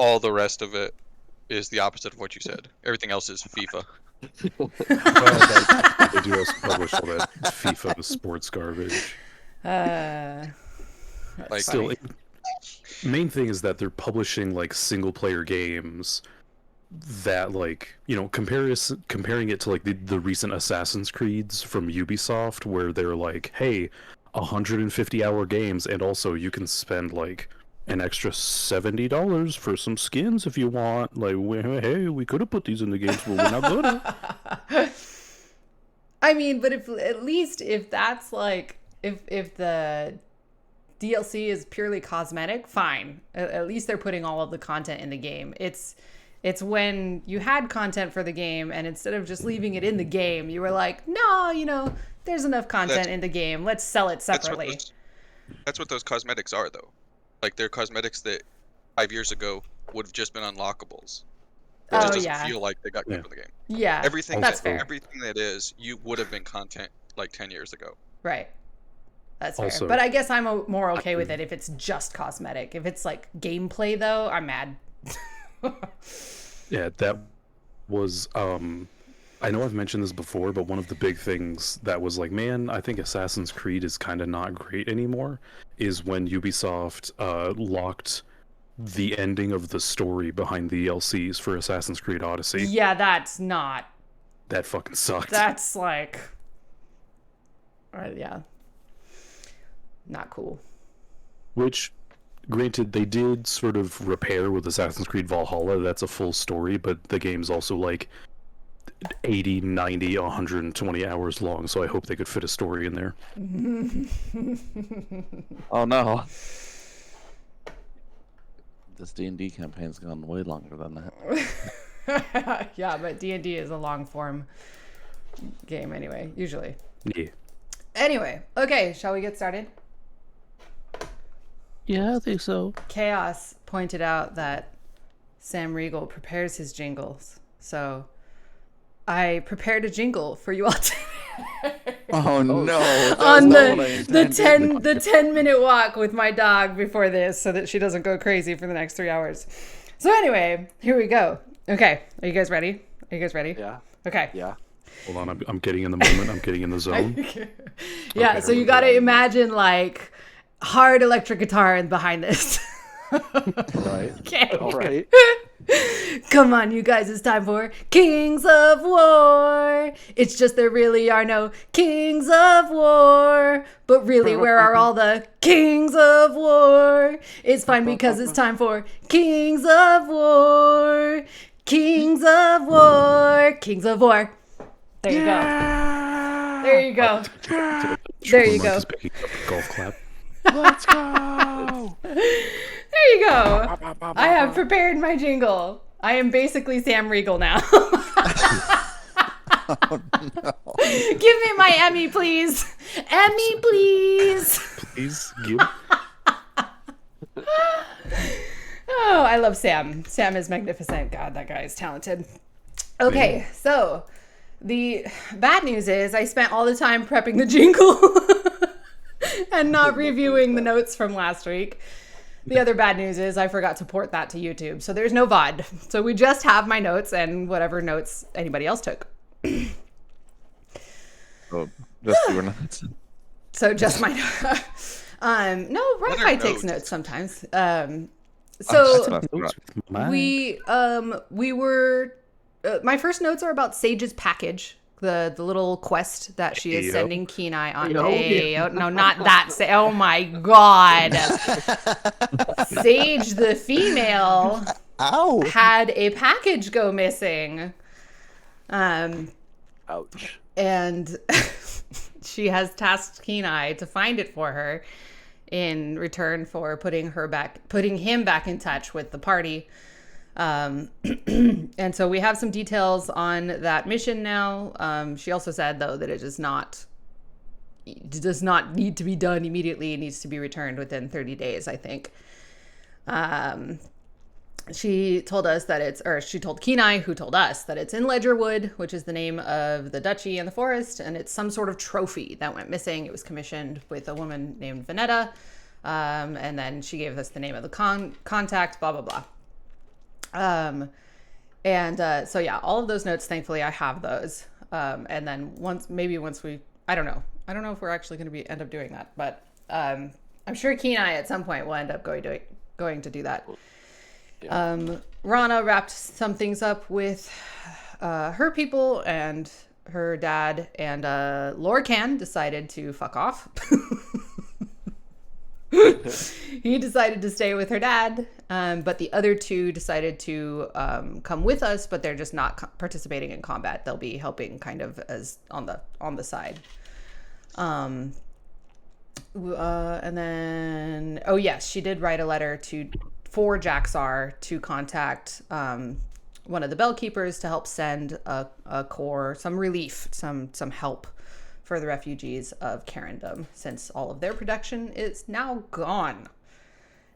all the rest of it is the opposite of what you said. Everything else is FIFA. Well, they do also publish all that FIFA sports garbage. That's Like, Still, funny. main thing is that they're publishing like single player games that like comparing it to like the recent Assassin's Creeds from Ubisoft where they're like, hey, 150-hour games, and also you can spend like an extra $70 for some skins if you want. Like, hey, we could have put these in the games, but we're not gonna. I mean, but at least if that's like if the DLC is purely cosmetic, fine. At least they're putting all of the content in the game. It's when you had content for the game and instead of just leaving it in the game, you were like, no, there's enough content in the game. Let's sell it separately. That's what those cosmetics are, though. Like, they're cosmetics that 5 years ago would have just been unlockables. It just doesn't feel like they got cut from the game. Yeah, Everything that's fair. Everything that is, you would have been content like 10 years ago. Right. That's fair. Also- But I guess I'm more okay with it if it's just cosmetic. If it's like gameplay, though, I'm mad. Yeah, that was I know I've mentioned this before, but one of the big things that was like, man, I think Assassin's Creed is kind of not great anymore, is when Ubisoft locked the ending of the story behind the DLCs for Assassin's Creed Odyssey. Yeah, that's not. That fucking sucked. That's like, yeah, not cool. Which, granted, they did sort of repair with Assassin's Creed Valhalla. That's a full story, but the game's also like 80, 90, 120 hours long, so I hope they could fit a story in there. Oh no. This D&D campaign's gone way longer than that. Yeah, but D&D is a long form game anyway, usually. Yeah. Anyway, okay, shall we get started? Yeah, I think so. Chaos pointed out that Sam Riegel prepares his jingles, so I prepared a jingle for you all today. Oh no. On the 10-minute walk with my dog before this so that she doesn't go crazy for the next 3 hours. So anyway, here we go. Okay, are you guys ready? Yeah. Okay. Yeah. Hold on, I'm getting in the moment. I'm getting in the zone. Yeah, Okay, so you got to imagine like hard electric guitar behind this. Right. Okay. All right. Come on, you guys, it's time for Kings of War. It's just there really are no Kings of War. But really, where are all the Kings of War? It's fine because it's time for Kings of War. Kings of War. Kings of War. There you go. There you go. There you go. Just picking up a golf clap. Let's go. There you go. I have prepared my jingle. I am basically Sam Riegel now. Oh no. Give me my Emmy, please. Emmy, please. Please give. Oh, I love Sam. Sam is magnificent. God, that guy is talented. Okay, so the bad news is I spent all the time prepping the jingle and not reviewing the notes from last week. The other bad news is I forgot to port that to YouTube. So there's no VOD. So we just have my notes and whatever notes anybody else took. Oh, just your nuts. So just my no, What are Wi-Fi takes notes? notes sometimes. That's So what I forgot. we were my first notes are about Sage's package, the little quest that she is Ayo. sending Kenai on. Ayo. Ayo. No, not that. Oh my God. Sage the female Ow. had a package go missing. Ouch. And she has tasked Kenai to find it for her in return for putting him back in touch with the party. And so we have some details on that mission now. She also said though that it does not need to be done immediately. It needs to be returned within 30 days, I think. She told us that she told Kenai, who told us that it's in Ledgerwood, which is the name of the duchy and the forest, and it's some sort of trophy that went missing. It was commissioned with a woman named Venetta, and then she gave us the name of the contact, blah, blah, blah. So yeah, all of those notes, thankfully I have those. And then once we, I don't know if we're actually going to end up doing that, but I'm sure Kenai at some point will end up going to do that. Yeah. Rana wrapped some things up with her people and her dad, and Lorcan decided to fuck off. He decided to stay with her dad, but the other two decided to come with us, but they're just not participating in combat. They'll be helping kind of as on the side. And then, oh yes, she did write a letter for Jaxar to contact one of the Bellkeepers to help send a corps, some relief, some help for the refugees of Carindom, since all of their production is now gone.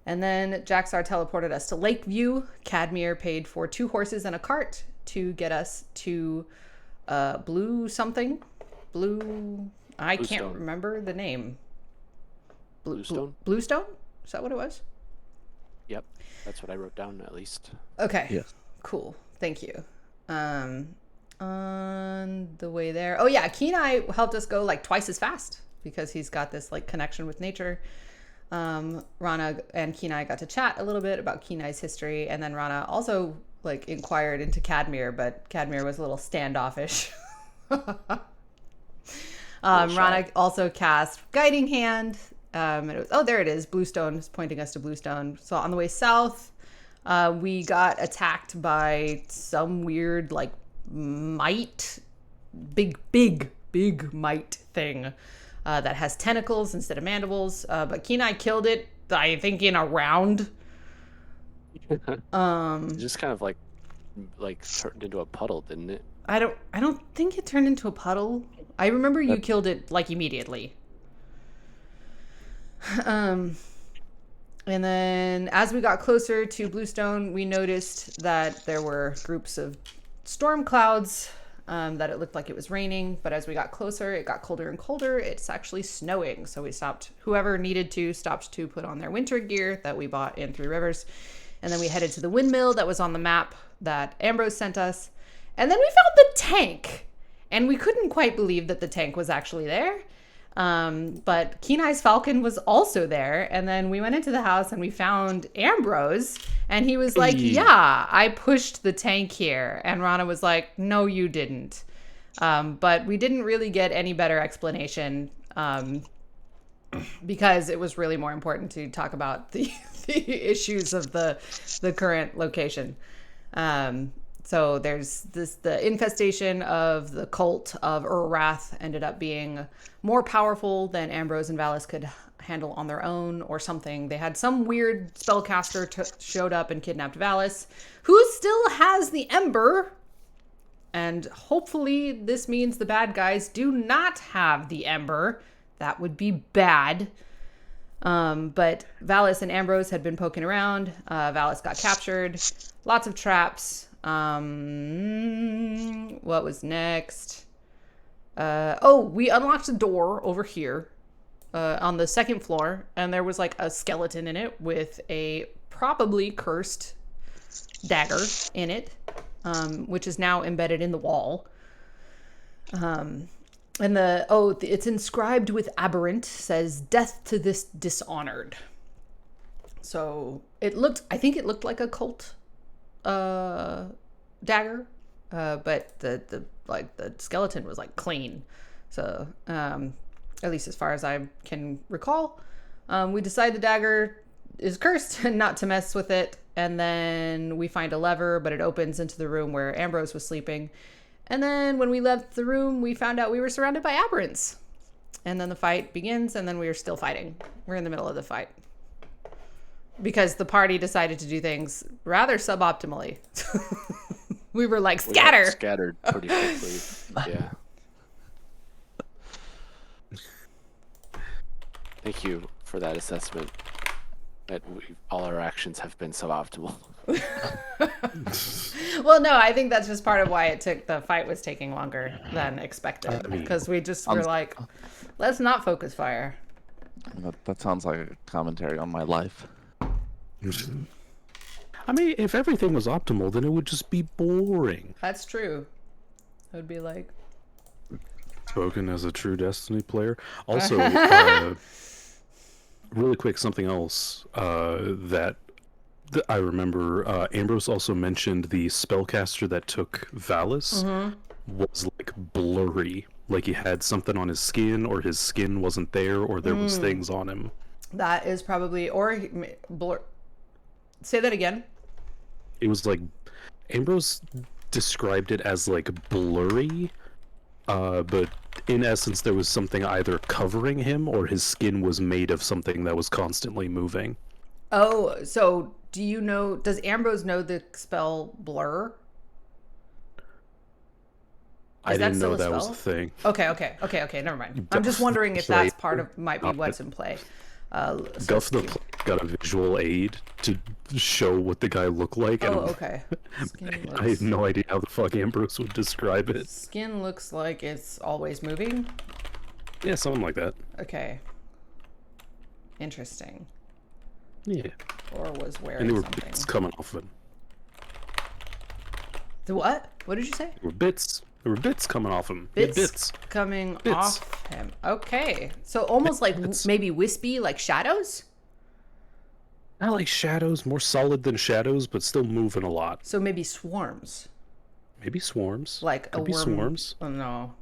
And then Jaxar teleported us to Lakeview. Cadmir paid for 2 horses and a cart to get us to Blue something. I can't remember the name. Bluestone? Bluestone? Is that what it was? Yep. That's what I wrote down, at least. Okay. Yes. Cool. Thank you. On the way there, oh yeah, Kenai helped us go like twice as fast because he's got this like connection with nature. Rana and Kenai got to chat a little bit about Kenai's history, and then Rana also like inquired into Cadmir, but Cadmir was a little standoffish. Rana also cast Guiding Hand. There it is. Bluestone is pointing us to Bluestone. So on the way south, we got attacked by some weird like big mite thing that has tentacles instead of mandibles. But Kenai killed it, I think, in a round. It just kind of like turned into a puddle, didn't it? I don't think it turned into a puddle. I remember you killed it like immediately. And then as we got closer to Bluestone, we noticed that there were groups of storm clouds, that it looked like it was raining. But as we got closer, it got colder and colder. It's actually snowing. So we stopped. Whoever needed to stopped to put on their winter gear that we bought in Three Rivers. And then we headed to the windmill that was on the map that Ambrose sent us. And then we found the tank. And we couldn't quite believe that the tank was actually there. But Kenai's falcon was also there. And then we went into the house and we found Ambrose, and he was like, yeah, I pushed the tank here. And Rana was like, no, you didn't. But we didn't really get any better explanation, because it was really more important to talk about the issues of the current location. So there's the infestation of the cult of Urrath ended up being more powerful than Ambrose and Valis could handle on their own or something. They had some weird spellcaster showed up and kidnapped Valis, who still has the Ember. And hopefully this means the bad guys do not have the Ember. That would be bad. But Valis and Ambrose had been poking around. Valis got captured. Lots of traps. What was next? We unlocked a door over here on the second floor, and there was like a skeleton in it with a probably cursed dagger in it, which is now embedded in the wall. And it's inscribed with aberrant, says death to this dishonored. So I think it looked like a cult dagger, but the skeleton was like clean. So at least as far as I can recall, we decide the dagger is cursed and not to mess with it. And then we find a lever, but it opens into the room where Ambrose was sleeping. And then when we left the room, we found out we were surrounded by aberrants. And then the fight begins, and then we are still fighting. We're in the middle of the fight because the party decided to do things rather suboptimally. We were like, scatter! We got scattered pretty quickly. Yeah. Thank you for that assessment. That all our actions have been suboptimal. Well, no, I think that's just part of why the fight was taking longer than expected. Because we just were like, let's not focus fire. That sounds like a commentary on my life. I mean, if everything was optimal, then it would just be boring. That's true. It would be like. Spoken as a true Destiny player. Also, really quick, something else that I remember. Ambrose also mentioned the spellcaster that took Valis was like blurry. Like he had something on his skin, or his skin wasn't there, or there was things on him. That is probably blur. Say that again. It was like Ambrose described it as like blurry, but in essence there was something either covering him or his skin was made of something that was constantly moving. Oh, so do you know? Does Ambrose know the spell blur? I didn't know still a that was a spell? thing. Okay. Never mind. I'm just wondering if that's part of might be what's in play. Guff the Plague got a visual aid to show what the guy looked like. Oh, and okay. Skin I had no idea how the fuck Ambrose would describe it. Skin looks like it's always moving. Yeah, something like that. Okay. Interesting. Yeah. Or was wearing And there were something. bits coming off of him. The what? What did you say? There were bits. There were bits coming off him. He had bits. coming Bits. off him. Okay. So almost like maybe wispy, like shadows? Not like shadows, more solid than shadows, but still moving a lot. So maybe swarms. Maybe swarms. Like Could a be worm. swarms. Oh,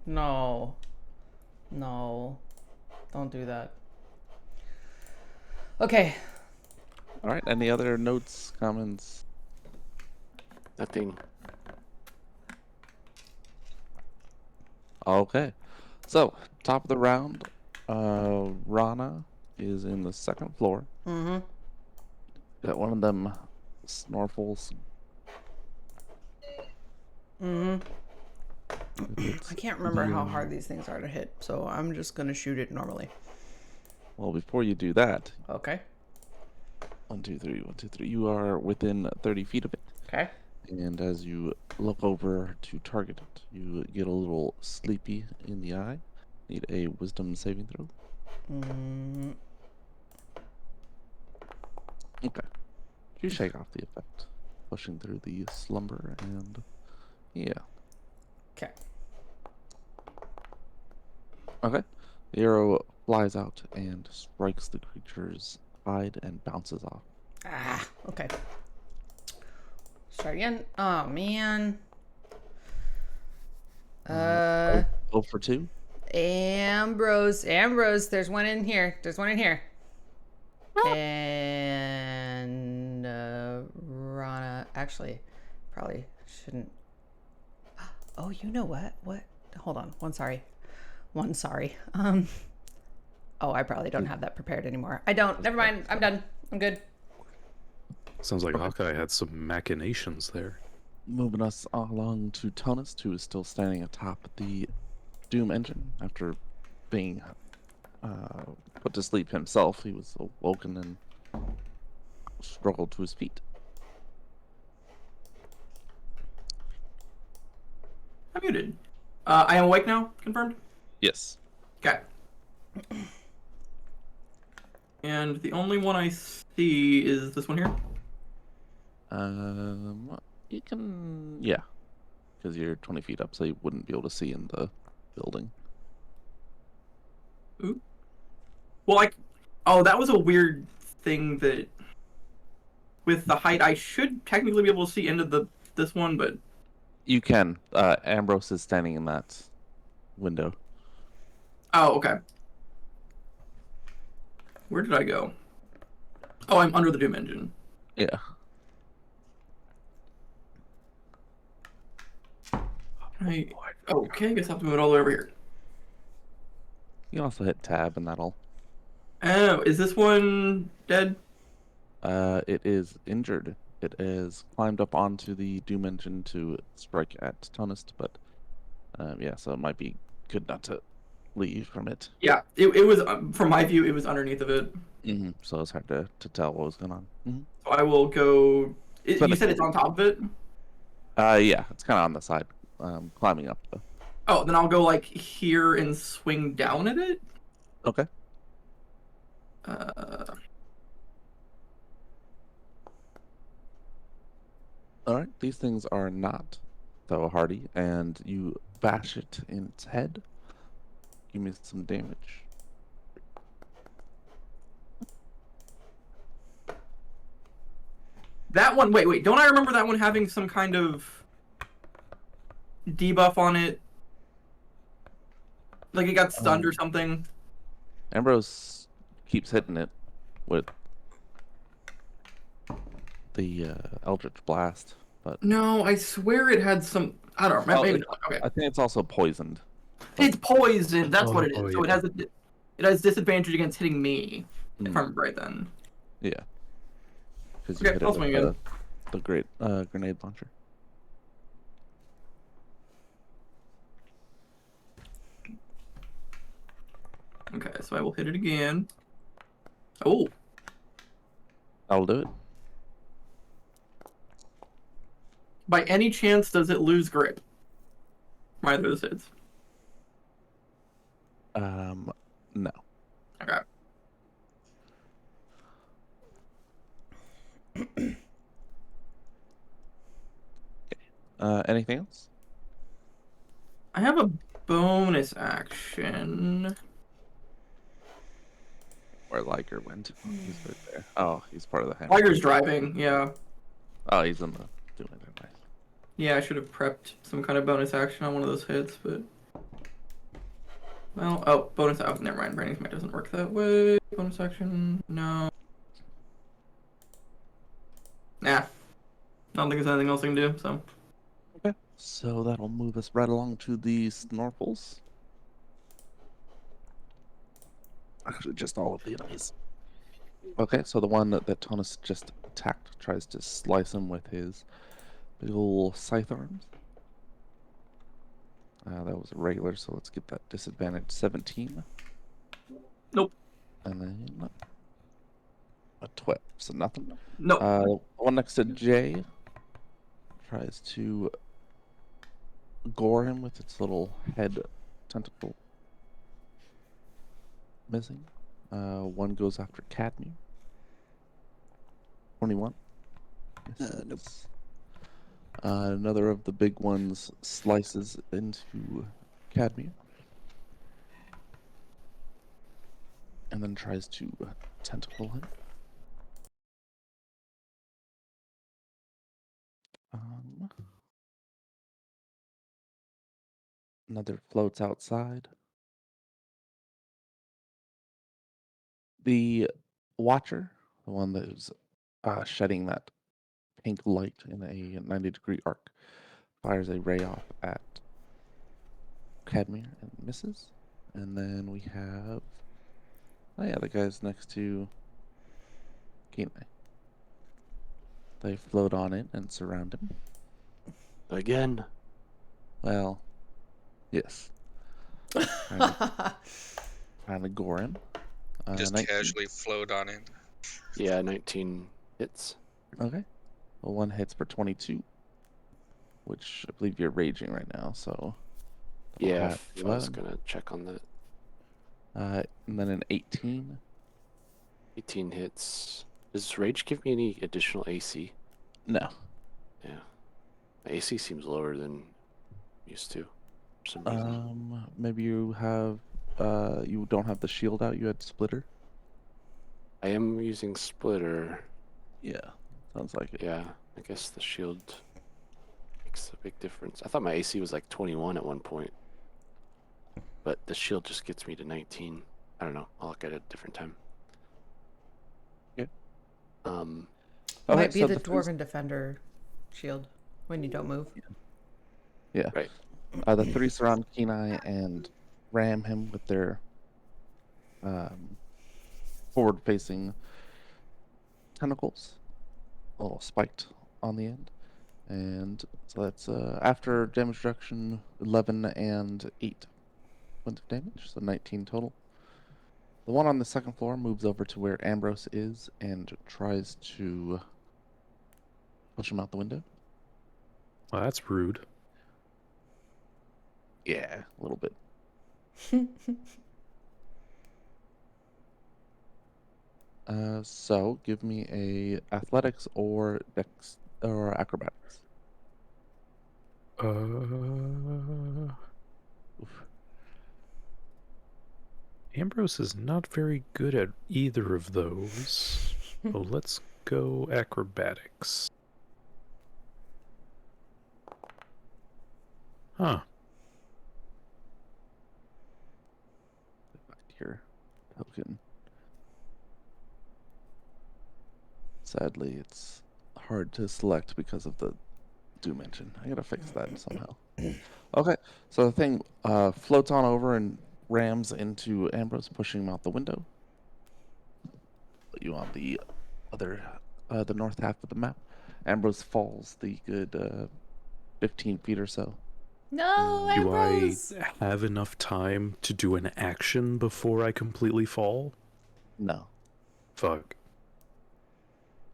no. Don't do that. Okay. All right. Any other notes, comments? Nothing. Okay. So, top of the round, Rana is in the second floor. Mm-hmm. Got one of them snorfels. Mm-hmm. I can't remember how hard these things are to hit, so I'm just gonna shoot it normally. Well, before you do that, Okay. 1, 2, 3, 1, 2, 3. You are within 30 feet of it. Okay. And as you look over to target it, you get a little sleepy in the eye. Need a wisdom saving throw. Mm, Okay. You shake off the effect, pushing through the slumber, and yeah. okay. Okay. The arrow flies out and strikes the creature's hide and bounces off. Ah, okay. Start again. Oh man. 0 for 2. Ambrose, there's one in here. And Rana, actually, probably shouldn't. Oh, you know what? What? Hold on. One sorry. Oh, I probably don't have that prepared anymore. I don't. Never mind. I'm done. I'm good. Sounds like Hawkeye had some machinations there. Moving us along to Tonus, who is still standing atop the Doom engine after being put to sleep himself. He was awoken and struggled to his feet. I'm muted. I am awake now, confirmed? Yes. Okay. And the only one I see is this one here. You can, yeah, because you're 20 feet up, so you wouldn't be able to see in the building. Ooh. Well, oh, that was a weird thing that with the height, I should technically be able to see into this one, but You can. Ambrose is standing in that window. oh, okay. Where did I go? Oh, I'm under the Doom engine. Yeah. Okay, I guess I have to move it all the way over here. You can also hit tab and that'll. Oh, is this one dead? It is injured. It has climbed up onto the Doom engine to strike at Tonist, but yeah, so it might be good not to leave from it. Yeah, it was, from my view, it was underneath of it. Mm-hmm. So it's hard to tell what was going on. Mm-hmm. So I will go. But You said it's on top of it? Yeah, it's kind of on the side, climbing up though. Oh, then I'll go like here and swing down at it. Okay. All right, these things are not so hardy, and you bash it in its head. Give me some damage. That one, wait, don't I remember that one having some kind of debuff on it? Like it got stunned or something? Ambrose keeps hitting it with the Eldritch Blast, but No, I swear it had some. I don't know. Oh, Maybe it- not. Okay. I think it's also poisoned. It's poison. That's what it is. Oh, So yeah. it has disadvantage against hitting me. If Mm, I'm right then. yeah, because you Okay, hit I'll it with swing again. the great grenade launcher. Okay, so I will hit it again. Oh, I'll do it. by any chance does it lose grip? From either of those hits. No. Okay. Anything else? I have a bonus action. Where Liger went? He's right there. Oh, he's part of the hammer. Liger's driving. Yeah. Oh, he's in the doing it. Nice. Yeah, I should have prepped some kind of bonus action on one of those hits, but. Well, oh, bonus. Oh, never mind. Branding Smite doesn't work that way. Bonus action. No. Nah. I don't think there's anything else I can do, so. Okay. So that'll move us right along to the Snorples. Actually, just all of the enemies. Okay, so the one that Tonus just attacked tries to slice him with his big ol' scythe arms. That was a regular, so let's get that disadvantage 17. Nope. And then a 12, so nothing. Nope. One next to Jay tries to gore him with its little head tentacle. Missing. One goes after Cadmium. 21. Nope. Another of the big ones slices into Cadmium. And then tries to tentacle him. Another floats outside. The Watcher, the one that is shedding that pink light in a 90-degree arc, fires a ray off at Cadmium and misses. And then we have, oh yeah, the guys next to Kenai. They float on in and surround him. Again. Well, yes. Trying to gore him. Just 19. casually float on in. Yeah, 19 hits. Okay. Well, one hits for 22, which I believe you're raging right now, so. that'll Yeah, have I was 11. gonna check on that. And then an 18. 18 hits. Does Rage give me any additional AC? No. Yeah. My AC seems lower than used to for some reason. Maybe you have, you don't have the shield out, you had Splitter? I am using Splitter. Yeah, sounds like it. Yeah, I guess the shield makes a big difference. I thought my AC was like 21 at one point. But the shield just gets me to 19. I don't know. I'll look at it a different time. Yeah. Might Okay, be so the the first- Dwarven Defender shield when you don't move. Yeah. Right. The three surround Kenai and ram him with their forward-facing tentacles, a little spiked on the end. And so that's after damage reduction, 11 and 8 points of damage, so 19 total. The one on the second floor moves over to where Ambrose is and tries to push him out the window. Well, that's rude. Yeah, a little bit. So give me a athletics or or acrobatics? Oof. Ambrose is not very good at either of those. So let's go acrobatics. Huh. Back to your token. Sadly, it's hard to select because of the Doom engine. I gotta fix that somehow. Okay, so the thing floats on over and rams into Ambrose, pushing him out the window. Put you on the other, the north half of the map. Ambrose falls the good 15 feet or so. No, Do I Ambrose. have enough time to do an action before I completely fall? No. Fuck.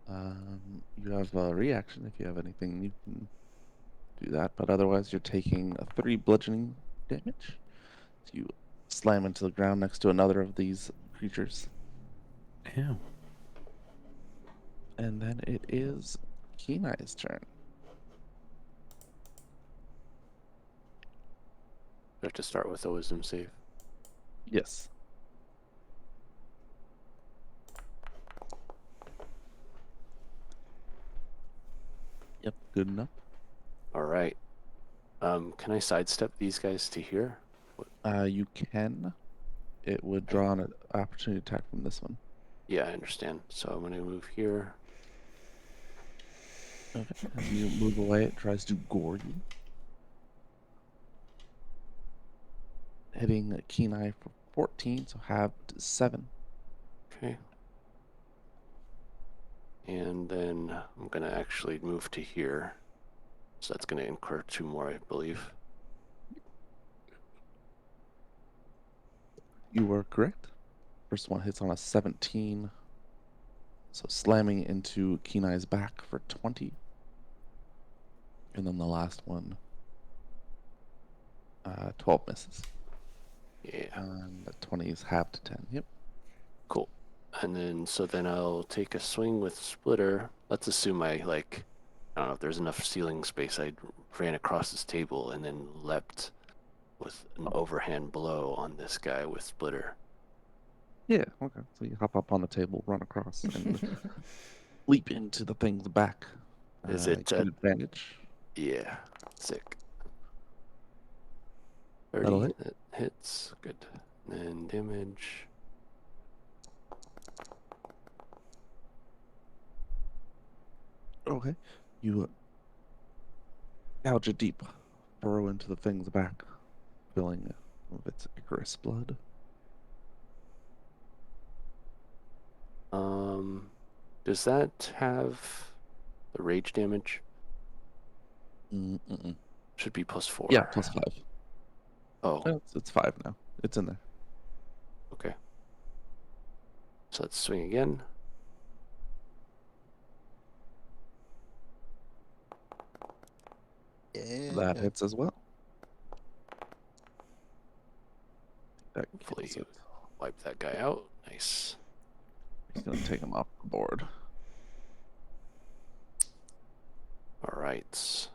You have a reaction if you have anything. You can do that, but otherwise you're taking a 3 bludgeoning damage. So you slam into the ground next to another of these creatures. Ew. And then it is Kenai's turn. We have to start with a wisdom save. Yes. Yep, good enough. All right. Can I sidestep these guys to here? You can. It would draw an opportunity attack from this one. Yeah, I understand. So I'm gonna move here. Okay. As you move away, it tries to gore you. Hitting Kenai for 14, so halved 7. Okay. And then I'm gonna actually move to here. So that's gonna incur 2 more, I believe. You were correct. First one hits on a 17. So slamming into Kenai's back for 20. And then the last one, 12 misses. Yeah. And the 20 is halved to 10. Yep. Cool. And then so then I'll take a swing with Splitter. Let's assume I I don't know if there's enough ceiling space. I ran across this table and then leapt with an overhand blow on this guy with Splitter. Yeah, okay. So you hop up on the table, run across, and leap into the thing's back. Is it, get advantage? Yeah, sick. 30 That'll hit. that hits. Good. And then damage. Okay. You gouge a deep burrow into the thing's back, filling it with its Icarus blood. Does that have the rage damage? Mm-mm. Should be +4. Yeah, +5. Oh, No, it's 5 now. It's in there. okay. So let's swing again. That hits as well. That Hopefully kills you it. wipe that guy out. Nice. He's gonna take him off the board. All right.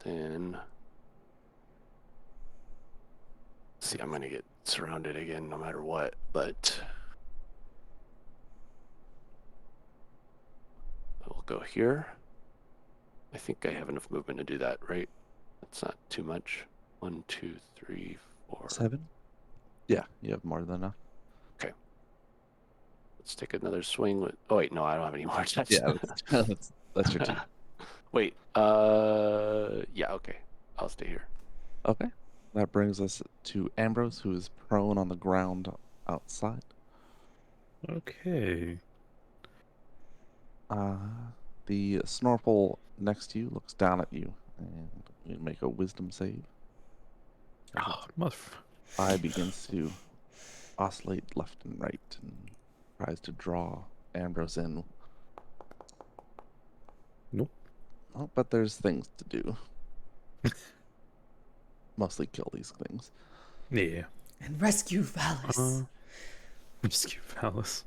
Then, see, I'm gonna get surrounded again no matter what, but I'll go here. I think I have enough movement to do that, right? That's not too much. 1, 2, 3, 4. 7? Yeah, you have more than enough. Let's take another swing with. Oh wait, no, I don't have any more attacks. Yeah, that's your team. Wait. Yeah. Okay. I'll stay here. Okay. That brings us to Ambrose, who is prone on the ground outside. Okay. The Snorkel next to you looks down at you, and you make a wisdom save. Oh, mother. Eye begins to oscillate left and right and tries to draw Ambrose in. Nope. Oh, but there's things to do. Mostly kill these things. Yeah. And rescue Valis. Rescue Valis.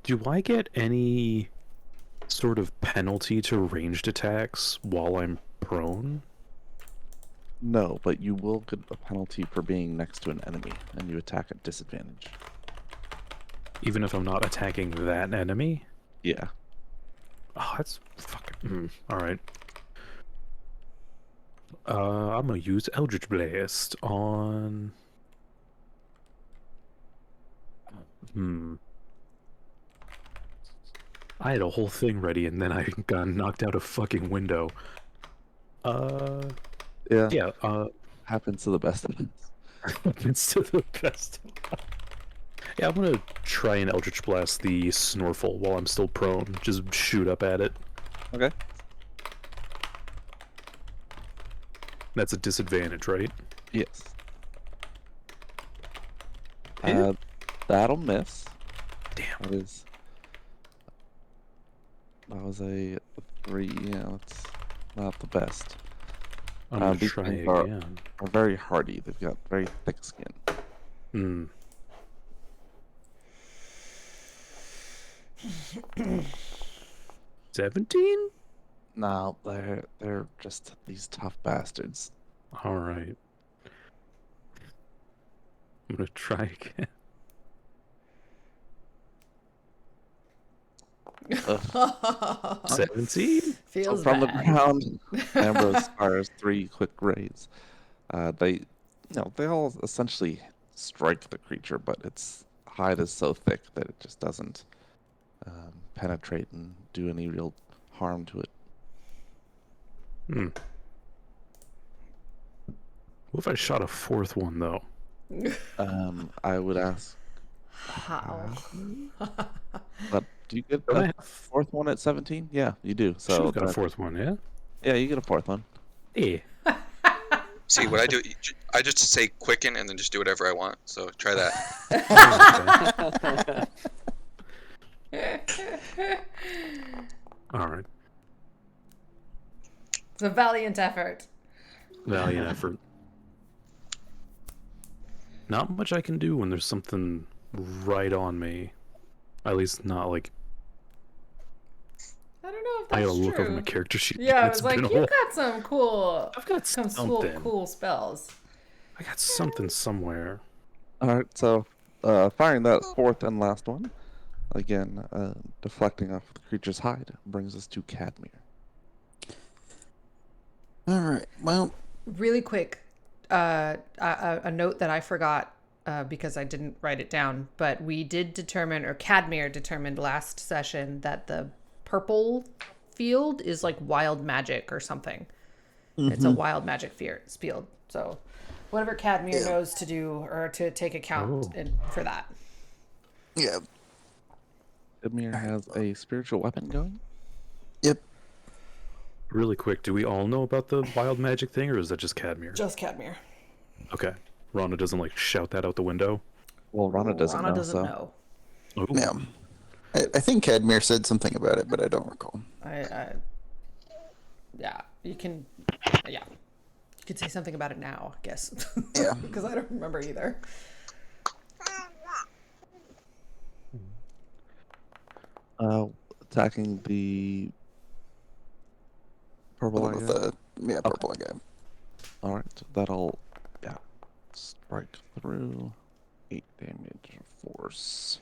Do I get any sort of penalty to ranged attacks while I'm prone? No, but you will get a penalty for being next to an enemy, and you attack at disadvantage. Even if I'm not attacking that enemy? Yeah. Oh, that's fucking... Alright. I'm gonna use Eldritch Blast on... I had a whole thing ready and then I got knocked out a fucking window. Yeah. Yeah, Happens to the best of us. it's to the best. Yeah, I'm gonna try and Eldritch Blast the Snorful while I'm still prone. Just shoot up at it. Okay. That's a disadvantage, right? Yes. Hit? That'll miss. Damn. That was a 3. Yeah, that's not the best. I'm gonna these try things again. are very hardy. They've got very thick skin. 17? No, they're just these tough bastards. Alright. I'm gonna try again. Ugh. 17? Feels So from bad. the ground, Ambrose fires 3 quick rays. They all essentially strike the creature, but its hide is so thick that it just doesn't penetrate and do any real harm to it. What if I shot a fourth one, though? I would ask, How? but do you get Don't I a have- fourth one at 17? Yeah, you do. Should've So got a that- fourth one, yeah? yeah, you get a fourth one. Yeah. See, what I do, I just say quicken and then just do whatever I want. So try that. Alright. It's a valiant effort. Valiant effort. Not much I can do when there's something right on me. At least not like... I don't know if I that's gotta look true. over my character sheet. Yeah, I It's was like, been a you've while. got some cool, I've got some something. cool spells. I got something somewhere. Alright, so firing that fourth and last one, again, deflecting off the creature's hide, brings us to Cadmir. All right. Well, Really quick, a note that I forgot because I didn't write it down, but we did determine, or Cadmir determined last session, that the purple field is like wild magic or something. It's a wild magic field. So whatever Cadmir knows to do or to take account for that. yeah. Cadmir has a spiritual weapon going. Yep. Really quick, do we all know about the wild magic thing, or is that just Cadmir? Just Cadmir. Okay. Rana doesn't, like, shout that out the window? Well, Rana doesn't Rana know, doesn't so. know. Oh. Yeah. I think Cadmir said something about it, but I don't recall. Yeah, you can say something about it now, I guess. Yeah. Because I don't remember either. Attacking the purple One eye with guy. the purple guy. Alright, that'll strike through. 8 damage force.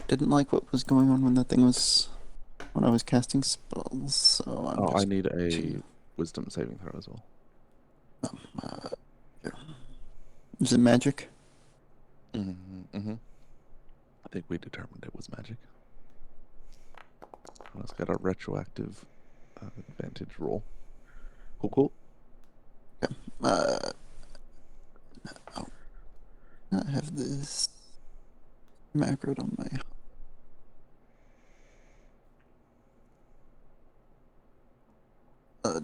Didn't like what was going on when that thing was when I was casting spells, so I'm I just need a to- wisdom saving throw as well. Is it magic? Mm-hmm. I think we determined it was magic. Oh, it's got a retroactive advantage roll. Cool. No. I have this macroed on my.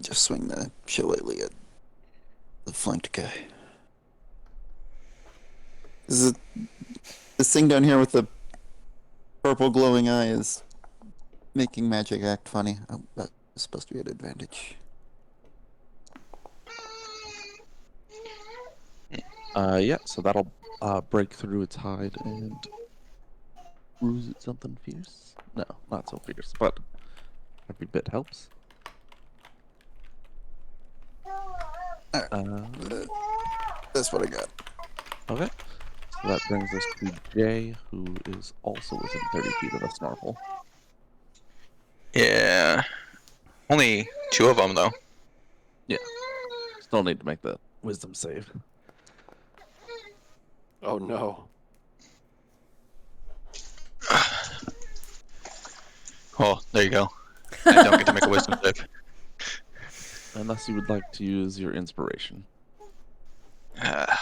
Just swing the shillelagh at the flanked guy. This thing down here with the purple glowing eye is making magic act funny. Oh, that's supposed to be an advantage. Yeah, so that'll break through its hide and bruise it something fierce. No, not so fierce, but every bit helps. That's what I got. Okay, so that brings us to Jay, who is also within 30 feet of a Snorkel. Yeah. Only 2 of them though. Still need to make the wisdom save. Oh no. Oh, there you go. I don't get to make a wisdom save. Unless you would like to use your inspiration. Yeah.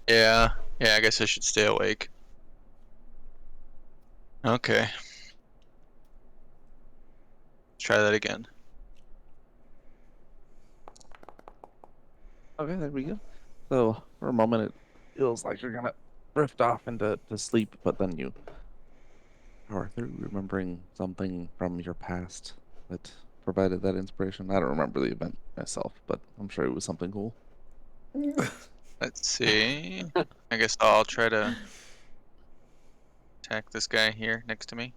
Yeah, I guess I should stay awake. Okay. Let's try that again. Okay, there we go. So for a moment, it feels like you're gonna drift off into sleep, but then you power through, remembering something from your past that provided that inspiration. I don't remember the event myself, but I'm sure it was something cool. Let's see. I guess I'll try to attack this guy here next to me.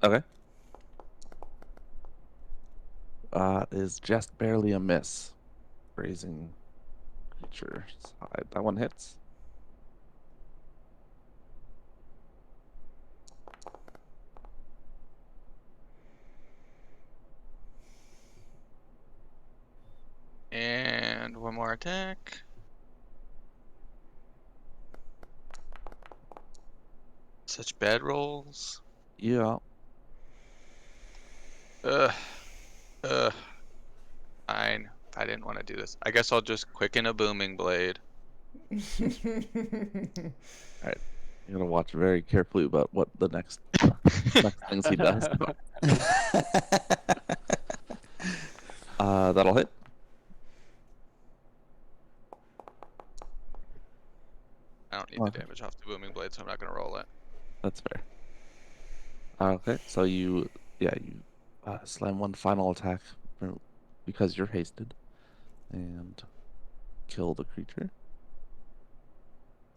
Okay. Is just barely a miss. Grazing creature's hide. That one hits. And one more attack. Such bad rolls. Yeah. Ugh. Fine. I didn't want to do this. I guess I'll just quicken a booming blade. You gotta watch very carefully about what the next things he does. That'll hit. I don't need the damage off the booming blade, so I'm not gonna roll it. That's fair. Okay, so you slam one final attack because you're hasted and kill the creature.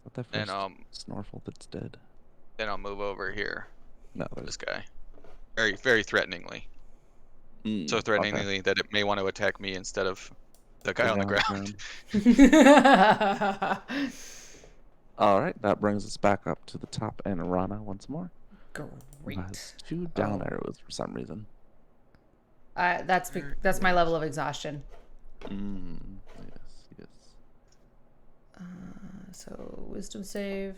Is that the And first Snorkel that's dead? then I'll move over here. No, to there's This guy. Very, very threateningly. So threateningly that it may want to attack me instead of the guy on the ground. All right, that brings us back up to the top and Rana once more. Great. Has 2 down arrows for some reason. That's my level of exhaustion. Yes. So wisdom save.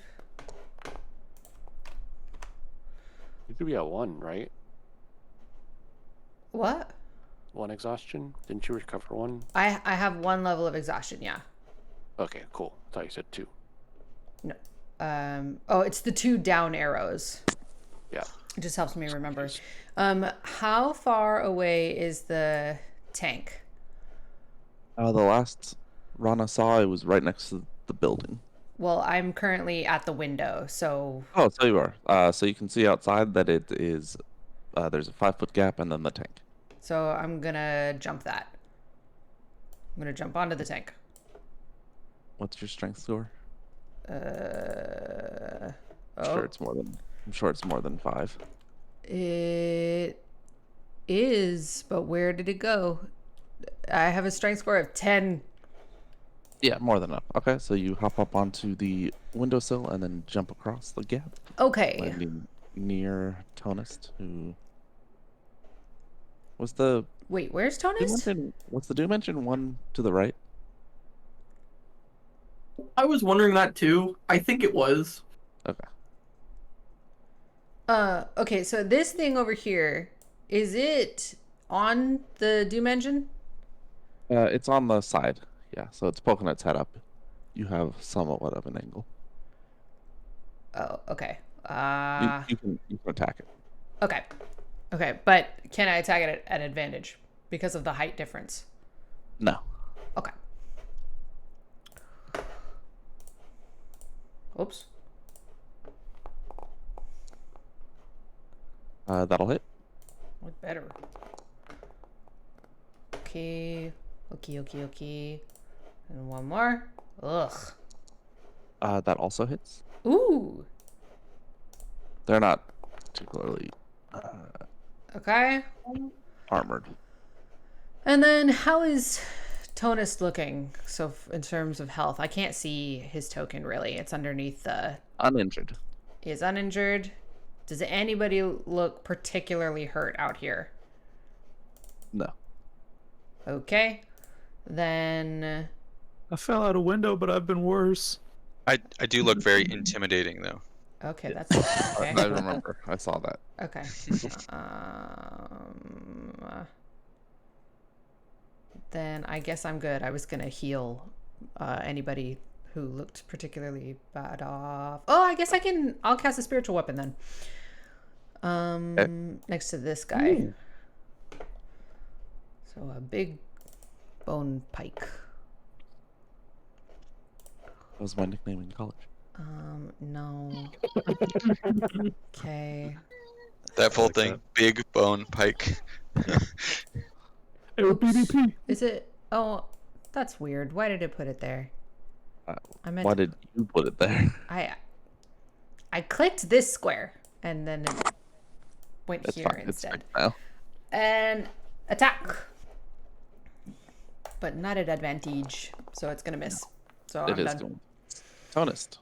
You could be at 1, right? What? 1 exhaustion? Didn't you recover 1? I have 1 level of exhaustion. Yeah. Okay, cool. I thought you said 2. No. Oh, it's the 2 down arrows. Yeah. It just helps me remember. How far away is the tank? The last Rana saw, it was right next to the building. Well, I'm currently at the window, so Oh, so you are. So you can see outside that it is. There's a 5-foot gap and then the tank. I'm gonna jump that. I'm gonna jump onto the tank. What's your strength score? Oh, I'm sure it's more than 5. it is, but where did it go? I have a strength score of 10. Yeah, more than enough. Okay, so you hop up onto the windowsill and then jump across the gap, Okay. landing near Tonist, who was the Wait, where's Doom Tonist? Engine? What's the Doom Engine one to the right? I was wondering that too. I think it was. Okay. Okay, so this thing over here, is it on the Doom Engine? It's on the side. Yeah, so it's poking its head up. You have somewhat of an angle. Oh, okay. You can attack it. Okay, but can I attack it at advantage because of the height difference? No. Okay. Oops. That'll hit. What better? Okay. And one more. Ugh. That also hits. Ooh. They're not particularly Okay. armored. And then how is Tonus looking? So in terms of health, I can't see his token really. It's underneath the. Uninjured. He is uninjured. Does anybody look particularly hurt out here? No. Okay. Then. I fell out a window, but I've been worse. I do look very intimidating though. Okay, that's I okay. remember. I saw that. Okay. Then I guess I'm good. I was gonna heal anybody who looked particularly bad off. Oh, I guess I'll cast a spiritual weapon then. Next to this guy. Ooh. So a big bone pike. That was my nickname in college. No. Okay. That full like thing, that. big bone pike. Hey, with BBP. Is it? Oh, that's weird. Why did it put it there? I meant Why did you put it there? I clicked this square and then it went That's here fine. It's instead. fixed now. And attack. But not at advantage, so it's gonna miss. So It I'm is done. going. Tonist.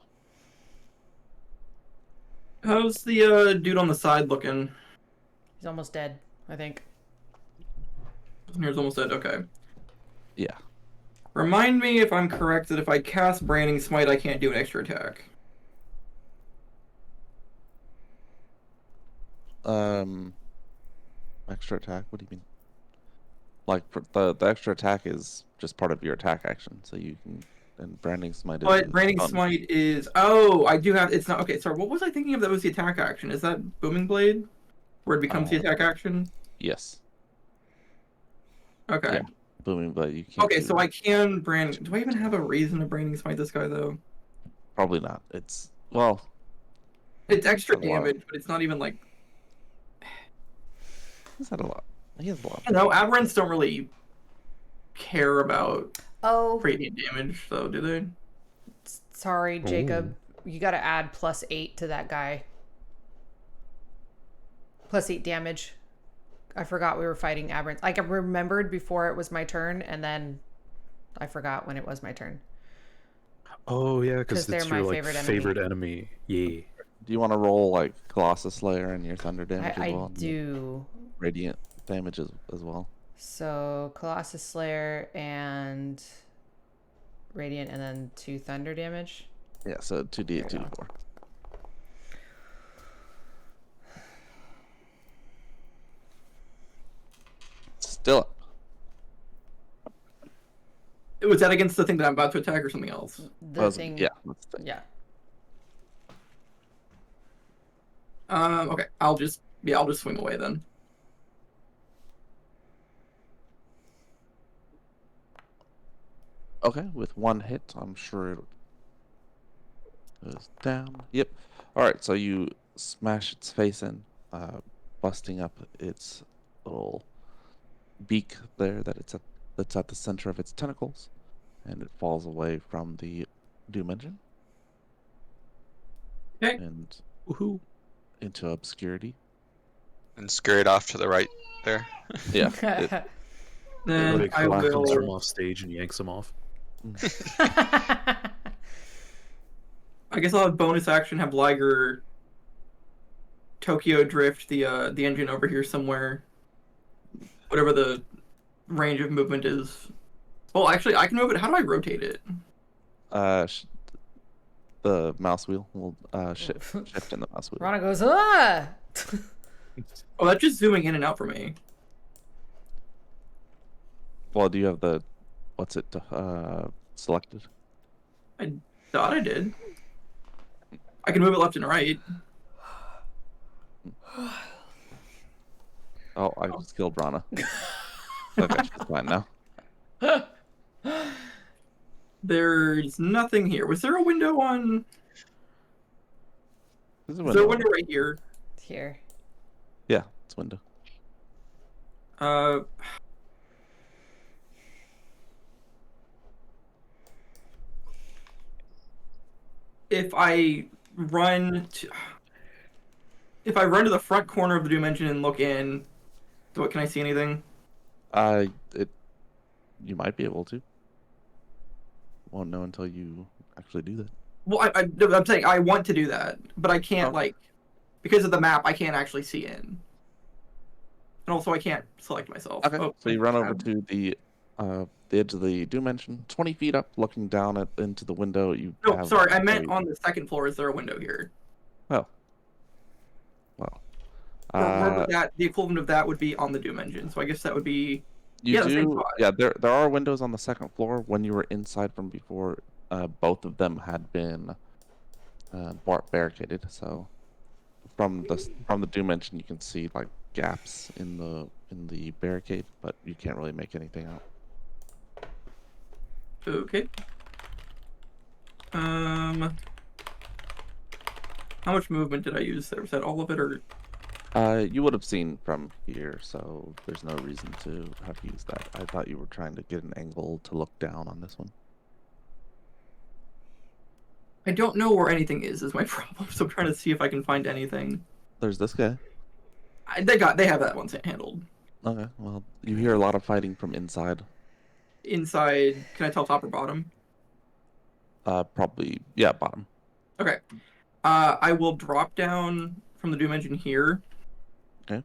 How's the dude on the side looking? He's almost dead, I think. Here's almost dead. Okay. Yeah. Remind me if I'm correct that if I cast Branding Smite, I can't do an extra attack. Extra attack. What do you mean? Like the extra attack is just part of your attack action, so you can. And branding smite. But Branding Smite is. Oh, I do have. It's not. Okay, sorry. What was I thinking of that was the attack action? Is that Booming Blade? Where it becomes the attack action? Yes. Okay. Yeah. Booming blade. You can't. Okay, do so that. I can brand. Do I even have a reason to Branding Smite this guy, though? Probably not. It's. Well. It's extra A lot. damage, but it's not even like. He's had a lot. He has a lot. I don't know. Aberrants don't really care about Oh, radiant damage, though, do they? sorry, Jacob. You gotta add +8 to that guy. +8 damage. I forgot we were fighting aberrants. Like I remembered before it was my turn, and then I forgot when it was my turn. Oh yeah, 'Cause because they're it's my your like favorite enemy. favorite enemy. Yeah. Do you want to roll like Colossus Slayer and your thunder damage as I well? And do. Radiant damage as well. So Colossus Slayer and Radiant, and then 2 thunder damage. Yeah. So 2d8, There we 2d4. Still up. Was that against the thing that I'm about to attack or something else? The thing. Yeah. That's the thing. Yeah. Okay. I'll just swing away then. Okay, with one hit, I'm sure it goes down. Yep. All right, so you smash its face in, busting up its little beak there that's at the center of its tentacles, and it falls away from the Doom Engine. Okay. And Woohoo. into obscurity. And scurried off to the right there. Yeah. it- Then Like I Hawk comes from will. off stage and yanks him off. I guess I'll have bonus action. Have Liger Tokyo drift the engine over here somewhere. Whatever the range of movement is. Well, actually, I can move it. How do I rotate it? the mouse wheel will shift in the mouse wheel. Rana goes, ah! Oh, that's just zooming in and out for me. Well, do you have the what's it selected? I thought I did. I can move it left and right. Oh, I just killed Rana. Okay, she's fine now. There's nothing here. Was there a window on? There's a Is there a window. window right here? Here. Yeah, it's window. if I run to the front corner of the Doom Engine and look in, can I see anything? You might be able to. Won't know until you actually do that. Well, I'm saying I want to do that, but I can't, Oh. like, because of the map, I can't actually see in. And also, I can't select myself. Okay. Oh, So you run over to the edge of the Doom Engine, 20 feet up, looking down into the window. You No, have sorry, I meant on the second floor. Is there a window here? Oh. Well. Or the equivalent of that would be on the Doom Engine. So I guess that would be. You the same do, spot. yeah. There are windows on the second floor. When you were inside from before, both of them had been barricaded. So from the Doom Engine, you can see like gaps in the barricade, but you can't really make anything out. Okay. How much movement did I use there? Was that all of it, or? You would have seen from here, so there's no reason to have used that. I thought you were trying to get an angle to look down on this one. I don't know where anything is my problem, so I'm trying to see if I can find anything. There's this guy. They have that one handled. Okay, well, you hear a lot of fighting from inside. Inside, can I tell top or bottom? Probably, yeah, bottom. Okay. I will drop down from the Doom Engine here. Okay.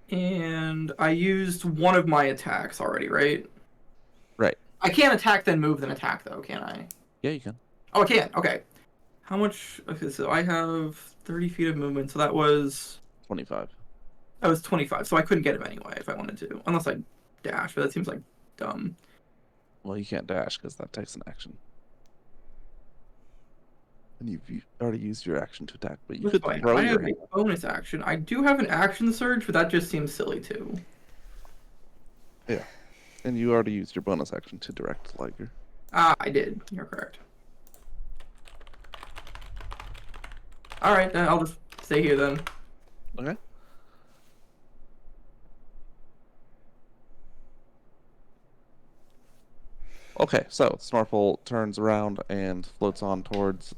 And I used one of my attacks already, right? Right. I can't attack, then move, then attack, though, can I? Yeah, you can. Oh, I can. Okay. How much? Okay, so I have 30 feet of movement, so that was 25. 25. So I couldn't get him anyway if I wanted to, unless I dash. But that seems like dumb. Well, you can't dash because that takes an action. And you've already used your action to attack, but you That's could fine. throw I your have hand. a bonus action. I do have an action surge, but that just seems silly too. Yeah. And you already used your bonus action to direct Liger. I did. You're correct. All right, then I'll just stay here then. Okay. Okay, so Snorple turns around and floats on towards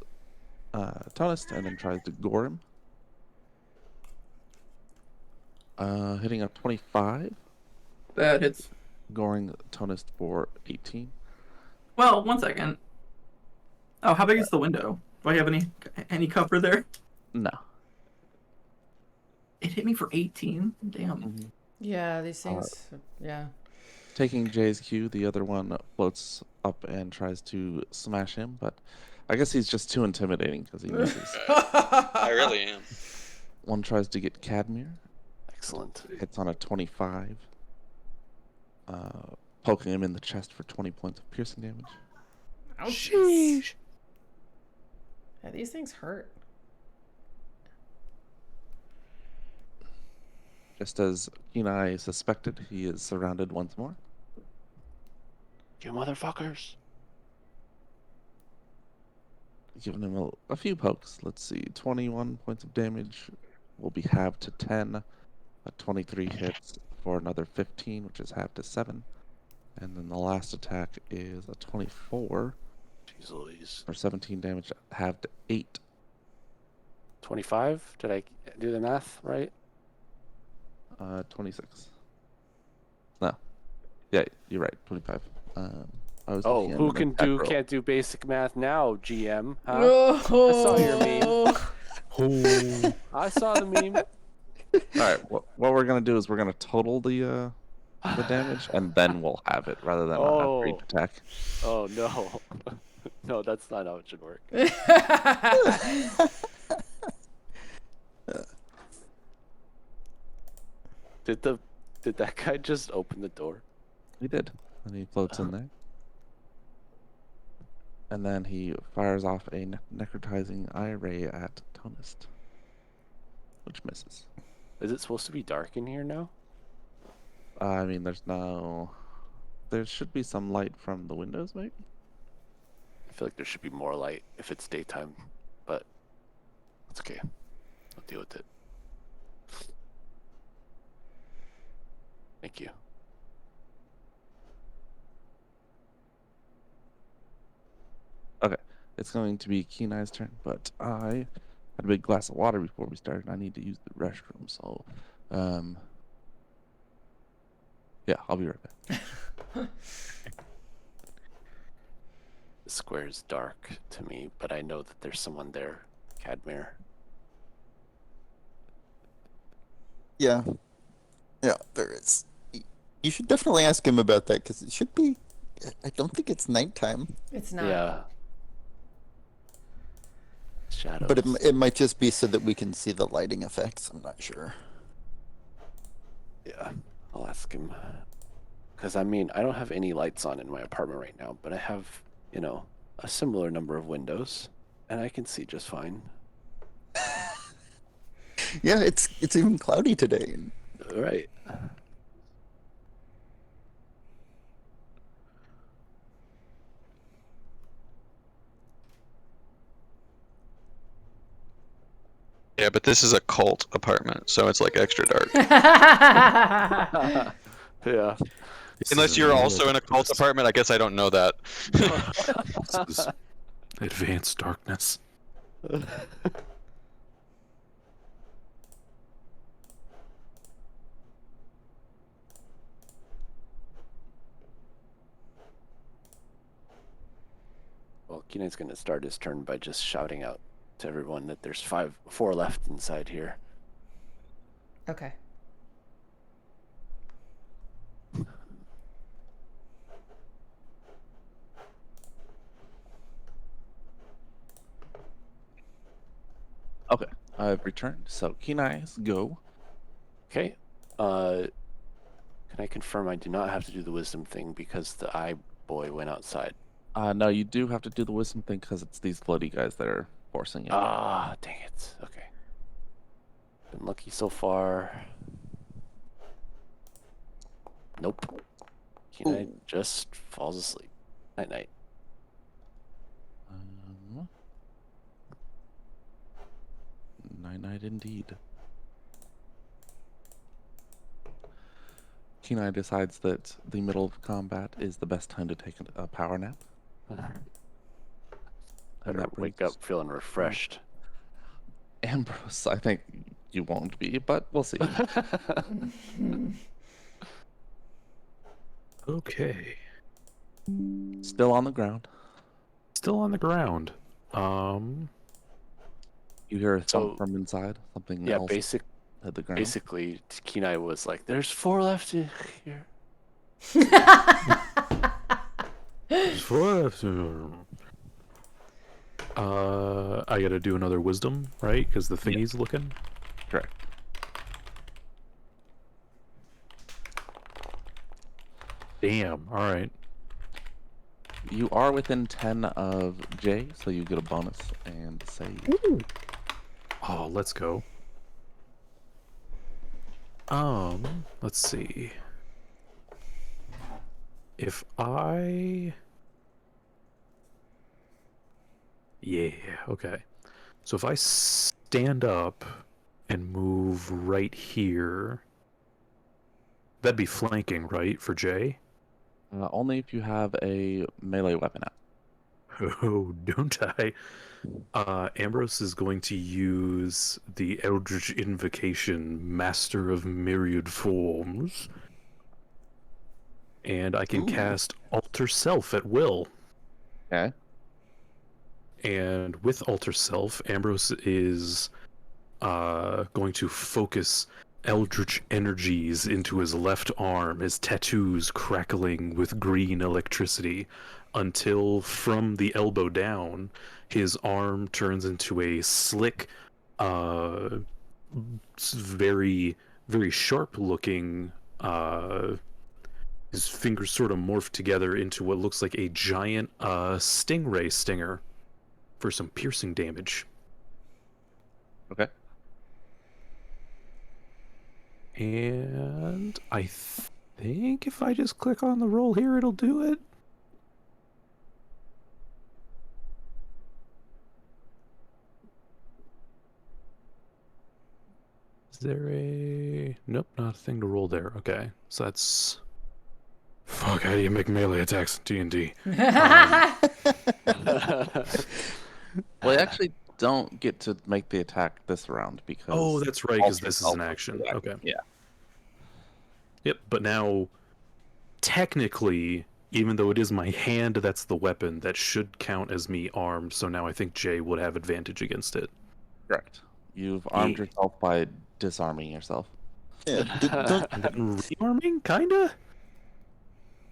Tonist and then tries to gore him. Hitting a 25, That hits. goring Tonist for 18. Well, 1 second. Oh, how big is the window? Do I have any cover there? No. It hit me for 18. Damn. Yeah, these things. Yeah. Taking Jay's cue, the other one floats up and tries to smash him, but I guess he's just too intimidating because he misses. I really am. One tries to get Cadmir, Excellent. hits on a 25, poking him in the chest for 20 points of piercing damage. Ouch. Yeah, these things hurt. Just as Kenai suspected, he is surrounded once more. You motherfuckers. Giving him a few pokes. Let's see, 21 points of damage will be halved to 10. A 23 hits for another 15, which is halved to 7. And then the last attack is a 24 Jeez Louise. for 17 damage, halved to 8. 25? Did I do the math right? 26. No. Yeah, you're right, 25. I was Oh, looking at who an attack roll. can't do basic math now, GM? Huh? Oh. saw your meme. Oh, I saw the meme. All right, what we're gonna do is we're gonna total the damage, and then we'll have it rather than a brief Oh. attack. Oh no. No, that's not how it should work. Did that guy just open the door? He did, and he floats in there, and then he fires off a necrotizing eye ray at Tonist, which misses. Is it supposed to be dark in here now? I mean, there should be some light from the windows, maybe. I feel like there should be more light if it's daytime, but that's okay. I'll deal with it. Thank you. Okay, it's going to be Kenai's turn, but I had a big glass of water before we started. I need to use the restroom, so yeah, I'll be right back. The square is dark to me, but I know that there's someone there. Cadmere. Yeah. Yeah, there is. You should definitely ask him about that because it should be. I don't think it's nighttime, It's not. Yeah. Shadows. but it might just be so that we can see the lighting effects. I'm not sure. Yeah, I'll ask him. Because I mean, I don't have any lights on in my apartment right now, but I have, you know, a similar number of windows, and I can see just fine. Yeah, it's even cloudy today. Right. Yeah, but this is a cult apartment, so it's like extra dark. Yeah. This Unless is you're real also in a cult darkness. apartment, I guess I don't know that. This is advanced darkness. Well, Kenai's gonna start his turn by just shouting out to everyone that there's 4 left inside here. Okay. Okay, I've returned. So Kenai's go. Okay. Can I confirm I do not have to do the wisdom thing because the eye boy went outside? No, you do have to do the wisdom thing because it's these floaty guys that are forcing it. Ah, dang it. Okay. Been lucky so far. Nope. Kenai just falls asleep. Night night. Night indeed. Kenai decides that the middle of combat is the best time to take a power nap. And Better that wake brings up feeling refreshed. Ambrose. I think you won't be, but we'll see. Okay. Still on the ground. Still on the ground. You hear a So- thump from inside. Something Yeah, else hit the ground. basically, Kenai was like, "There's 4 left in here." I gotta do another wisdom, right? Because the thingy's looking. Correct. Damn. All right. You are within 10 of Jay, so you get a bonus and save. Oh, let's go. Let's see. If I... Yeah, okay. So if I stand up and move right here, that'd be flanking, right, for Jay? Only if you have a melee weapon out. Oh, don't I? Ambrose is going to use the Eldritch Invocation, Master of Myriad Forms. And I can Ooh. cast Alter Self at will. Okay. And with Alter Self, Ambrose is going to focus eldritch energies into his left arm, his tattoos crackling with green electricity, until from the elbow down, his arm turns into a slick, very, very sharp-looking. His fingers sort of morph together into what looks like a giant stingray stinger for some piercing damage. Okay. And I think if I just click on the roll here, it'll do it. Is there a... Nope, not a thing to roll there. Okay, so that's fuck, how do you make melee attacks in D&D? Well, you actually don't get to make the attack this round because. Oh, that's right, because this is an also action. attack. Okay. Yeah. Yep, but now, technically, even though it is my hand that's the weapon, that should count as me armed, so now I think Jay would have advantage against it. Correct. You've armed yourself by disarming yourself. Yeah. And then rearming, kinda?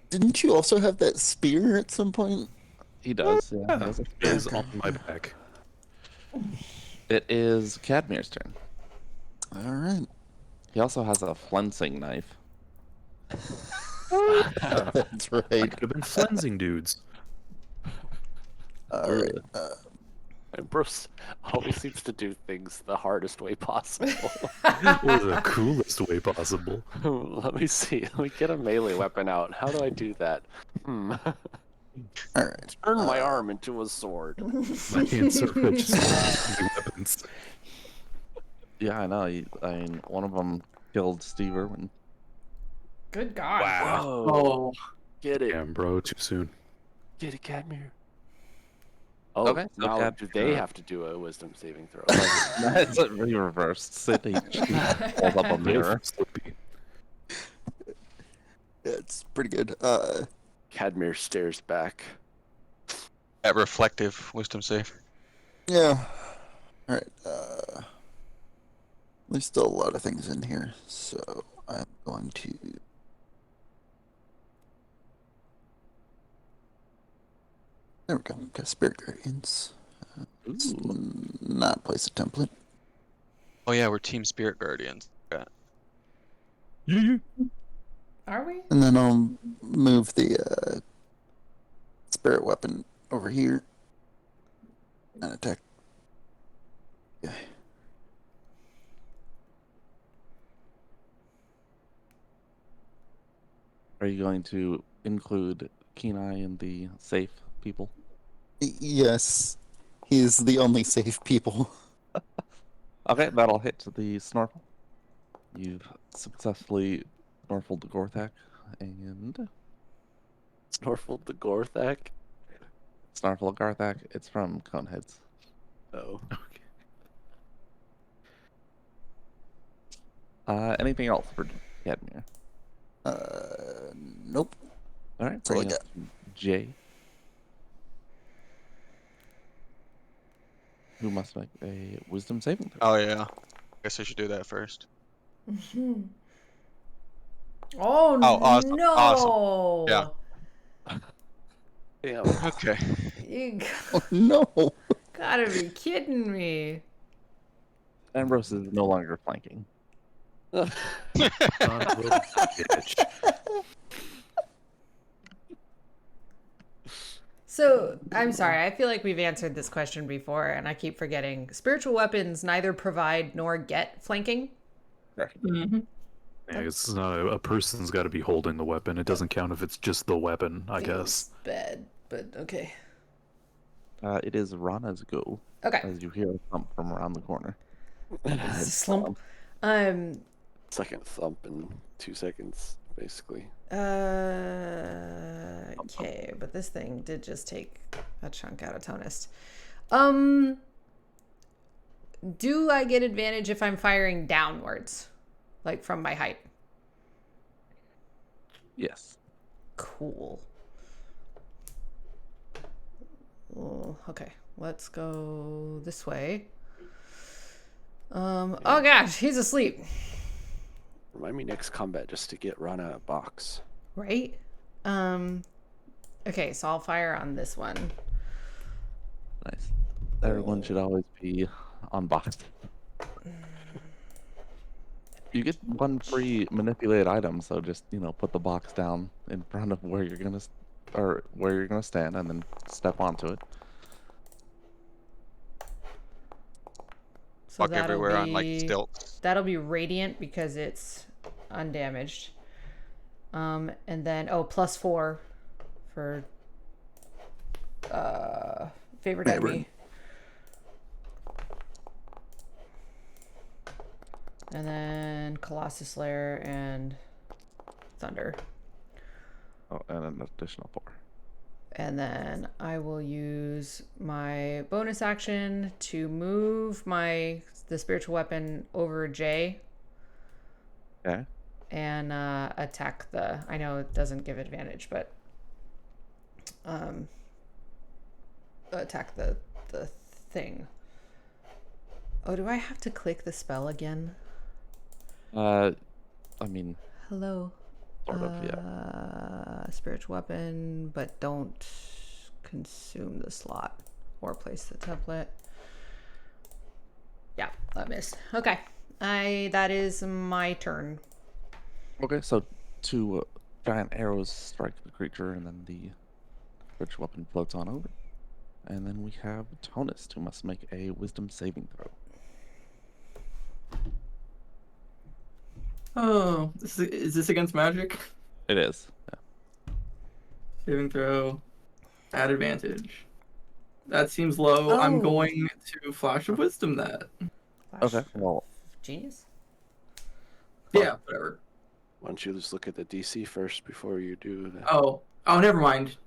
Didn't you also have that spear at some point? He does. Yeah. He Yeah, has a it spear. is on my back. It is Cadmir's turn. All right. He also has a flensing knife. That's I right. could have been flensing dudes. All right. Ambrose always seems to do things the hardest way possible. Or the coolest way possible. Let me see. Let me get a melee weapon out. How do I do that? All right. Turn my arm into a sword. My hands are just weapons. Yeah, I know. I mean, one of them killed Steve Irwin. Good God. Wow. Oh, get it. Damn, bro, too soon. Get it, Cadmir. Oh, Okay, so now Cad- do they have to do a wisdom saving throw? It's really reversed. Sid holds up a mirror. Slippy. It's pretty good. Cadmir stares back. At reflective wisdom save. Yeah. All right. There's still a lot of things in here, so I'm going to. There we go. Got Spirit Guardians. Let's not place a template. Oh yeah, we're Team Spirit Guardians. Yeah. Are we? And then I'll move the spirit weapon over here and attack. Okay. Are you going to include Kenai in the safe people? Yes, he's the only safe people. Okay, that'll hit the Snorkel. You've successfully Snorfled the Gorthak, and Snorfled the Gorthak. Snarfle Garthak. It's from Coneheads. Oh. Anything else for Cadmir? Nope. All right, That's all I bringing us to Jay, who must make a Wisdom saving throw. Oh yeah. Guess I should do that first. Oh, awesome, no. awesome. Yeah. Yeah. Okay. You Oh, no. gotta be kidding me. Ambrose is no longer flanking. Son of a bitch. So, I'm sorry. I feel like we've answered this question before, and I keep forgetting. Spiritual weapons neither provide nor get flanking. Mm-hmm. Yeah, it's not a person's got to be holding the weapon. It doesn't count if it's just the weapon, I guess. Bad, but okay. It is Rana's go Okay. as you hear a thump from around the corner. Slump. Second thump in 2 seconds, basically. Okay, but this thing did just take a chunk out of Tonist. Do I get advantage if I'm firing downwards? Like from my height? Yes. Cool. Oh, okay, let's go this way. Oh gosh, he's asleep. Remind me next combat just to get Rana a box. Right? Okay, so I'll fire on this one. Nice. Everyone should always be on box. You get one free manipulate item, so just put the box down in front of where you're gonna stand, and then step onto it. So Walk everywhere on like be- stilts. That'll be radiant because it's undamaged. And then +4 for favorite enemy. And then Colossus Slayer and Thunder. Oh, and an additional 4. And then I will use my bonus action to move the spiritual weapon over Jay. Okay. And attack I know it doesn't give advantage, but attack the thing. Oh, do I have to click the spell again? I mean, Hello. sort of, yeah. Spiritual weapon, but don't consume the slot or place the template. Yeah, that missed. Okay. That is my turn. Okay, so 2 giant arrows strike the creature, and then the spiritual weapon floats on over. And then we have Tonus, who must make a wisdom saving throw. Oh, is this against magic? It is. Yeah. Saving throw. At advantage. That seems low. I'm Oh. going to Flash of Wisdom that. Okay, well, Genius. Yeah, whatever. Why don't you just look at the DC first before you do that? Oh, never mind.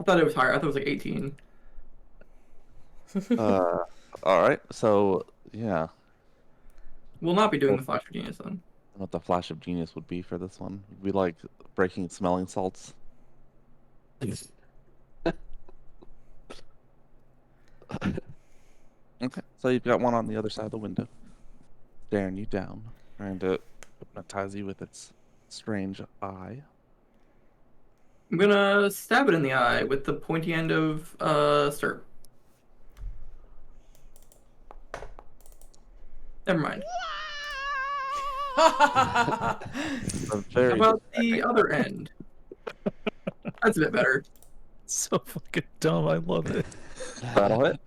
I thought it was higher. I thought it was like 18. all right, so, yeah. We'll not be doing the Flash of Genius then. What the flash of genius would be for this one. It'd be like breaking smelling salts. Okay, so you've got one on the other side of the window, staring you down, trying to hypnotize you with its strange eye. I'm gonna stab it in the eye with the pointy end of stirp. Never mind. A How very about the other end? That's a bit better. So fucking dumb. I love it. that'll hit.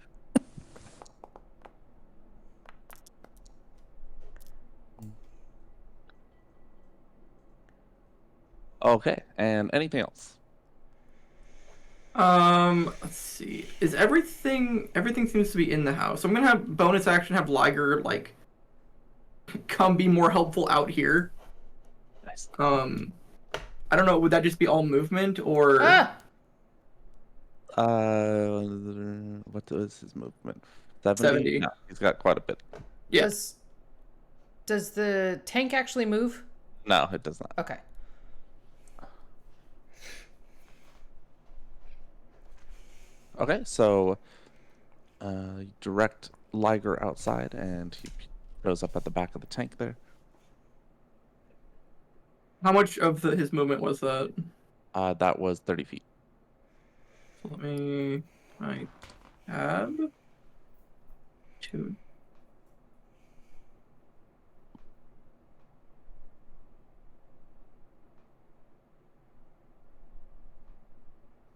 Okay, and anything else? Let's see. Is everything seems to be in the house. So I'm gonna have bonus action, have Liger like come be more helpful out here. Nice. I don't know, would that just be all movement or Ah! What is his movement? 70? 70. No, he's got quite a bit. yes. Does the tank actually move? No, it does not. Okay. Okay, so you direct Liger outside, and he goes up at the back of the tank there. How much of his movement was that? That was 30 feet. So let me tab 2.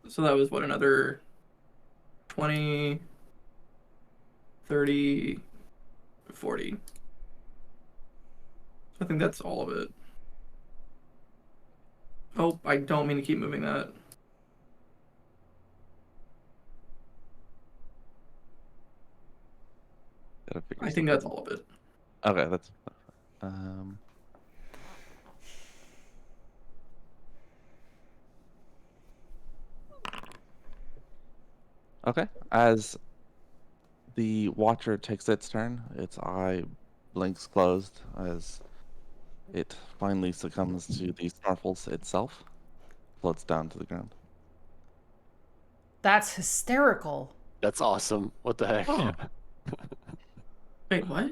So that was what, another 20, 30, 40. I think that's all of it. Oh, I don't mean to keep moving that. Gotta figure I think something that's out. all of it. Okay, that's um. Okay, as the Watcher takes its turn, its eye blinks closed as it finally succumbs to the Snarfles itself, floats down to the ground. That's hysterical. That's awesome. What the heck? Oh. Wait, what?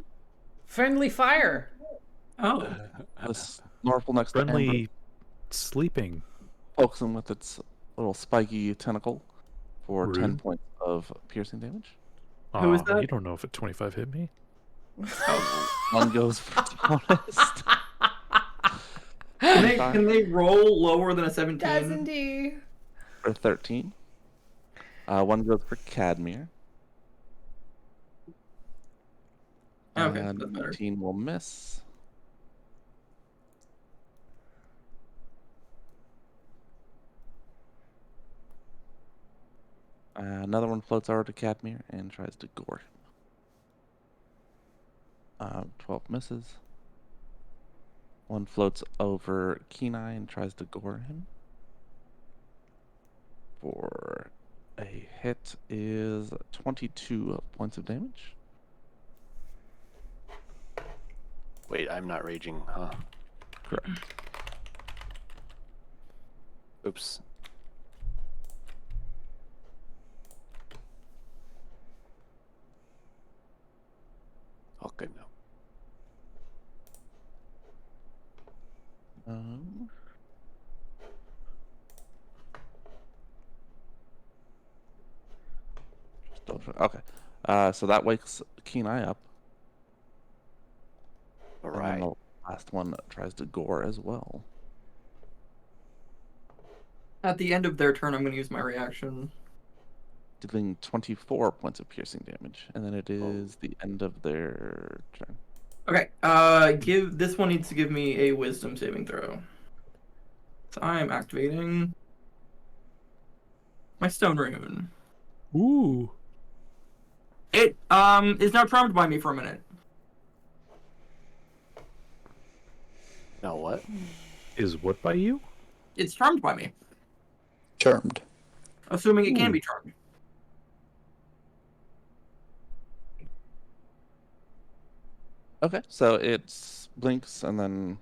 Friendly fire. Oh, The Snarfle next to Amber Friendly sleeping. pokes him with its little spiky tentacle for 10 Rude. points of piercing damage. Who is Aw, that? You don't know if a 25 hit me. One goes for Tonus. can they roll lower than a 17? Does indeed. For 13. One goes for Cadmere. Okay, And that's better. 19 will miss. Another one floats over to Cadmere and tries to gore him. 12 misses. One floats over Kenai and tries to gore him. For a hit is 22 points of damage. Wait, I'm not raging, huh? Correct. Oops. All good now. Okay. So that wakes Kenai up. All And then right. the last one tries to gore as well. At the end of their turn, I'm going to use my reaction. Dealing 24 points of piercing damage. And then it is the end of their turn. Okay. This one needs to give me a wisdom saving throw. So I am activating my stone rune. Ooh. It is now charmed by me for a minute. Now what? Is what by you? It's charmed by me, Charmed. assuming it can Ooh. be charmed. Okay, so it blinks and then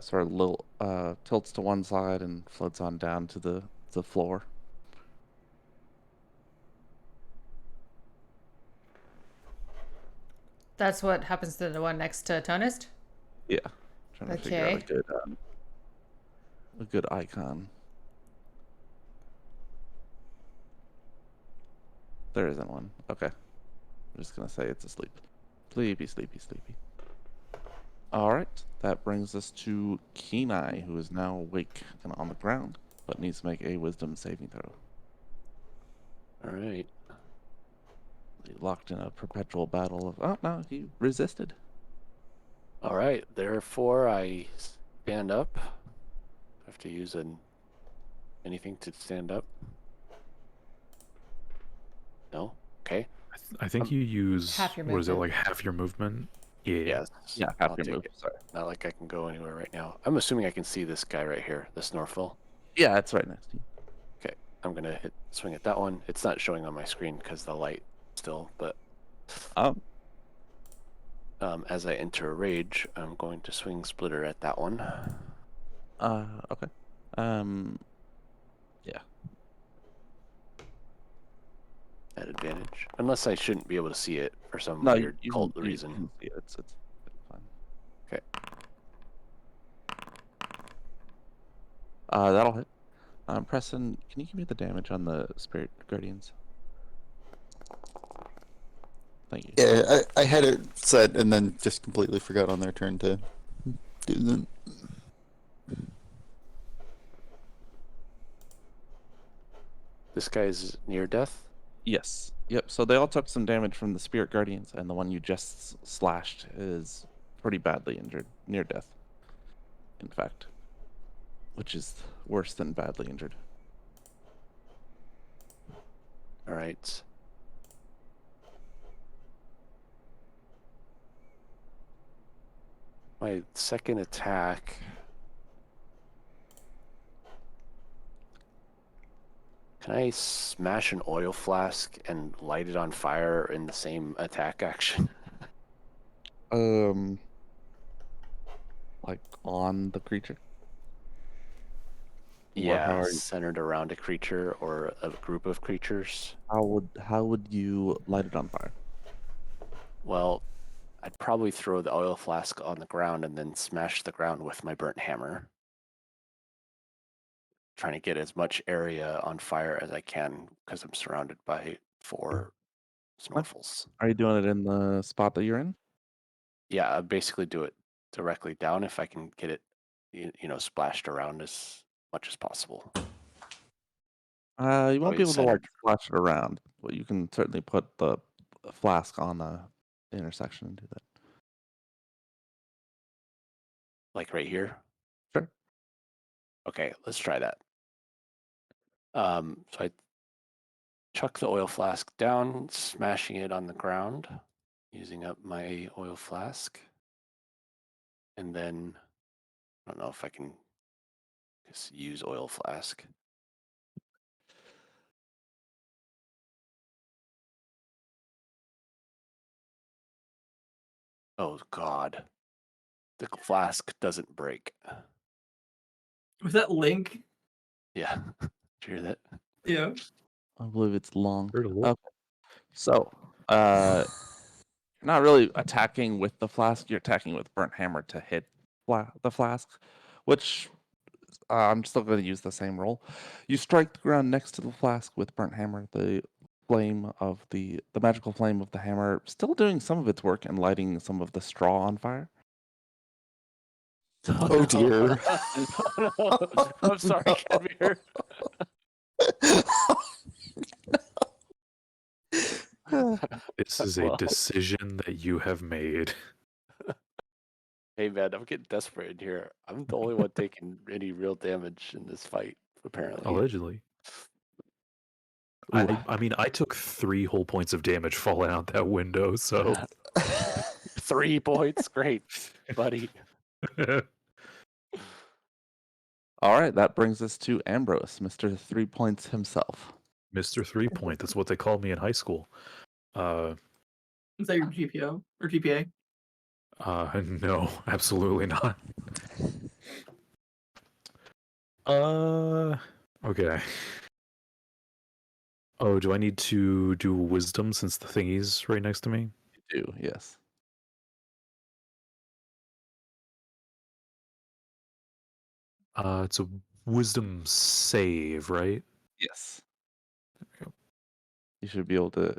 sort of little tilts to one side and floats on down to the floor. That's what happens to the one next to Tonist? Yeah. Trying to figure out Okay. a good icon. There isn't one. Okay. I'm just gonna say it's asleep. Sleepy, sleepy, sleepy. Alright. That brings us to Kenai, who is now awake and on the ground, but needs to make a wisdom saving throw. All right. Locked in a perpetual battle of no, he resisted. All right. Therefore, I stand up. I have to use anything to stand up. No. Okay. I think you use Half your what is it, movement. like half your movement? Yeah. Yes. Yeah, half I'll your take move. it. Sorry. Not like I can go anywhere right now. I'm assuming I can see this guy right here, the Snorfel. Yeah, it's right next to you. Okay. I'm gonna swing at that one. It's not showing on my screen because the light still, but as I enter a rage, I'm going to swing Splitter at that one. Okay. Yeah. At advantage. Unless I shouldn't be able to see it for some No, weird cult you reason. can see it. It's fine. Okay. That'll hit. Preston, can you give me the damage on the Spirit Guardians? Thank you. Yeah, I had it set and then just completely forgot on their turn to do them. This guy's near death. Yes. Yep. So they all took some damage from the Spirit Guardians, and the one you just slashed is pretty badly injured, near death. In fact, which is worse than badly injured. All right. My second attack. Can I smash an oil flask and light it on fire in the same attack action? Like on the creature. Yeah, centered around a creature or a group of creatures. How would you light it on fire? Well, I'd probably throw the oil flask on the ground and then smash the ground with my burnt hammer. Trying to get as much area on fire as I can because I'm surrounded by 4 Snorfels. Are you doing it in the spot that you're in? Yeah, I basically do it directly down if I can get it, splashed around as much as possible. You won't be able to like centered. splash it around, but you can certainly put the flask on the intersection and do that. Like right here? Sure. Okay, let's try that. So I chuck the oil flask down, smashing it on the ground, using up my oil flask. And then I don't know if I can just use oil flask. Oh God, the flask doesn't break. Was that Link? Yeah, did you hear that? Yeah. I believe it's long. Heard a little- Okay. So, not really attacking with the flask. You're attacking with burnt hammer to hit the flask, which I'm still going to use the same roll. You strike the ground next to the flask with burnt hammer. The flame of the magical flame of the hammer still doing some of its work and lighting some of the straw on fire. Oh dear. No. I'm sorry, Cadmere. This is a Well, decision that you have made. hey man, I'm getting desperate in here. I'm the only one taking any real damage in this fight, apparently. Allegedly. I- I mean, I took 3 whole points of damage falling out that window, so 3 points, great, buddy. All right, that brings us to Ambrose, Mr. 3 Points himself. Mr. 3 Point, that's what they called me in high school. Is that your GPO or GPA? No, absolutely not. Okay. Oh, do I need to do wisdom since the thingy's right next to me? You do, yes. It's a wisdom save, right? Yes. There we go. You should be able to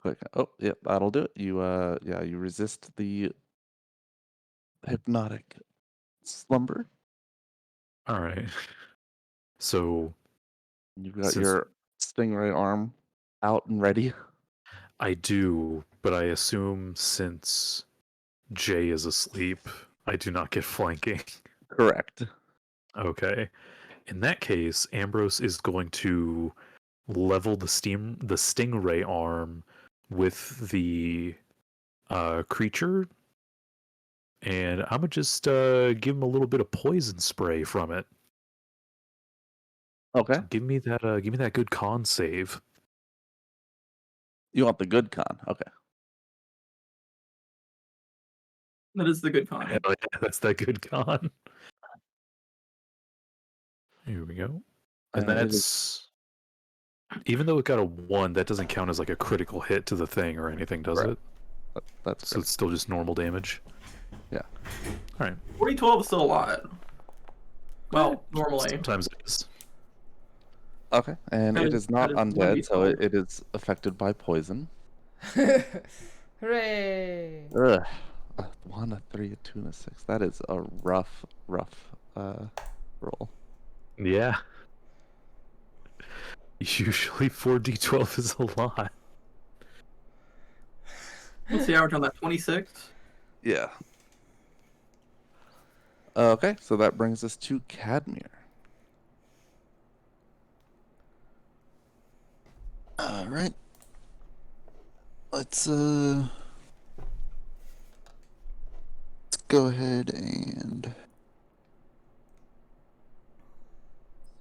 click. Oh, yep, that'll do it. You you resist the hypnotic slumber. All right. So You've got Since- your stingray arm out and ready. I do, but I assume since Jay is asleep, I do not get flanking. Correct. Okay. In that case, Ambrose is going to level the stingray arm with the creature, and I'm gonna just give him a little bit of poison spray from it. Okay. So give me that good con save. You want the good con. Okay. That is the good con. Hell yeah, that's that good con. Here we go. And And it is- that's even though it got a 1, that doesn't count as like a critical hit to the thing or anything, does Correct. it? That's So good. it's still just normal damage. Yeah. All right. 40-12 is still a lot. Well, normally. Sometimes it is. Okay. And That it is- is not that is undead, so 1d12. it is affected by poison. Hooray! Ugh. A 1, a 3, a 2, and a 6. That is a rough roll. Yeah. Usually 4d12 is a lot. What's the average on that? 26? Yeah. Okay, so that brings us to Cadmere. All right. Let's go ahead and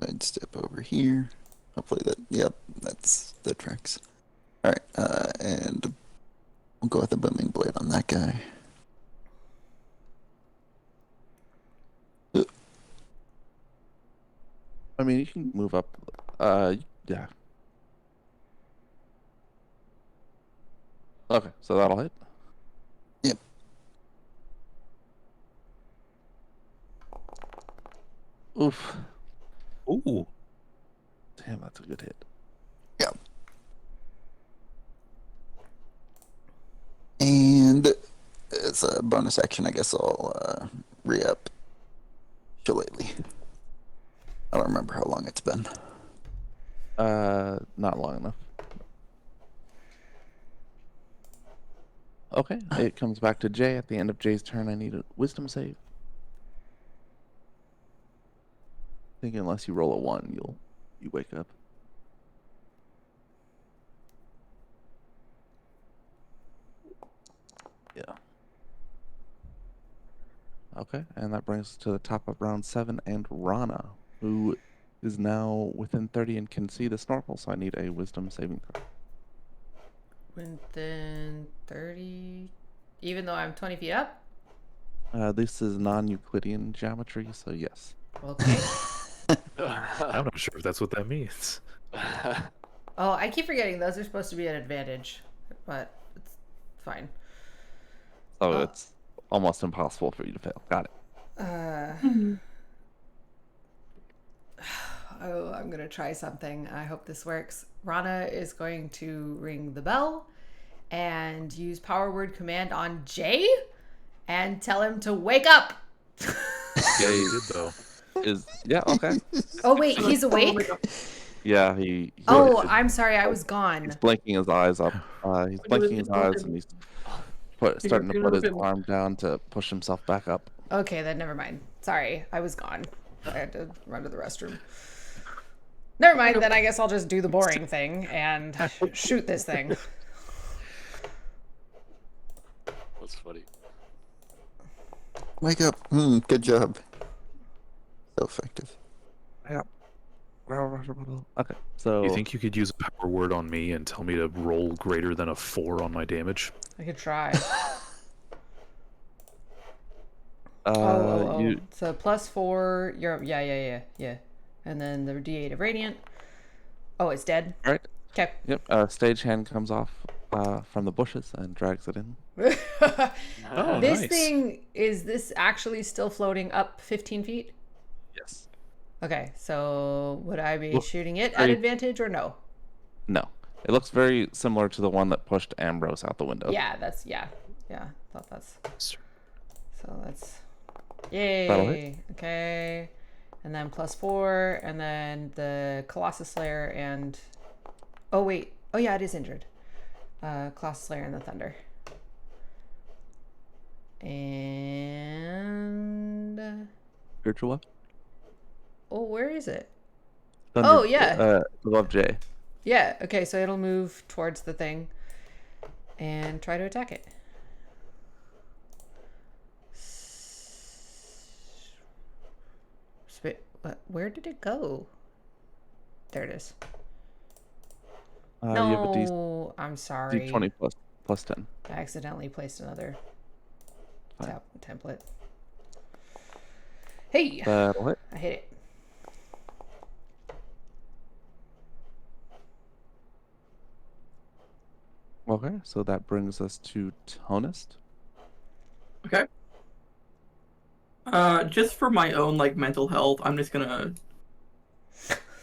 sidestep over here. Hopefully that tracks. All right, and we'll go with the booming blade on that guy. I mean, you can move up. Yeah. Okay, so that'll hit. Yep. Oof. Ooh. Damn, that's a good hit. And as a bonus action, I guess I'll re-up Shillelagh. I don't remember how long it's been. Not long enough. Okay, it comes back to Jay. At the end of Jay's turn, I need a wisdom save. I think unless you roll a 1, you wake up. Yeah. Okay, and that brings us to the top of round 7 and Rana, who is now within 30 and can see the snorkel, so I need a wisdom saving throw. Within 30, even though I'm 20 feet up? This is non-Euclidean geometry, so yes. Okay. I'm not sure if that's what that means. Oh, I keep forgetting those are supposed to be an advantage, but it's fine. So Oh. it's almost impossible for you to fail. Got it. Oh, I'm gonna try something. I hope this works. Rana is going to ring the bell and use power word command on Jay and tell him to wake up. Yeah, you did though. Okay. Oh wait, he's awake? Yeah, he Oh, I'm sorry, I was gone. he's blinking his eyes up. He's blinking his eyes and he's starting to put his arm down to push himself back up. Okay, then never mind. Sorry, I was gone. I had to run to the restroom. Never mind, then I guess I'll just do the boring thing and shoot this thing. That's funny. Wake up. Good job. So effective. Okay, so You think you could use a power word on me and tell me to roll greater than a 4 on my damage? I could try. you So +4, you're yeah. And then the D8 of radiant. Oh, it's dead. all right? Okay. Yep. Stagehand comes off from the bushes and drags it in. Oh, This nice. thing, is this actually still floating up 15 feet? Yes. Okay, so would I be Look, shooting it at very- advantage or no? No, it looks very similar to the one that pushed Ambrose out the window. Yeah, that's yeah. Thought that's so that's That'll yay. Okay, and then +4, and then the Colossus Slayer and oh wait, oh yeah, it is injured. Colossus Slayer and the Thunder. And Spiritual weapon. oh, where is it? Thunder, Oh, yeah. Love J. Yeah. Okay, so it'll move towards the thing and try to attack it. Where did it go? There it is. You have a No, I'm sorry. D20 plus 10. I accidentally placed another Fine. template. Hey, That'll hit. I hit it. Okay, so that brings us to Tonist. Okay. Just for my own like mental health, I'm just gonna.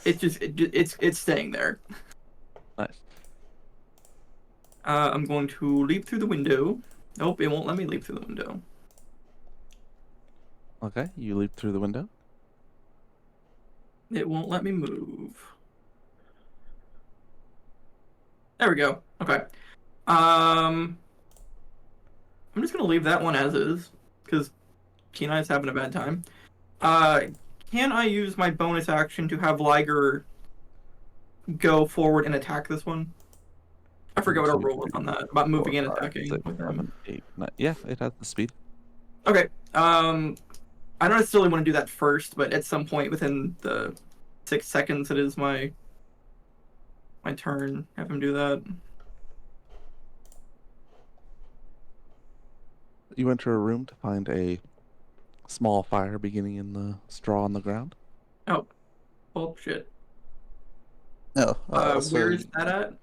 It's staying there. Nice. I'm going to leap through the window. Nope, it won't let me leap through the window. Okay, you leap through the window. It won't let me move. There we go. Okay. I'm just gonna leave that one as is because Kenai's having a bad time. Can I use my bonus action to have Liger go forward and attack this one? I forgot what our rule was on that about moving and attacking. 6, with 7, them. 8, 9. Yeah, it has the speed. Okay. I don't necessarily want to do that first, but at some point within the 6 seconds, it is my turn. Have him do that. You enter a room to find a small fire beginning in the straw on the ground. Oh shit. No. Where is that at?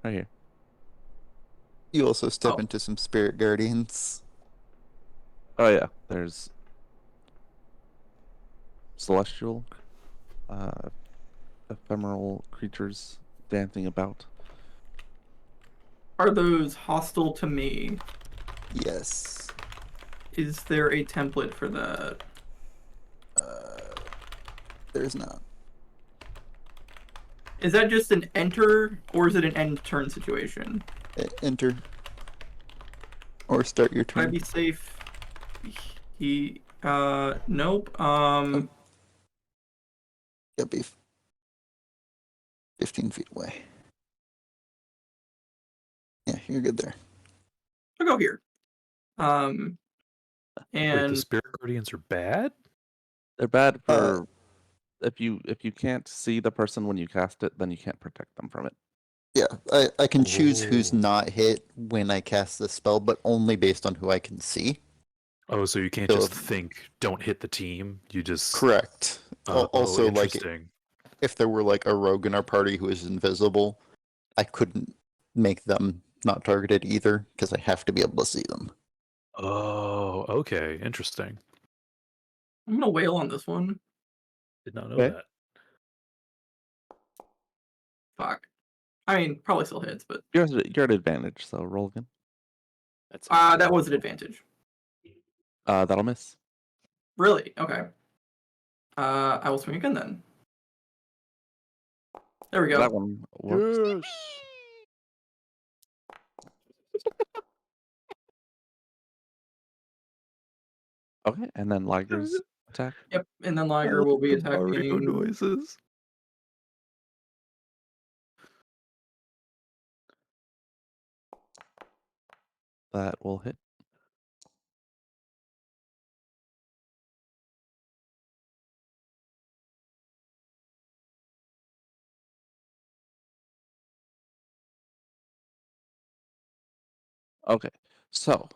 Right here. You also step Oh. into some spirit guardians. Oh yeah, there's celestial, ephemeral creatures dancing about. Are those hostile to me? Yes. Is there a template for that? There's not. Is that just an enter, or is it an end turn situation? Enter. Or start your Can I turn. be safe? Nope. You'll be 15 feet away. Yeah, you're good there. I'll go here. Wait, And the spirit guardians are bad? They're bad for if you can't see the person when you cast it, then you can't protect them from it. Yeah, I can choose who's Oh. not hit when I cast the spell, but only based on who I can see. Oh, so you can't So just if- think, don't hit the team. You just Correct. Also, like interesting. if there were like a rogue in our party who is invisible, I couldn't make them not targeted either because I have to be able to see them. Oh, okay, interesting. I'm gonna wail on this one. Did not know Okay. that. Fuck. I mean, probably still hits, but You're at advantage, so roll again. That's that was an advantage. That'll miss. Really? Okay. I will swing again then. There we go. That one works. Okay, and then Liger's attack. Yep, and then Liger will be attacking. noises. That will hit. Okay, so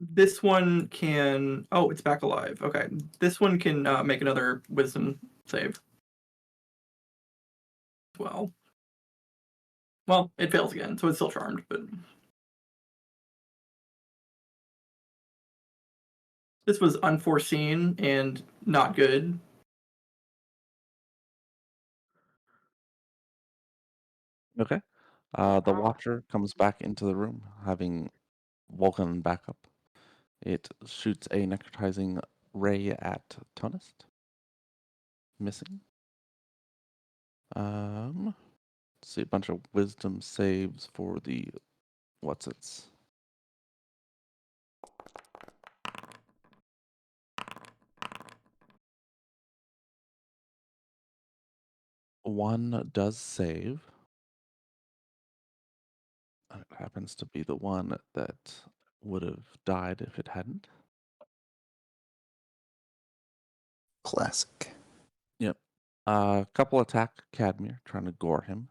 This one can. Oh, it's back alive. Okay, this one can make another Wisdom save. Well, it fails again, so it's still charmed, but this was unforeseen and not good. okay. The Watcher comes back into the room, having woken back up. It shoots a necrotizing ray at Tonist. Missing. See a bunch of wisdom saves for the what's-its. One does save. And it happens to be the one that would have died if it hadn't. Classic. Yep. Couple attack Cadmir, trying to gore him.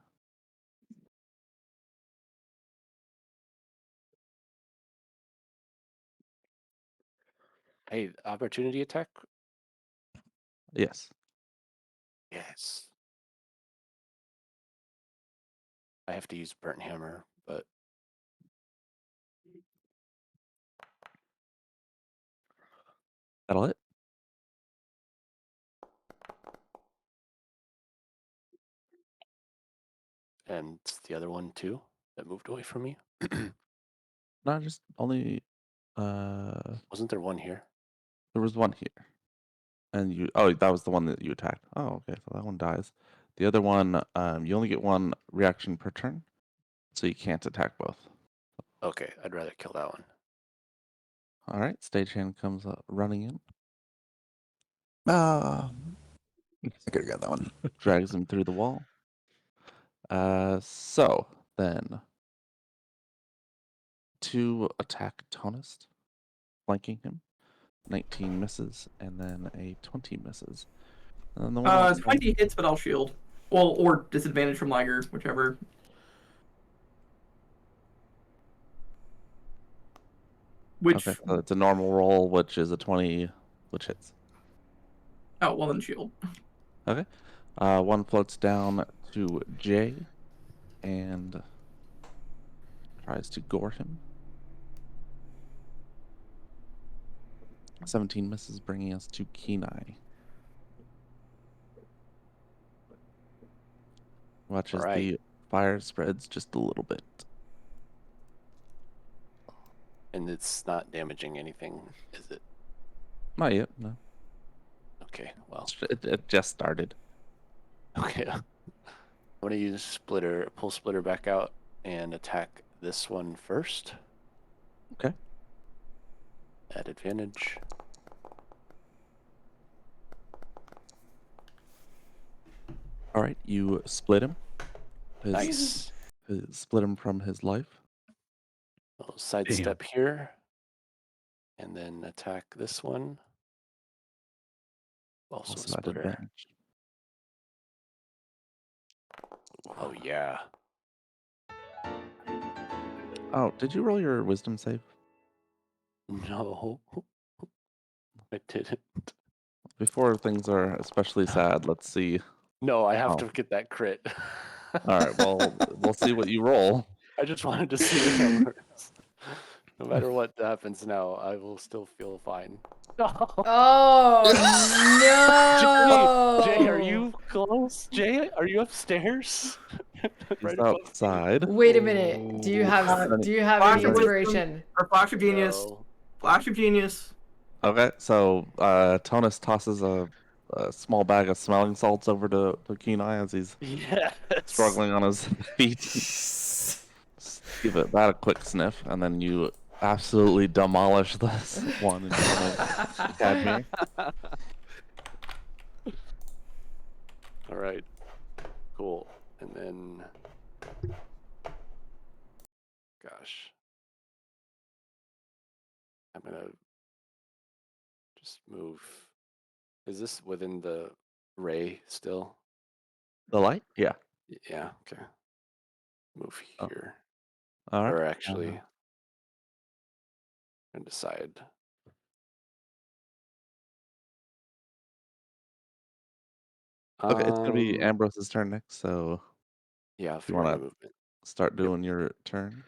Hey, opportunity attack? Yes. Yes. I have to use Burnt Hammer, but That'll hit. and the other one too that moved away from me. No, just only Wasn't there one here? there was one here. And that was the one that you attacked. Oh, okay, so that one dies. The other one, you only get one reaction per turn, so you can't attack both. Okay, I'd rather kill that one. All right, Stagehand comes running in, I could have got that one. drags him through the wall. So then, 2 attack Tonist, flanking him. 19 misses, and then a 20 misses. And then the one on the 20 hits, but I'll shield. Well, or disadvantage from Liger, whichever. Which? Okay, so it's a normal roll, which is a 20, which hits. Oh, well then shield. Okay. One floats down to Jay and tries to gore him. 17 misses, bringing us to Kenai. Watch as the fire spreads just a little bit. And it's not damaging anything, is it? Not yet, no. Okay, well. It just started. Okay. I'm going to use pull Splitter back out and attack this one first. Okay. At advantage. All right, you split him. Nice. Split him from his life. I'll sidestep here, and then attack this one. Also a Also at splitter. advantage. Oh yeah. Oh, did you roll your wisdom save? No, I didn't. Before things are especially sad, let's see. No, I have Oh. to get that crit. All right, well, we'll see what you roll. I just wanted to see the numbers. No matter what happens now, I will still feel fine. Oh no! Jay, are you close? Jay, are you upstairs? He's above me? outside. Wait a minute. Do you have any Flash of inspiration? Or Flash of Genius. No. Flash of Genius. Okay, so Tonus tosses a small bag of smelling salts over to Kenai as he's Yes. struggling on his feet. Give it that a quick sniff, and then you absolutely demolish this one in front of Cadmir. All right. Cool. And then, gosh, I'm gonna just move. Is this within the ray still? The light? Yeah. Yeah. Okay. Move Oh. here, All right. or actually, and decide. Okay, it's gonna be Ambrose's turn next, so Yeah, you figure out wanna the movement. start doing your turn.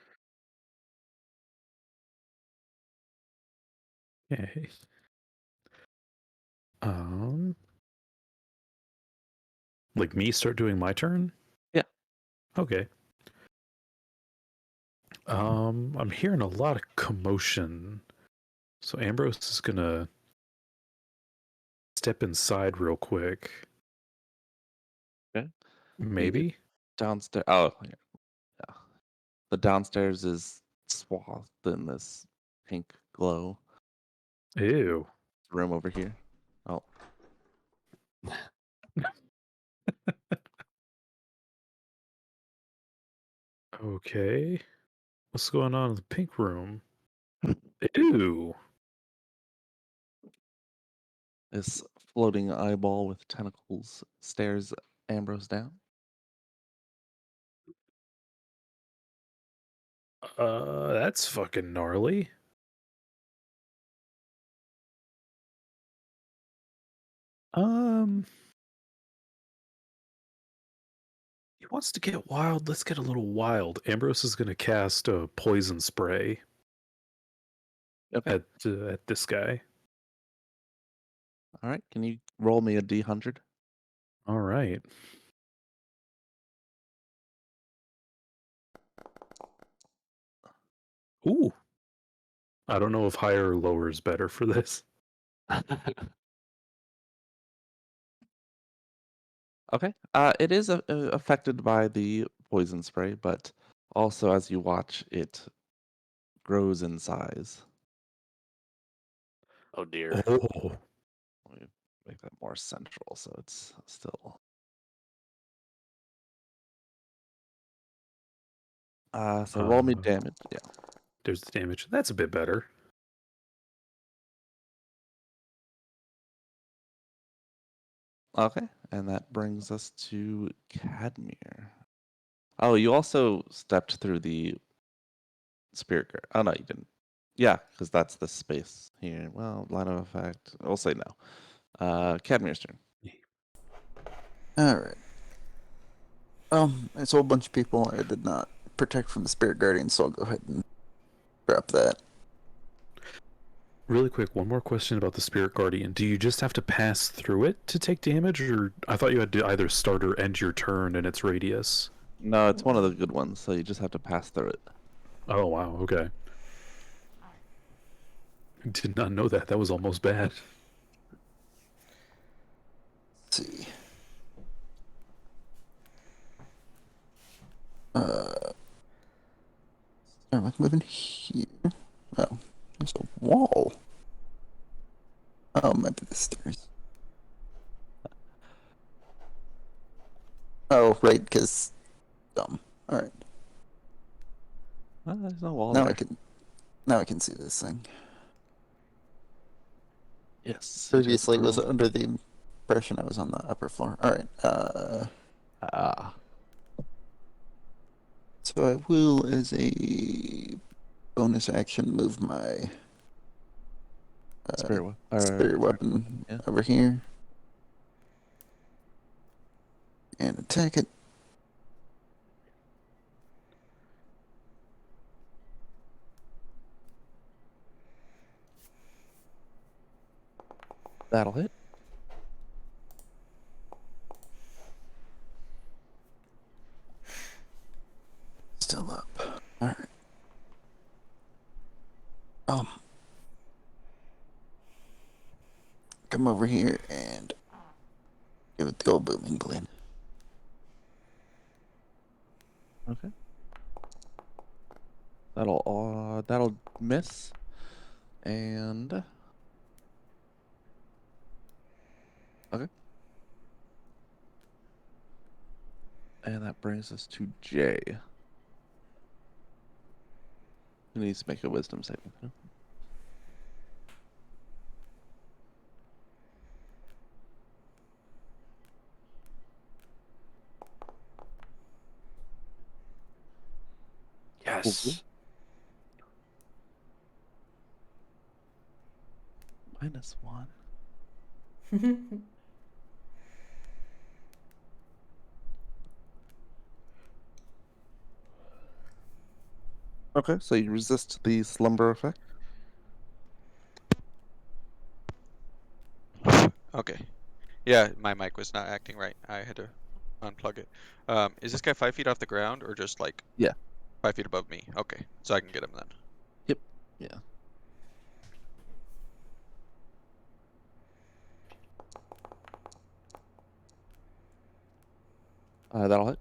Okay. Like me start doing my turn? Yeah. Okay. I'm hearing a lot of commotion. So Ambrose is gonna step inside real quick. Okay. Maybe? Downstairs. Oh, yeah. The downstairs is swathed in this pink glow. Ew. Room over here. Oh, Okay. What's going on in the pink room? Ew. this floating eyeball with tentacles stares Ambrose down. That's fucking gnarly. He wants to get wild. Let's get a little wild. Ambrose is gonna cast a poison spray Okay. at this guy. All right. Can you roll me a D100? All right. Ooh. I don't know if higher or lower is better for this. Okay. It is affected by the poison spray, but also as you watch, it grows in size. Oh dear. Oh. Let me make that more central, so it's still. So roll me damage. Yeah. There's the damage. That's a bit better. Okay, and that brings us to Cadmir. Oh, you also stepped through the spirit guard. Oh no, you didn't. Yeah, because that's the space here. Well, line of effect. I'll say no. Cadmir's turn. All right. It's a whole bunch of people I did not protect from the spirit guardian, so I'll go ahead and drop that. Really quick, one more question about the Spirit Guardian. Do you just have to pass through it to take damage, or I thought you had to either start or end your turn in its radius? No, it's one of the good ones, so you just have to pass through it. Oh, wow, okay. Did not know that. That was almost bad. Let's see. Start with moving here. Oh, there's a wall. Oh, might be the stairs. right? Because dumb. All right. There's no wall Now there. I can. Now I can see this thing. Yes. Previously, was under the impression I was on the upper floor. All right. So I will, as a bonus action, move my spirit weapon yeah. over here and attack it. That'll hit. Still up. All right. Come over here and give it the old booming blade. Okay. That'll miss, and okay. And that brings us to Jay. Who needs to make a wisdom saving throw? Yes. -1. Okay, so you resist the slumber effect. Okay. Yeah, my mic was not acting right. I had to unplug it. Is this guy 5 feet off the ground or just like? Yeah. 5 feet above me. Okay, so I can get him then. Yep. Yeah. That'll hit.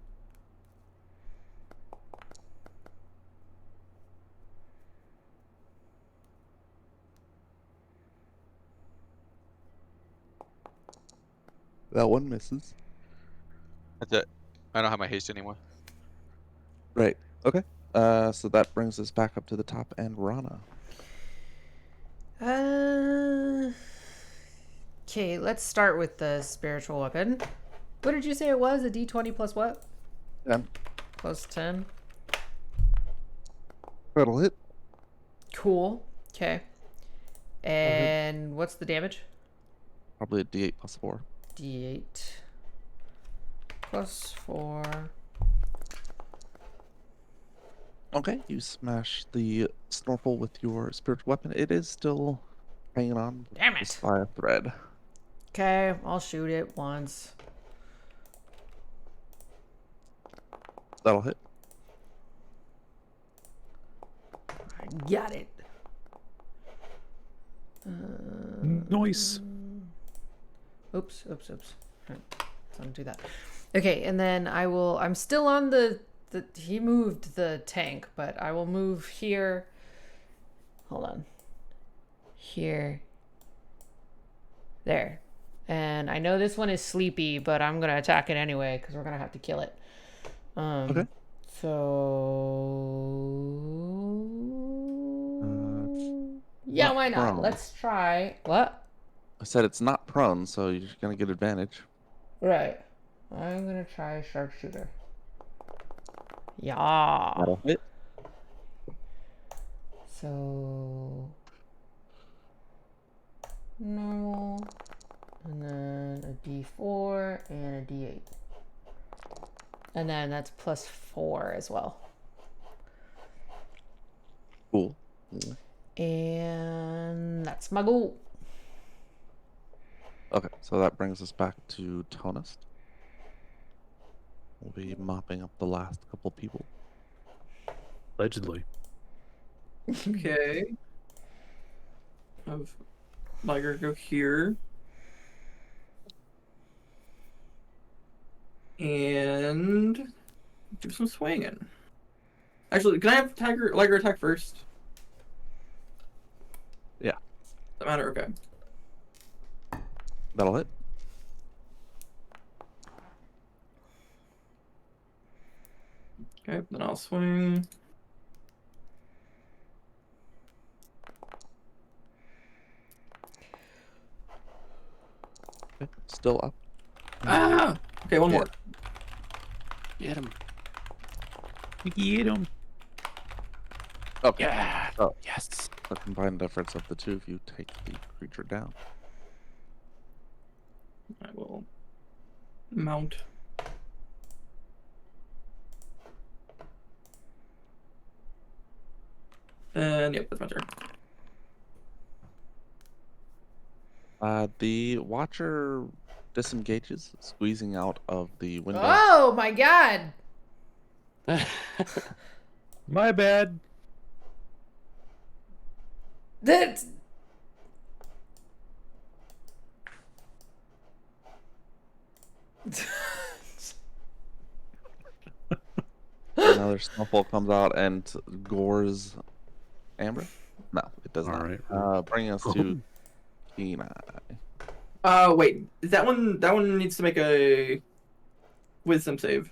That one misses. That's it. I don't have my haste anymore. Right. Okay. So that brings us back up to the top and Rana. Okay, let's start with the spiritual weapon. What did you say it was? A d20 plus what? 10. Plus 10. That'll hit. Cool. Okay. And what's the damage? Probably a D8 plus 4. D8 plus 4. Okay, you smash the snorkel with your spiritual weapon. It is still hanging on Damn it. just by a thread. Okay, I'll shoot it once. That'll hit. I got it. Nice. Oops. Right, so don't do that. Okay, and then I'm still on the he moved the tank, but I will move here. Hold on. Here. There. And I know this one is sleepy, but I'm going to attack it anyway because we're going to have to kill it. Okay. So yeah, not why not? prone. Let's try. What? I said it's not prone, so you're gonna get advantage. Right. I'm gonna try sharpshooter. Yeah. That'll hit. So normal, and then a D4 and a D8, and then that's plus 4 as well. Cool. And that's my goal. Okay, so that brings us back to Tonist. We'll be mopping up the last couple people. Allegedly. Okay. Have Liger go here. And do some swinging. Actually, can I have Liger attack first? Yeah. Doesn't matter, okay. That'll hit. Okay, then I'll swing. Okay, still up. Ah! Okay, one Yeah. more. Get him. Get him. Okay. Yeah. Oh, Yes. the combined efforts of the two of you take the creature down. I will mount. And yep, that's my turn. The Watcher disengages, squeezing out of the window. Oh my god. My bad. That's Another snuffle comes out and gores Amber. No, it does All not. right. Bringing us to Kenai. Wait, is that one? That one needs to make a wisdom save.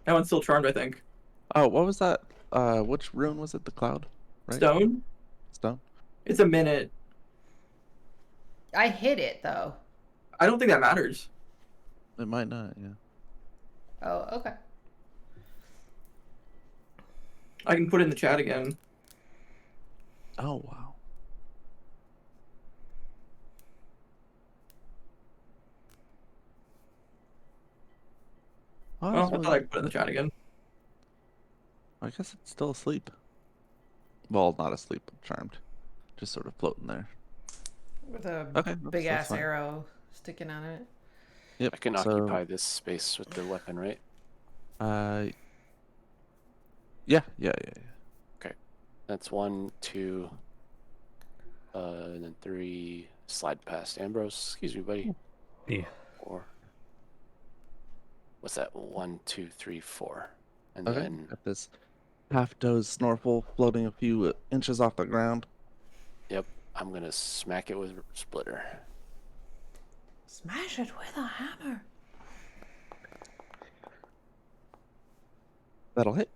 That one's still charmed, I think. Oh, what was that? Which rune was it? The cloud, right? Stone. Stone. It's a minute. I hit it though. I don't think that matters. It might not. Yeah. Oh, okay. I can put it in the chat again. Oh wow. Oh, Oh, that's I thought really- I could put it in the chat again. I guess it's still asleep. Well, not asleep, but charmed. Just sort of floating there. With a Okay, big that's ass fine. arrow sticking on it. Yep. I can so, occupy this space with the weapon, right? Yeah. That's 1, 2, and then 3. Slide past Ambrose. Excuse me, buddy. Yeah. 4. What's that? 1, 2, 3, 4. And Okay. then Got this half-doze Snorkel floating a few inches off the ground. I'm gonna smack it with Splitter. Smash it with a hammer. That'll hit.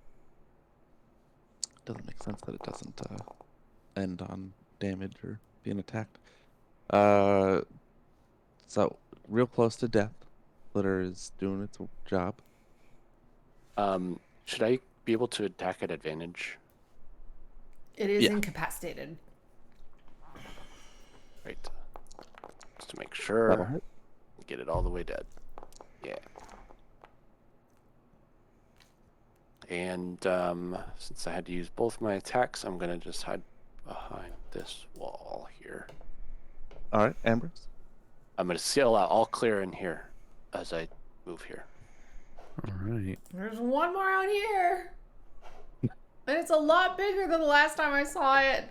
Doesn't make sense that it doesn't end on damage or being attacked. So real close to death. Splitter is doing its job. Should I be able to attack at advantage? It is Yeah. incapacitated. Right. Just to make That'll sure. hit. Get it all the way dead. Yeah. And since I had to use both my attacks, I'm gonna just hide behind this wall here. All right, Ambrose. I'm gonna seal out all clear in here as I move here. All right. There's one more out here. And it's a lot bigger than the last time I saw it.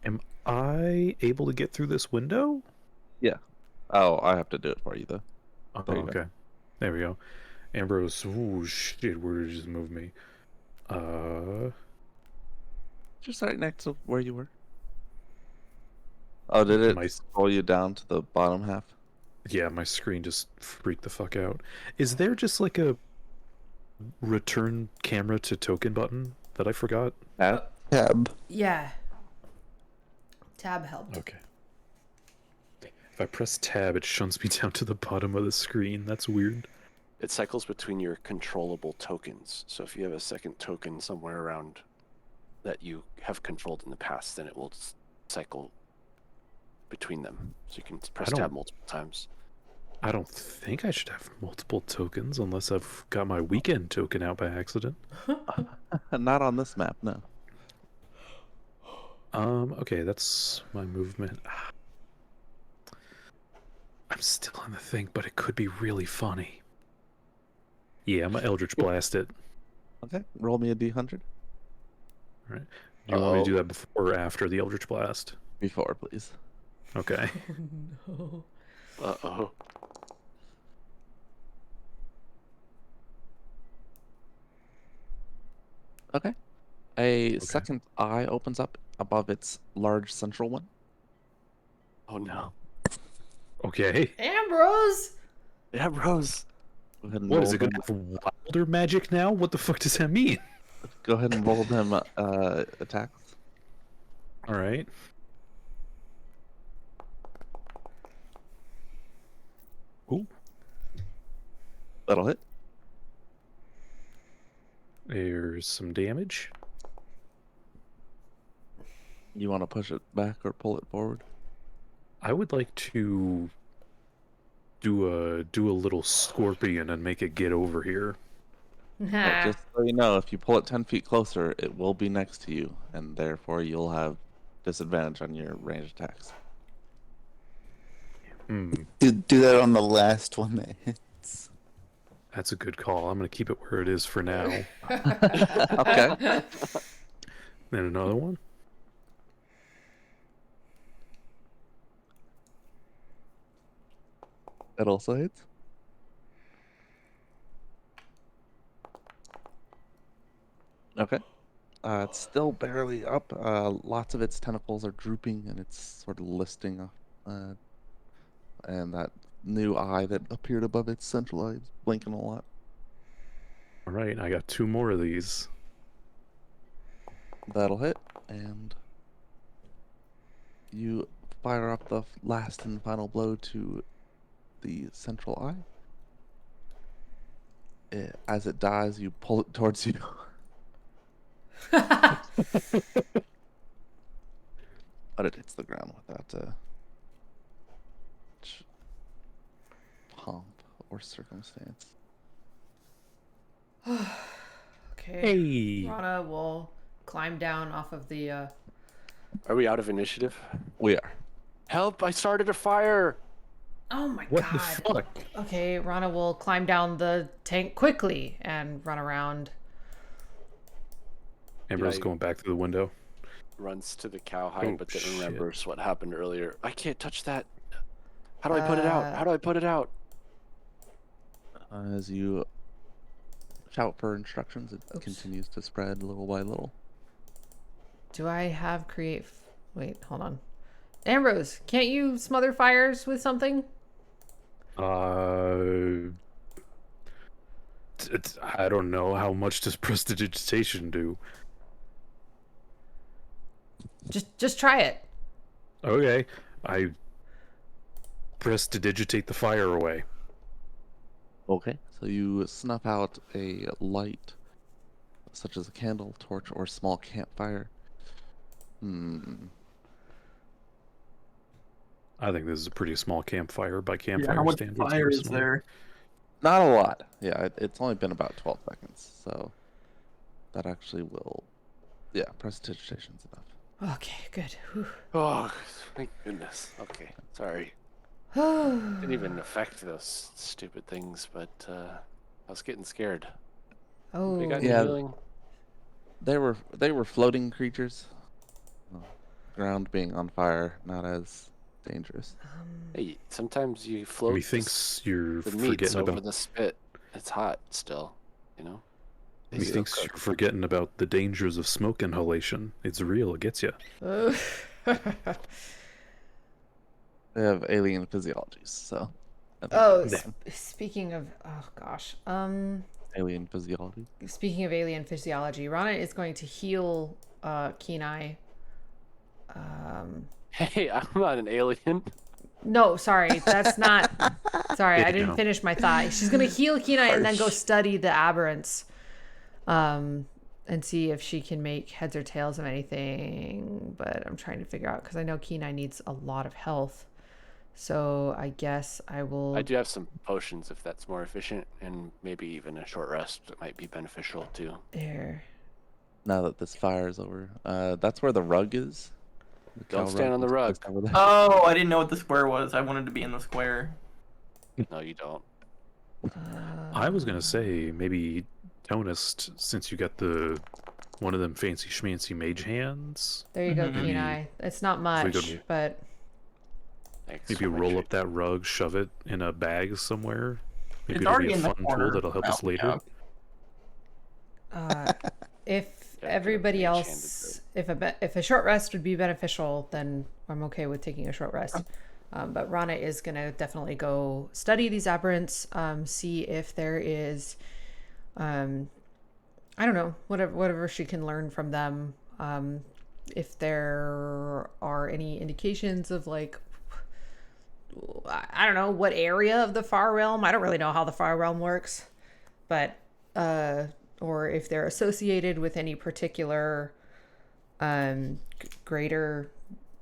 Am I able to get through this window? Oh, I have to do it for you though. Oh, There you go. okay. There we go. Ambrose. Ooh, shit. Where did you just move me? Just right next to where you were. Oh, did it My- scroll you down to the bottom half? Yeah, my screen just freaked the fuck out. Is there just like a return camera to token button that I forgot? Tab. Yeah. Tab helped. Okay. If I press tab, it shunts me down to the bottom of the screen. That's weird. It cycles between your controllable tokens. So if you have a second token somewhere around that you have controlled in the past, then it will cycle between them. So you can press don't- tab multiple times. I don't think I should have multiple tokens unless I've got my weekend token out by accident. Not on this map, no. Okay, that's my movement. I'm still on the thing, but it could be really funny. Yeah, I'm gonna Eldritch Blast it. Okay, roll me a d100 Do you want me to do that before or after the Eldritch Blast? before, please. Okay. No. Uh-oh. Okay. A second eye opens up above its large central one. Oh no. Okay. Ambrose! Yeah, Rose. Go ahead and What roll is it them. gonna have wilder magic now? What the fuck does that mean? Go ahead and roll them attacks. All right. Ooh, That'll hit. there's some damage. You want to push it back or pull it forward? I would like to do a little scorpion and make it get over here. But just so you know, if you pull it 10 feet closer, it will be next to you, and therefore you'll have disadvantage on your range attacks. Do that on the last one that hits. That's a good call. I'm gonna keep it where it is for now. Okay. Then another one. That also hits. Okay. It's still barely up. Lots of its tentacles are drooping, and it's sort of listing. And that new eye that appeared above its central eye is blinking a lot. All right, I got 2 more of these. That'll hit, and you fire up the last and final blow to the central eye. As it dies, you pull it towards you. But it hits the ground without pomp or circumstance. Okay. Hey. Rana will climb down off of the. Are we out of initiative? We are. Help! I started a fire! Oh my What god. the fuck? Okay, Rana will climb down the tank quickly and run around. Amber's Yeah, going back through the window. Runs to the cowhide, Oh, but then shit. remembers what happened earlier. I can't touch that. How do I put it out? How do I put it out? As you shout for instructions, it Oops. continues to spread little by little. Do I have create? Wait, hold on. Ambrose, can't you smother fires with something? I don't know. How much does prestidigitation do? Just try it. Okay, I prestidigitate the fire away. Okay. So you snuff out a light, such as a candle, torch, or small campfire. I think this is a pretty small campfire by campfire Yeah, how much standards. fire very is small. there? Not a lot. Yeah, it's only been about 12 seconds, so that actually will. Yeah, prestidigitation's enough. Okay, good. Whew. Oh, thank goodness. Okay, sorry. Didn't even affect those stupid things, but I was getting scared. Oh, We got any Yeah. healing? They were floating creatures. Ground being on fire, not as dangerous. Hey, sometimes you float Methinks you're the meats forgetting over about. the spit. It's hot still, you know? They still Methinks cook. you're forgetting about the dangers of smoke inhalation. It's real. It gets you. Oh. They have alien physiologies, so. Oh, Damn. speaking of, oh gosh, Alien physiology. speaking of alien physiology, Rana is going to heal Kenai. Hey, I'm not an alien. No, sorry, that's not. Sorry, I Yeah, didn't no. finish my thought. She's gonna heal Kenai and then go study the aberrants, and see if she can make heads or tails of anything. But I'm trying to figure out because I know Kenai needs a lot of health. So I guess I will. I do have some potions if that's more efficient, and maybe even a short rest might be beneficial too. There. Now that this fire is over, that's where the rug is. The Don't cow stand on the is rug. placed over there. Oh, I didn't know what the square was. I wanted to be in the square. No, you don't. I was gonna say maybe Tonist, since you got one of them fancy schmancy mage hands. There you go, Mhm. Kenai. It's not much, go- but Thanks. Maybe I'll make roll sure- up that rug, shove it in a bag somewhere. Maybe It's it'll already be a in the fun corner. tool that'll help us Oh, later. yeah. if Yeah, everybody mage-handed else, if a short rest would be beneficial, then I'm okay with taking a short rest. But Rana is going to definitely go study these aberrants, see if there is, I don't know, whatever she can learn from them. If there are any indications of like, I don't know, what area of the Far Realm. I don't really know how the Far Realm works, but, or if they're associated with any particular greater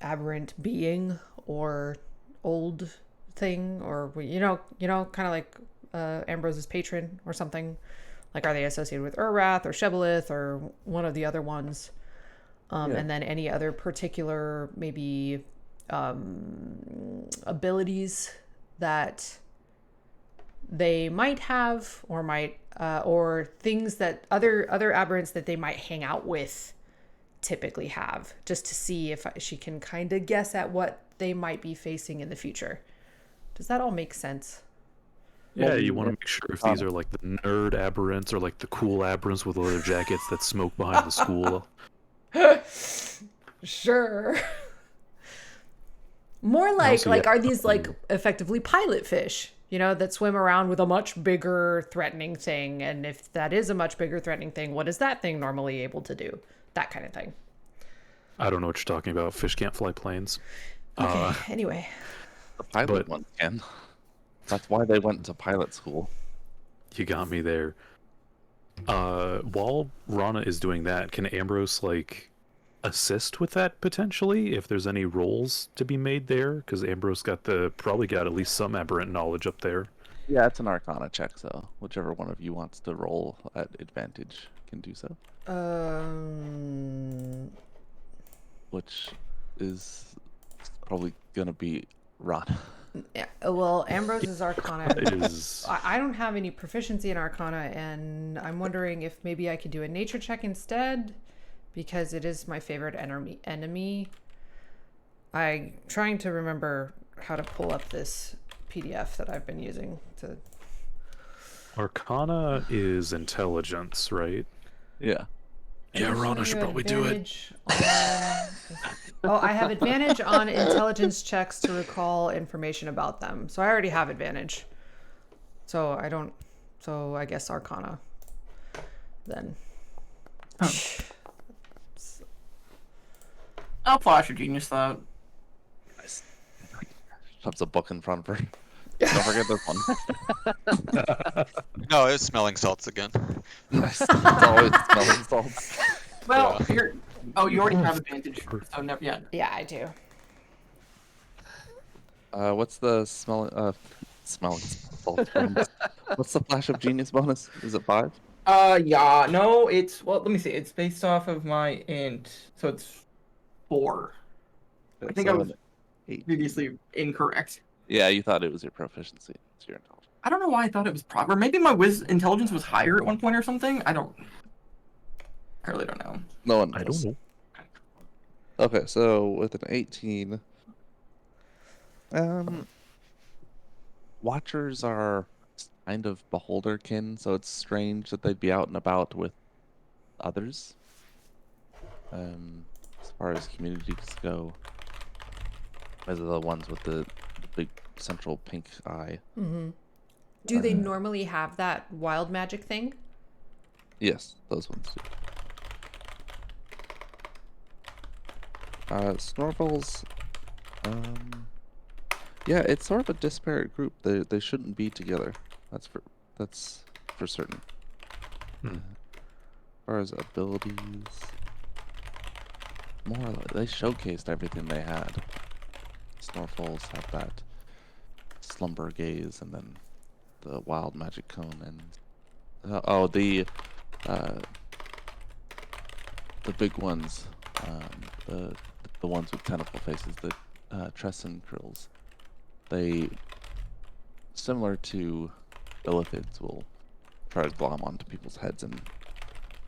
aberrant being or old thing, or kind of like Ambrose's patron or something. Like, are they associated with Urath or Shebelith or one of the other ones? And then any other particular maybe abilities that they might have, or might or things that other aberrants that they might hang out with typically have, just to see if she can kind of guess at what they might be facing in the future. Does that all make sense? Yeah, you want to make sure if these are like the nerd aberrants or like the cool aberrants with leather jackets that smoke behind the school. Sure. More like are these like effectively pilot fish, that swim around with a much bigger threatening thing? And if that is a much bigger threatening thing, what is that thing normally able to do? That kind of thing. I don't know what you're talking about. Fish can't fly planes. Okay, anyway. The pilot ones can. That's why they went into pilot school. You got me there. While Rana is doing that, can Ambrose assist with that potentially if there's any rolls to be made there? Because Ambrose probably got at least some aberrant knowledge up there. Yeah, it's an Arcana check, so whichever one of you wants to roll at advantage can do so. Which is probably gonna be Rana. Yeah, well, Ambrose's Arcana. Is... I don't have any proficiency in Arcana, and I'm wondering if maybe I could do a nature check instead, because it is my favorite enemy. I'm trying to remember how to pull up this PDF that I've been using to. Arcana is intelligence, right? Yeah. Yeah, Rana should probably do it. I have advantage on intelligence checks to recall information about them. So I already have advantage. So I guess Arcana then. Oh. I'll flash a genius thought. Nice. Shoves a book in front of her. Don't forget this one. No, it's smelling salts again. Nice. It's always smelling salts. Well, Yeah. here. Oh, you already have advantage. So never. Yeah. Yeah, I do. What's the smelling salt bonus? What's the flash of genius bonus? Is it 5? Yeah. No, let me see. It's based off of my int, so it's 4. I think I was 8. previously incorrect. Yeah, you thought it was your proficiency. It's your intelligence. I don't know why I thought it was proper. Maybe my intelligence was higher at one point or something. I really don't know. No one knows. I don't know. Okay, so with an 18, Watchers are kind of beholderkin, so it's strange that they'd be out and about with others. As far as communities go, those are the ones with the big central pink eye. Mm-hmm. Do they normally have that wild magic thing? Yes, those ones do. Snorvels, yeah, it's sort of a disparate group. They shouldn't be together. That's for certain. As far as abilities, they showcased everything they had. Snorvels have that slumber gaze, and then the wild magic cone, and the big ones, the ones with tentacle faces, the Tresson krills. They, similar to Illithids, will try to glom onto people's heads and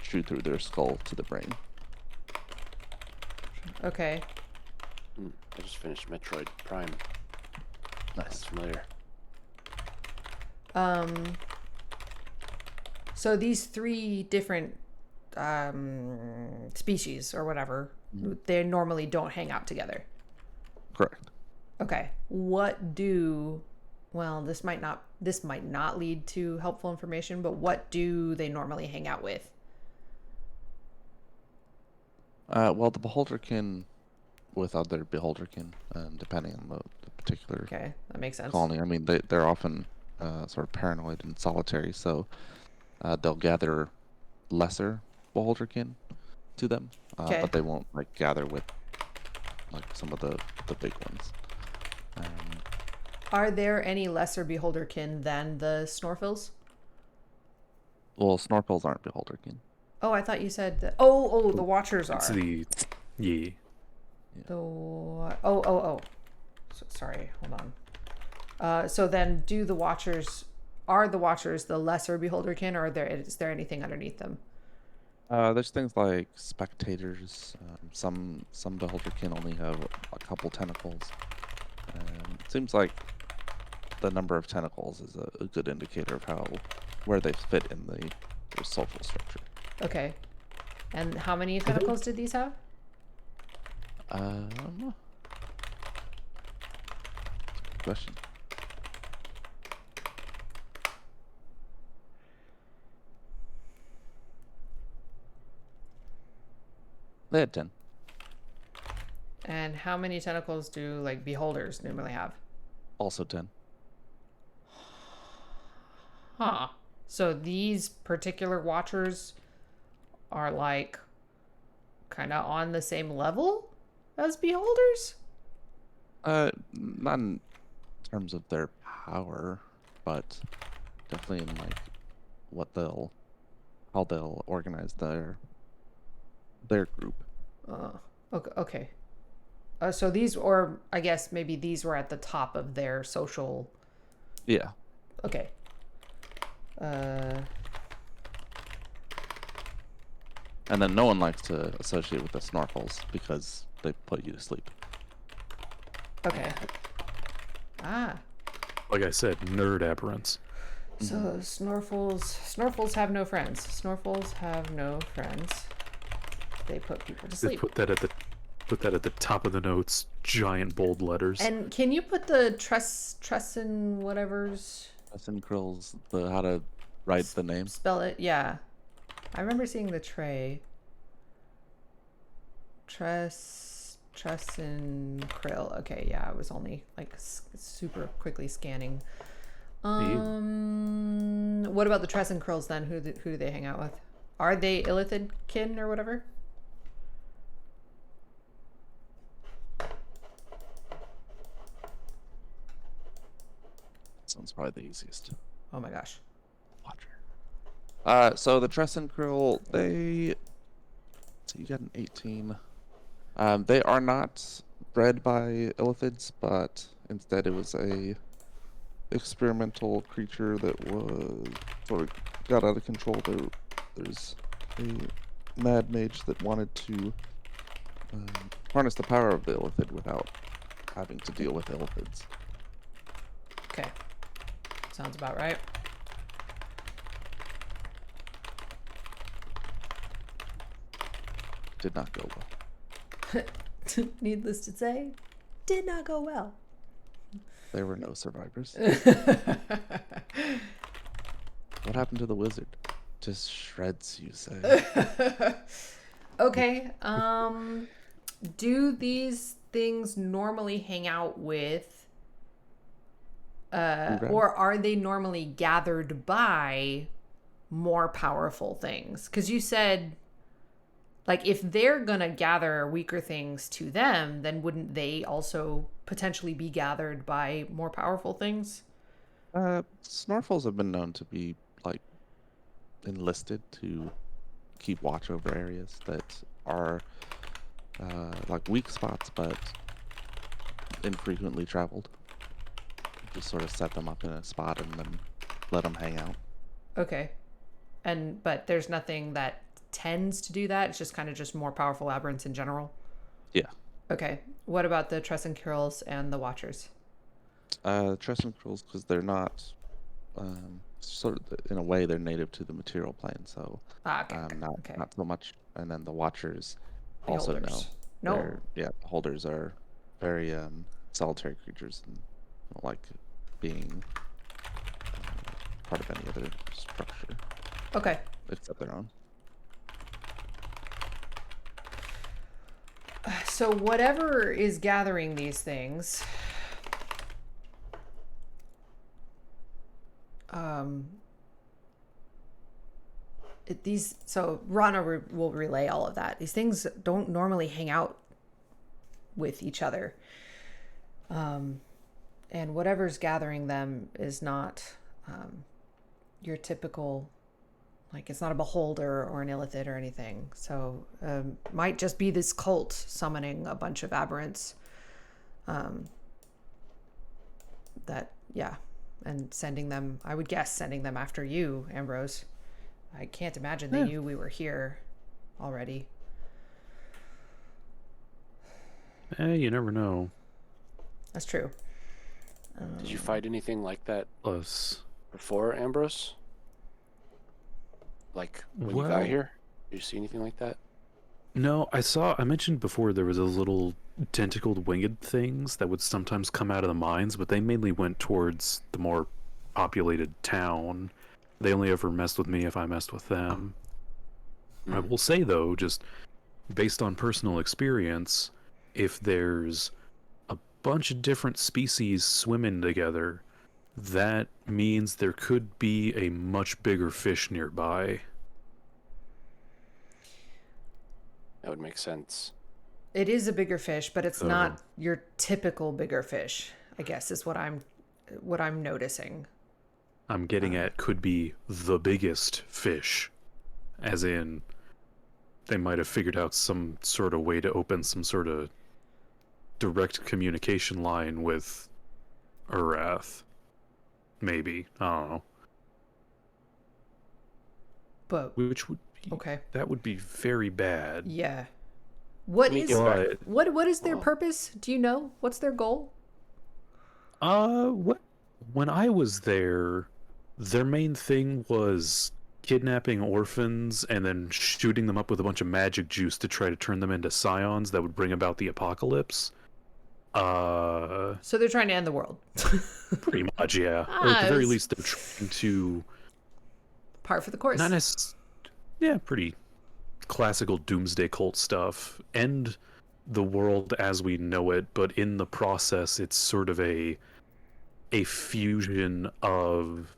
shoot through their skull to the brain. Okay. I just finished Metroid Prime. Nice. That's familiar. So these 3 different species or whatever, they normally don't hang out together. Correct. Okay. Well, this might not lead to helpful information, but what do they normally hang out with? Well, the Beholderkin with other Beholderkin, depending on the particular Okay, that makes sense. colony. I mean, they're often sort of paranoid and solitary, so they'll gather lesser Beholderkin to them, Okay. but they won't like gather with like some of the big ones. Are there any lesser beholderkin than the Snorfils? Well, Snorpels aren't Beholderkin. Oh, I thought you said that. Oh, the Watchers are. It's the yeah. Sorry, hold on. So then, are the Watchers the lesser beholderkin, or is there anything underneath them? There's things like spectators. Some Beholderkin only have a couple tentacles. It seems like the number of tentacles is a good indicator of where they fit in their social structure. Okay. And how many tentacles did these have? Good question. They had 10. And how many tentacles do like beholders normally have? Also 10. Huh. So these particular Watchers are like kind of on the same level as beholders? Not in terms of their power, but definitely in like how they'll organize their group. Okay. So these, or I guess maybe these were at the top of their social. Yeah. Okay. And then no one likes to associate with the Snorfels because they put you to sleep. Okay. Ah. Like I said, nerd aberrants. So Snorfels have no friends. Snorfels have no friends. They put people to They sleep. put that at the top of the notes, giant bold letters. And can you put the Tressin whatever's Tressin Krill's how to write the name. spell it? Yeah. I remember seeing the tray. Tressin Krill. Okay, yeah, I was only like super quickly scanning. What about the Tressin Krills then? Who do they hang out with? Are they Illithidkin or whatever? This one's probably the easiest. Oh my gosh. Watcher. So the Tressin Krill, so you got an 18. They are not bred by Illithids, but instead it was a experimental creature that was sort of got out of control. There's a mad mage that wanted to harness the power of the Illithid without having to deal with Illithids. Okay. Sounds about right. Did not go well. Needless to say, did not go well. There were no survivors. What happened to the wizard? Just shreds, you say? Okay. Do these things normally hang out with, or are they normally gathered by more powerful things? Because you said, like, if they're gonna gather weaker things to them, then wouldn't they also potentially be gathered by more powerful things? Snorfels have been known to be like enlisted to keep watch over areas that are like weak spots, but infrequently traveled. Just sort of set them up in a spot and then let them hang out. Okay. But there's nothing that tends to do that. It's just kind of just more powerful aberrants in general. Yeah. Okay. What about the Tressin Krills and the Watchers? Tressin Krills, because they're not sort of in a way they're native to the material plane, so not so much. And then the Watchers also know. No. Holders are very solitary creatures and don't like being part of any other structure Okay. except their own. So whatever is gathering these things, so Rana will relay all of that. These things don't normally hang out with each other. And whatever's gathering them is not your typical, like, it's not a beholder or an illithid or anything. So might just be this cult summoning a bunch of aberrants. And sending them, I would guess, sending them after you, Ambrose. I can't imagine they knew we were here already. You never know. That's true. Did you find anything like that Plus, before, Ambrose? Like when you got here? Did you see anything like that? no, I mentioned before there was those little tentacled winged things that would sometimes come out of the mines, but they mainly went towards the more populated town. They only ever messed with me if I messed with them. I will say, though, just based on personal experience, if there's a bunch of different species swimming together, that means there could be a much bigger fish nearby. That would make sense. It is a bigger fish, but it's not your typical bigger fish, I guess, is what I'm noticing. I'm getting at could be the biggest fish. As in, they might have figured out some sort of way to open some sort of direct communication line with Urath. Maybe. I don't know. But Which would be... okay. That would be very bad. Yeah. What Let me is get back. what is their purpose? Do you know? What's their goal? When I was there, their main thing was kidnapping orphans and then shooting them up with a bunch of magic juice to try to turn them into scions that would bring about the apocalypse. So they're trying to end the world. Pretty much, yeah. Or at the very it's- least, they're trying to Par for the course. not necessarily, yeah, pretty classical doomsday cult stuff. End the world as we know it, but in the process, it's sort of a fusion of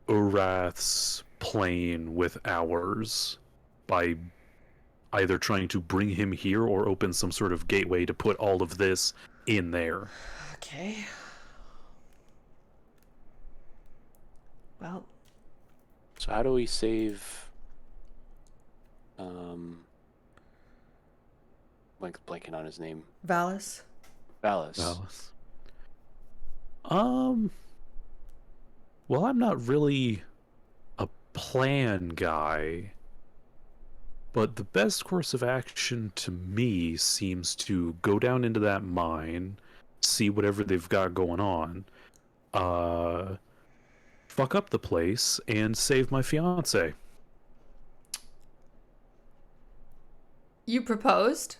Urath's plane with ours by either trying to bring him here or open some sort of gateway to put all of this in there. Okay. Well, So how do we save blanking on his name? Valis. Valis. Well, I'm not really a plan guy, but the best course of action to me seems to go down into that mine, see whatever they've got going on, fuck up the place, and save my fiance. You proposed?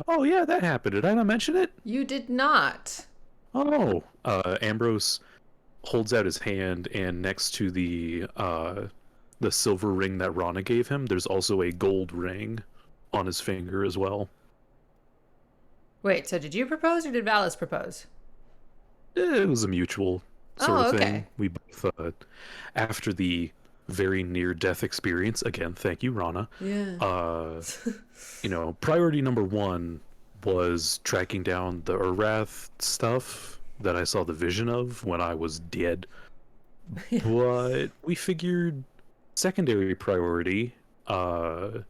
Oh yeah, that happened. Did I not mention it? You did not. Oh, Ambrose holds out his hand, and next to the silver ring that Rana gave him, there's also a gold ring on his finger as well. Wait, so did you propose or did Valis propose? It was a mutual sort Oh, of okay. thing. We both, after the very near-death experience, again, thank you, Rana. Yeah. Priority number one was tracking down the Urath stuff that I saw the vision of when I was dead. But we figured secondary priority, might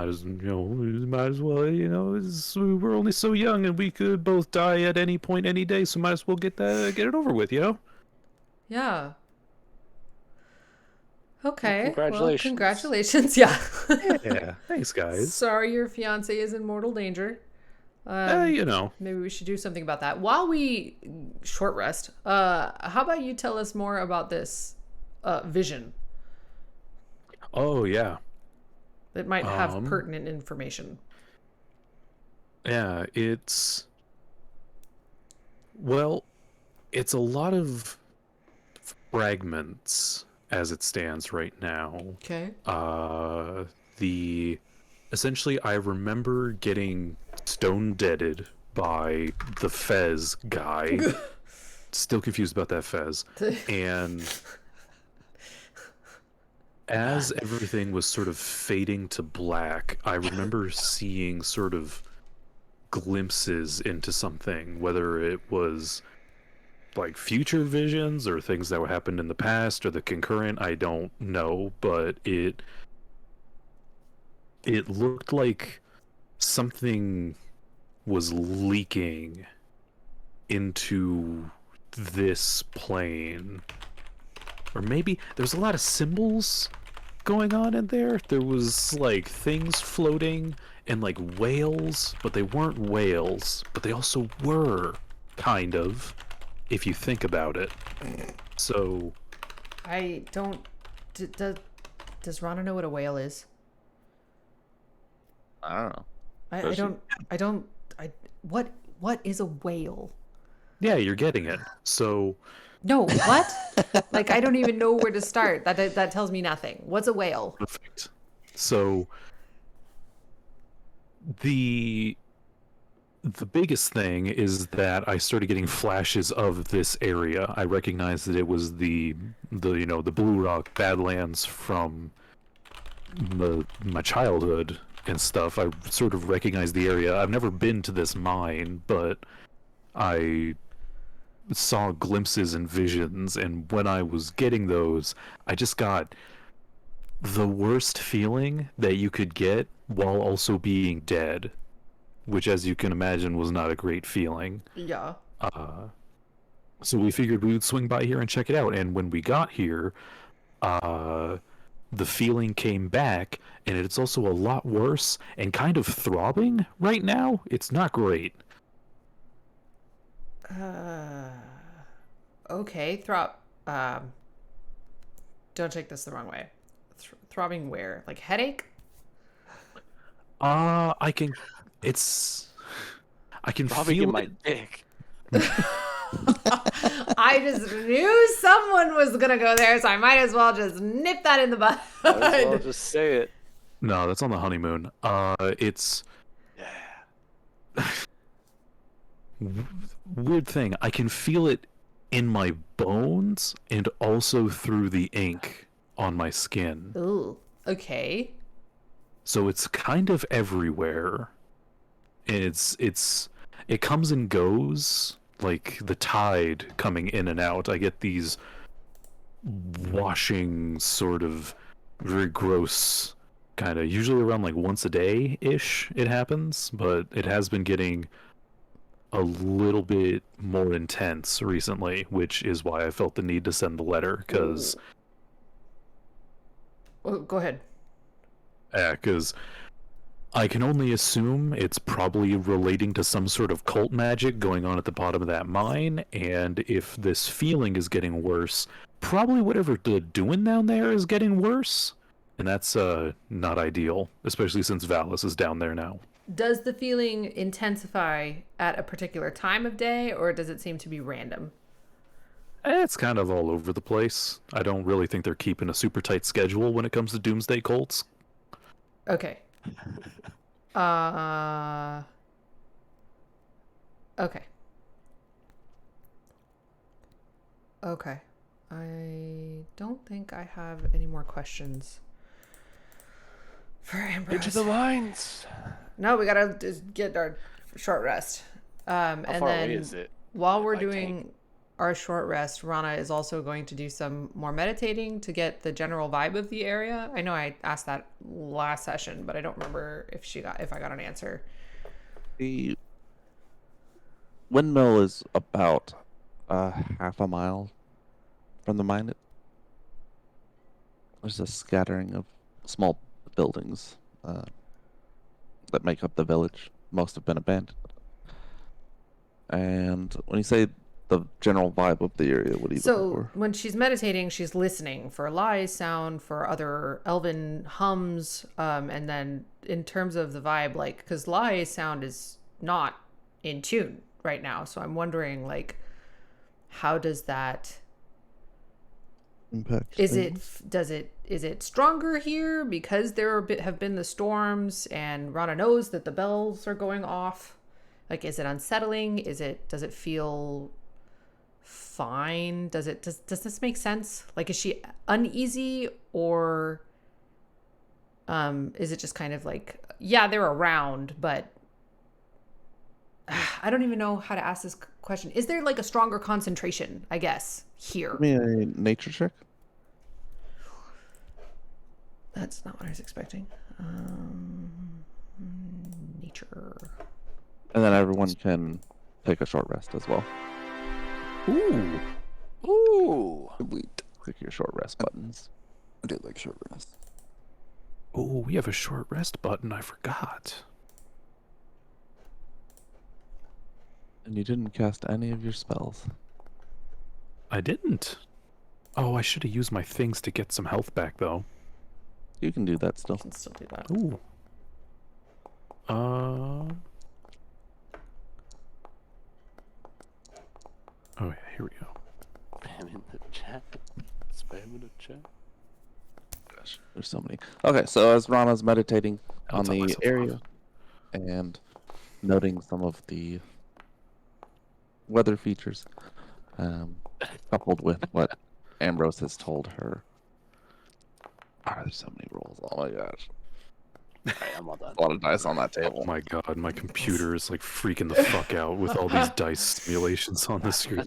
as well, we're only so young and we could both die at any point, any day, so might as well get it over with, Yeah. Okay. Congratulations. Well, congratulations. Yeah. Yeah, thanks, guys. Sorry your fiance is in mortal danger. Maybe we should do something about that. While we short rest, how about you tell us more about this vision? Oh, yeah. That might have pertinent information. Yeah, well, it's a lot of fragments as it stands right now. Okay. Essentially, I remember getting stone deaded by the Fez guy. Still confused about that Fez. And as everything was sort of fading to black, I remember seeing sort of glimpses into something, whether it was like future visions or things that happened in the past or the concurrent, I don't know, but it looked like something was leaking into this plane. Or maybe there's a lot of symbols going on in there. There was like things floating and like whales, but they weren't whales, but they also were, kind of, if you think about it. So I don't. Does Rana know what a whale is? I don't know. I don't. What is a whale? yeah, you're getting it. So No, what? Like, I don't even know where to start. That tells me nothing. What's a whale? perfect. So the biggest thing is that I started getting flashes of this area. I recognized that it was the Blue Rock Badlands from my childhood and stuff. I sort of recognized the area. I've never been to this mine, but I saw glimpses and visions, and when I was getting those, I just got the worst feeling that you could get while also being dead, which, as you can imagine, was not a great feeling. Yeah. So we figured we would swing by here and check it out, and when we got here, the feeling came back, and it's also a lot worse and kind of throbbing right now. It's not great. Okay. Don't take this the wrong way. Throbbing where? Like headache? I can Probably feel in my it. dick. I just knew someone was gonna go there, so I might as well just nip that in the bud. Might as well just say it. No, that's on the honeymoon. It's Yeah. weird thing. I can feel it in my bones and also through the ink on my skin. Ooh. Okay. So it's kind of everywhere. And it comes and goes like the tide coming in and out. I get these washing sort of very gross kind of, usually around like once a day ish it happens, but it has been getting a little bit more intense recently, which is why I felt the need to send the letter, because Oh, go ahead. because I can only assume it's probably relating to some sort of cult magic going on at the bottom of that mine, and if this feeling is getting worse, probably whatever they're doing down there is getting worse, and that's not ideal, especially since Valis is down there now. Does the feeling intensify at a particular time of day, or does it seem to be random? It's kind of all over the place. I don't really think they're keeping a super tight schedule when it comes to Doomsday cults. Okay. Okay. Okay. I don't think I have any more questions for Ambrose. Into the mines. No, we gotta just get our short rest. How And far then away is it? while we're by doing tank? our short rest, Rana is also going to do some more meditating to get the general vibe of the area. I know I asked that last session, but I don't remember if I got an answer. The windmill is about half a mile from the mine. There's a scattering of small buildings that make up the village. Most have been abandoned. And when you say the general vibe of the area, what are you looking So for? when she's meditating, she's listening for Lai's sound, for other elven hums, and then in terms of the vibe, like, because Lai's sound is not in tune right now. So I'm wondering, like, how does that Impact. is things? is it stronger here because have been the storms and Rana knows that the bells are going off? Like, is it unsettling? Does it feel fine? Does this make sense? Like, is she uneasy, or is it just kind of like, yeah, they're around, but I don't even know how to ask this question. Is there like a stronger concentration, I guess, here? Give me a nature check. That's not what I was expecting. Nature. And then everyone can take a short rest as well. Ooh. Ooh. Sweet. Click your short rest buttons. I do like short rest. Oh, we have a short rest button. I forgot. And you didn't cast any of your spells. I didn't. Oh, I should have used my things to get some health back, though. You can do that still. Can still do that. Ooh. Oh yeah, here we go. Spam in the chat. Spam in the chat. Gosh, there's so many. Okay, so as Rana's meditating I'll on tell the myself area off. and noting some of the weather features, coupled with what Ambrose has told her. Oh, there's so many rolls. Oh my gosh. Alright, I'm all done. A lot of dice on that Oh table. my god, my computer is like freaking the fuck out with all these dice simulations on the screen.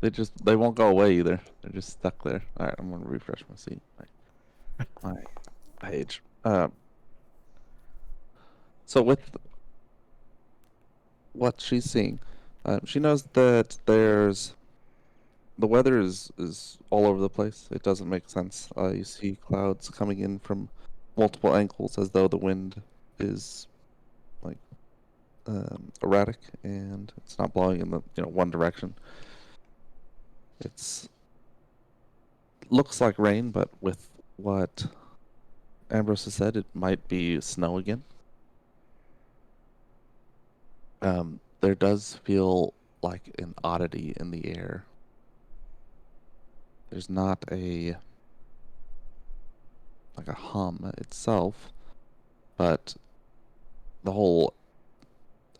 They won't go away either. They're just stuck there. Alright, I'm gonna refresh my seat. My page. So with what she's seeing, she knows that the weather is all over the place. It doesn't make sense. You see clouds coming in from multiple angles as though the wind is like erratic and it's not blowing in the one direction. It's looks like rain, but with what Ambrose has said, it might be snow again. There does feel like an oddity in the air. There's not a hum itself, but the whole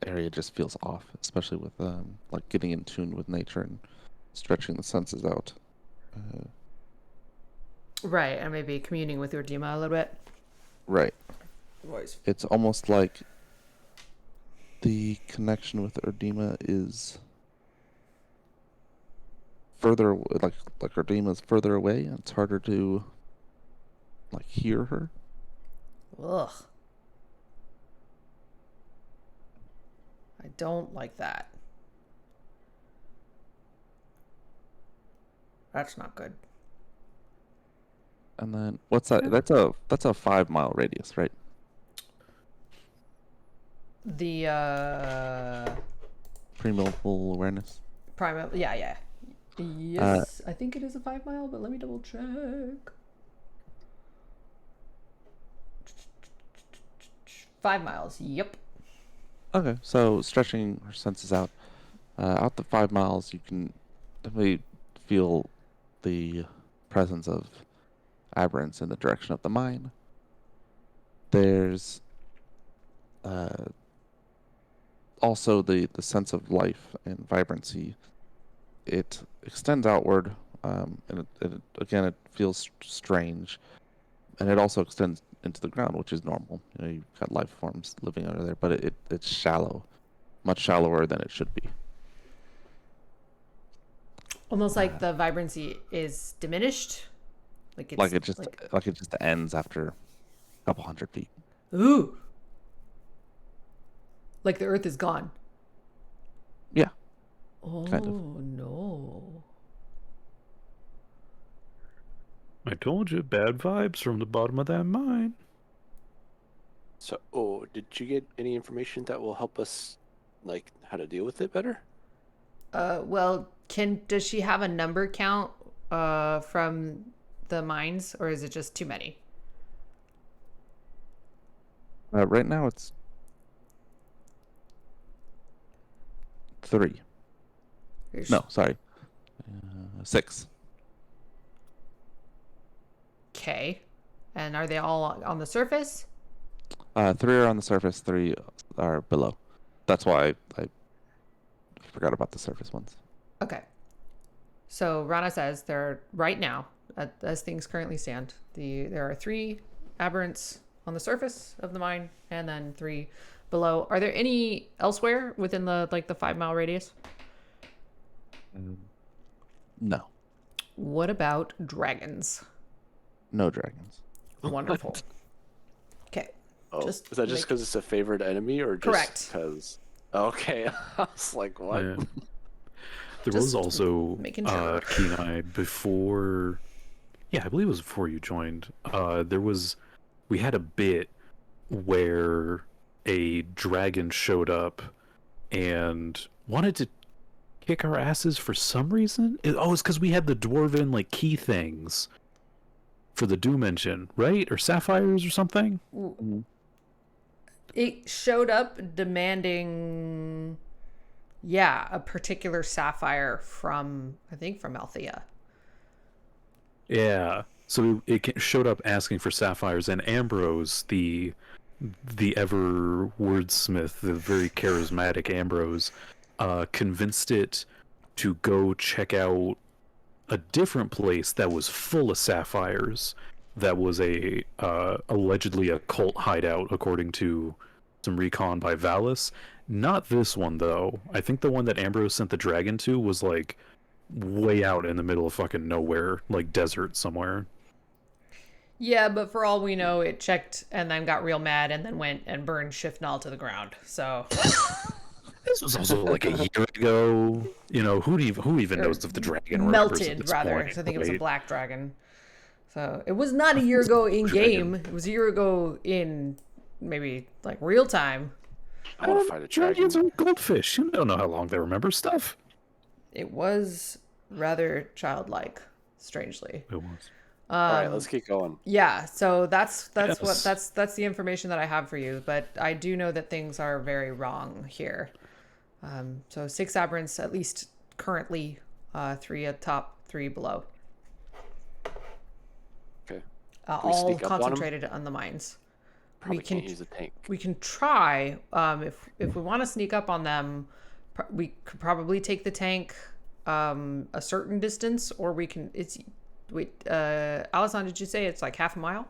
area just feels off, especially with like getting in tune with nature and stretching the senses out. Right, and maybe communing with Urdima a little bit. Right. Voice. It's almost like the connection with Urdima is further, like Urdima is further away, and it's harder to like hear her. Ugh. I don't like that. That's not good. And then what's that? That's a 5-mile radius, right? The Pre-mobile awareness. primal, yeah. Yes, I think it is a 5 mile, but let me double check. 5 miles. Yep. Okay, so stretching her senses out the 5 miles, you can definitely feel the presence of aberrants in the direction of the mine. There's also the sense of life and vibrancy. It extends outward, and again, it feels strange, and it also extends into the ground, which is normal. You've got life forms living under there, but it's shallow, much shallower than it should be. Almost like the vibrancy is diminished. Like it just ends after a couple hundred feet. Ooh. Like the earth is gone. Yeah. Oh Kind of. no. I told you, bad vibes from the bottom of that mine. So, did you get any information that will help us, like, how to deal with it better? Well, does she have a number count from the mines, or is it just too many? Right now, it's 3. No, sorry. 6. Okay. And are they all on the surface? 3 are on the surface, 3 are below. That's why I forgot about the surface ones. Okay. So Rana says there right now, as things currently stand, there are 3 aberrants on the surface of the mine, and then 3 below. Are there any elsewhere within the 5-mile radius? No. What about dragons? No dragons. Wonderful. Okay. Oh, Just is that just make- because it's a favored enemy, or just Correct. because? Okay, I was like, what? Yeah. There Just was also making sure. Kenai before. Yeah, I believe it was before you joined. We had a bit where a dragon showed up and wanted to kick our asses for some reason. It's because we had the dwarven key things for the Doom engine, right? Or sapphires or something. It showed up demanding, a particular sapphire from Althea. Yeah. So it showed up asking for sapphires, and Ambrose, the ever wordsmith, the very charismatic Ambrose, convinced it to go check out a different place that was full of sapphires. That was allegedly a cult hideout, according to some recon by Valis. Not this one though. I think the one that Ambrose sent the dragon to was way out in the middle of fucking nowhere, desert somewhere. Yeah, but for all we know, it checked and then got real mad and then went and burned Shiftnal to the ground. So This was also a year ago. Who even knows if the dragon remembers at melted this rather. point, 'Cause I think it was a right? black dragon. So it was not a year ago in game. It was a year ago in maybe real time. I want to fight a dragon. Dragons are goldfish. You don't know how long they remember stuff. It was rather childlike, strangely. It was. All right, let's keep going. Yeah, so that's Yes. that's the information that I have for you, but I do know that things are very wrong here. So 6 aberrants, at least currently, 3 at top, 3 below. Okay. Can we All sneak up on 'em? concentrated on the mines. Probably We can can't use a tank. we can try. If we want to sneak up on them, we could probably take the tank a certain distance, or we can. Alison, did you say it's half a mile?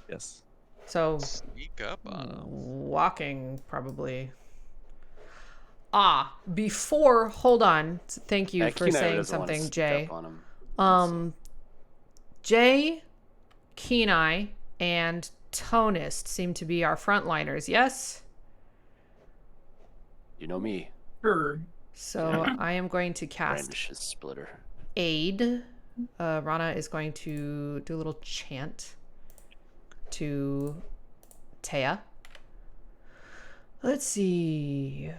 Yes. So Sneak up on them. walking probably. Hold on. Thank you for Kenai saying doesn't wanna something, sneak Jay. up on him. Jay, Kenai, and Tonist seem to be our frontliners. Yes. You know me. Sure. So I am going to cast Brandish's splitter. Aid. Rana is going to do a little chant to Taya. Let's see.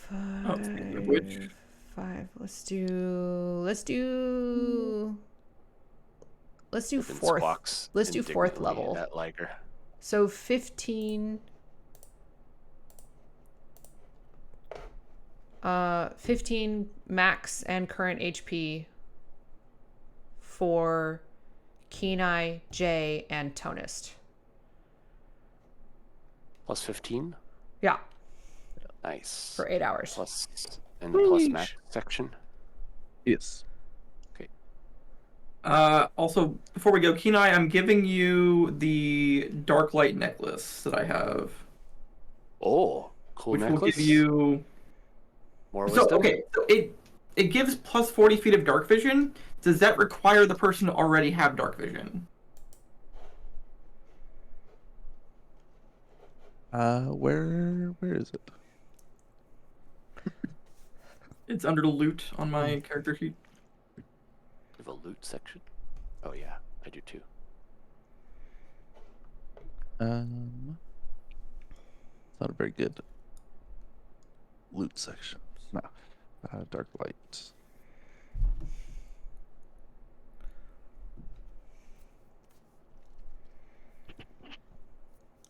Speaking of which. 5. Let's do Flippin' fourth. squawks Let's do fourth indignantly level. at Liger. So 15. 15 max and current HP for Kenai, Jay, and Tonist. Plus 15? Yeah, Nice. for 8 hours. Plus and the plus max section. Yes. Also, before we go, Kenai, I'm giving you the Dark Light necklace that I have, Oh, cool which will necklace. give you. More So wisdom. okay, so it gives plus 40 feet of dark vision. Does that require the person to already have dark vision? Where is it? It's under the loot on my character sheet. You have a loot section? Oh yeah, I do too. It's not a very good loot section. No. Dark light.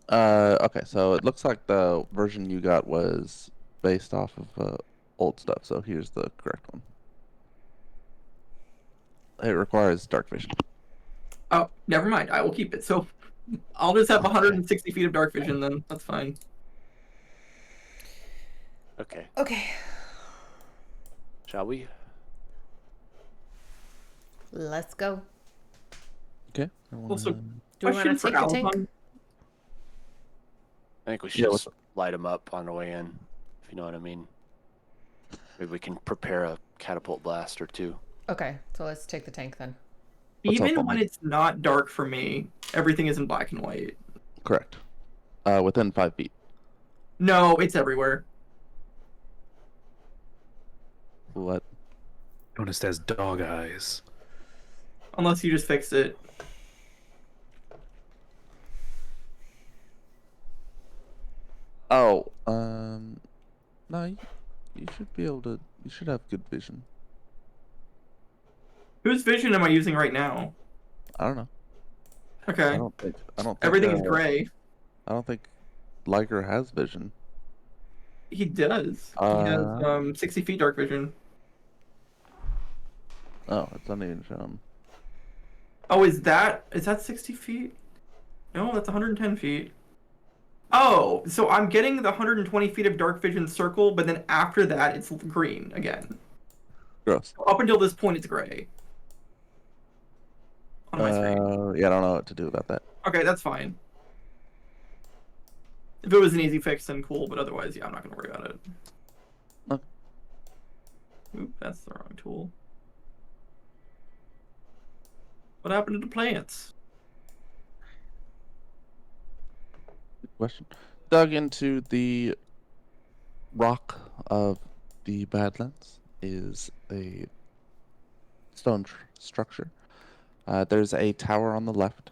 Okay, so it looks like the version you got was based off of old stuff, so here's the correct one. It requires dark vision. Oh, never mind. I will keep it. So I'll just have 160 feet of dark vision then. That's fine. Okay. Okay. Shall we? Let's go. Okay. Also, Do we want to question for take the tank? Alvin. I think we should Yeah, just light them up on the way in, if you know what I mean. Maybe we can prepare a catapult blast or two. Okay, so let's take the tank then. What's up, Even when homie? it's not dark for me, everything is in black and white. Correct. Within 5 feet. No, it's everywhere. What? Noticed as dog eyes. Unless you just fixed it. Oh, no, you should be able to. You should have good vision. Whose vision am I using right now? I don't know. Okay. I don't think. Everything's gray. I don't think Liger has vision. He does. He has 60 feet dark vision. Oh, it's not even shown. Oh, is that 60 feet? No, that's 110 feet. Oh, so I'm getting the 120 feet of dark vision circle, but then after that, it's green again. Gross. Up until this point, it's gray. On my screen. Yeah, I don't know what to do about that. Okay, that's fine. If it was an easy fix, then cool, but otherwise, yeah, I'm not going to worry about it. Okay. Oop, that's the wrong tool. What happened to the plants? Good question. Dug into the rock of the Badlands is a stone structure. There's a tower on the left.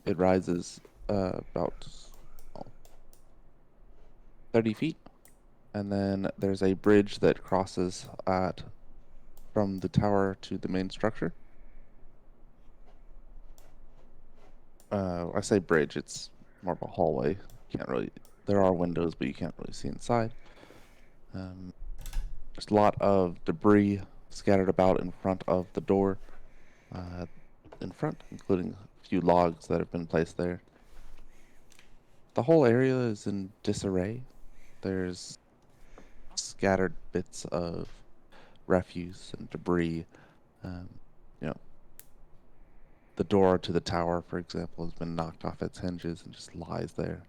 It rises about 30 feet. And then there's a bridge that crosses from the tower to the main structure. I say bridge, it's more of a hallway. Can't really. There are windows, but you can't really see inside. There's a lot of debris scattered about in front of the door. Including a few logs that have been placed there. The whole area is in disarray. There's scattered bits of refuse and debris. The door to the tower, for example, has been knocked off its hinges and just lies there.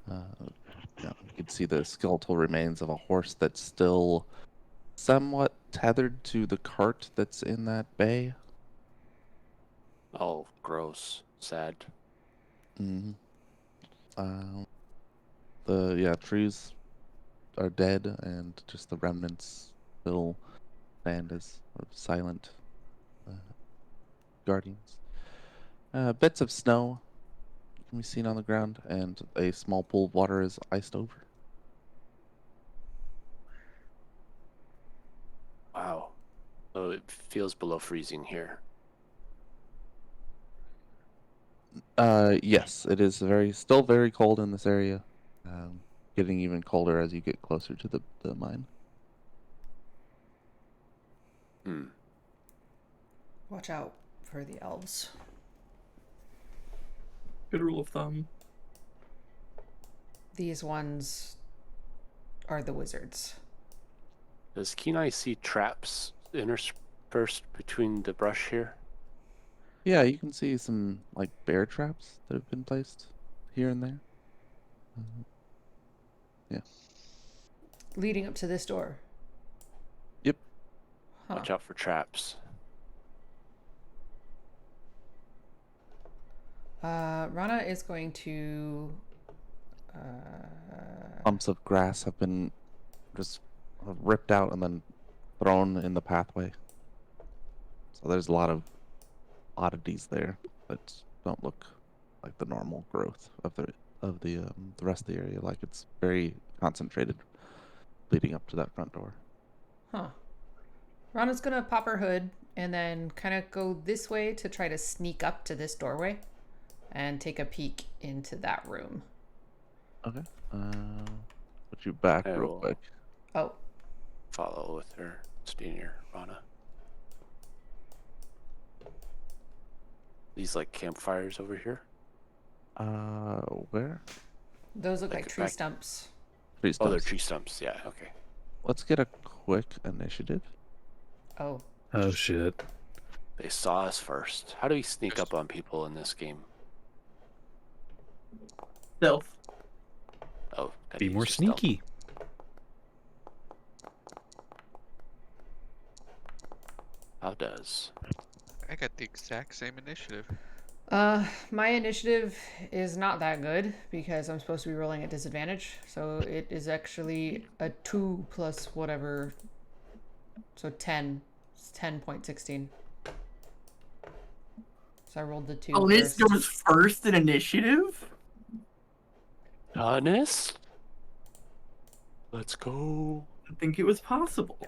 You can see the skeletal remains of a horse that's still somewhat tethered to the cart that's in that bay. Oh, gross. Sad. Mm-hmm. The trees are dead, and just the remnants still stand as sort of silent guardians. Bits of snow can be seen on the ground, and a small pool of water is iced over. Wow. So it feels below freezing here. Yes, it is still very cold in this area. Getting even colder as you get closer to the mine. Watch out for the elves. Good rule of thumb. These ones are the wizards. Does Kenai see traps interspersed between the brush here? Yeah, you can see some like bear traps that have been placed here and there. Yeah. Leading up to this door. Yep. Huh. Watch out for traps. Rana is going to. Clumps of grass have been just ripped out and then thrown in the pathway. So there's a lot of oddities there that don't look like the normal growth of the rest of the area. Like it's very concentrated, leading up to that front door. Huh. Rana's gonna pop her hood and then kind of go this way to try to sneak up to this doorway and take a peek into that room. Okay. Put you back real quick. Oh. follow with her, Steiner, Rana. These like campfires over here. Where? Those look like Like tree back- stumps. Tree Oh, they're stumps. tree stumps. Yeah. Okay. Let's get a quick initiative. Oh. Oh shit. They saw us first. How do we sneak up on people in this game? Stealth. Oh, gotta Be use more your stealth. sneaky. How does? I got the exact same initiative. My initiative is not that good because I'm supposed to be rolling at disadvantage. So it is actually a 2 plus whatever. So 10. It's 10.16. So I rolled the 2 Honest first. goes first in initiative? Honest? Let's go. I think it was possible.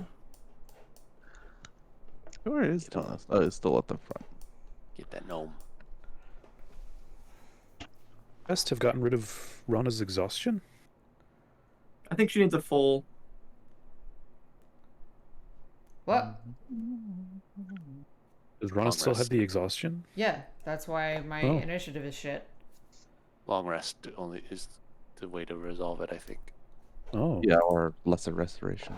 Where is Thomas? Oh, it's still at the front. Get that gnome. Best have gotten rid of Rana's exhaustion. I think she needs a full. What? Does Rana Long still have rest. the exhaustion? Yeah, that's why my Oh. initiative is shit. Long rest only is the way to resolve it, I think. Oh. Yeah, or lesser restoration.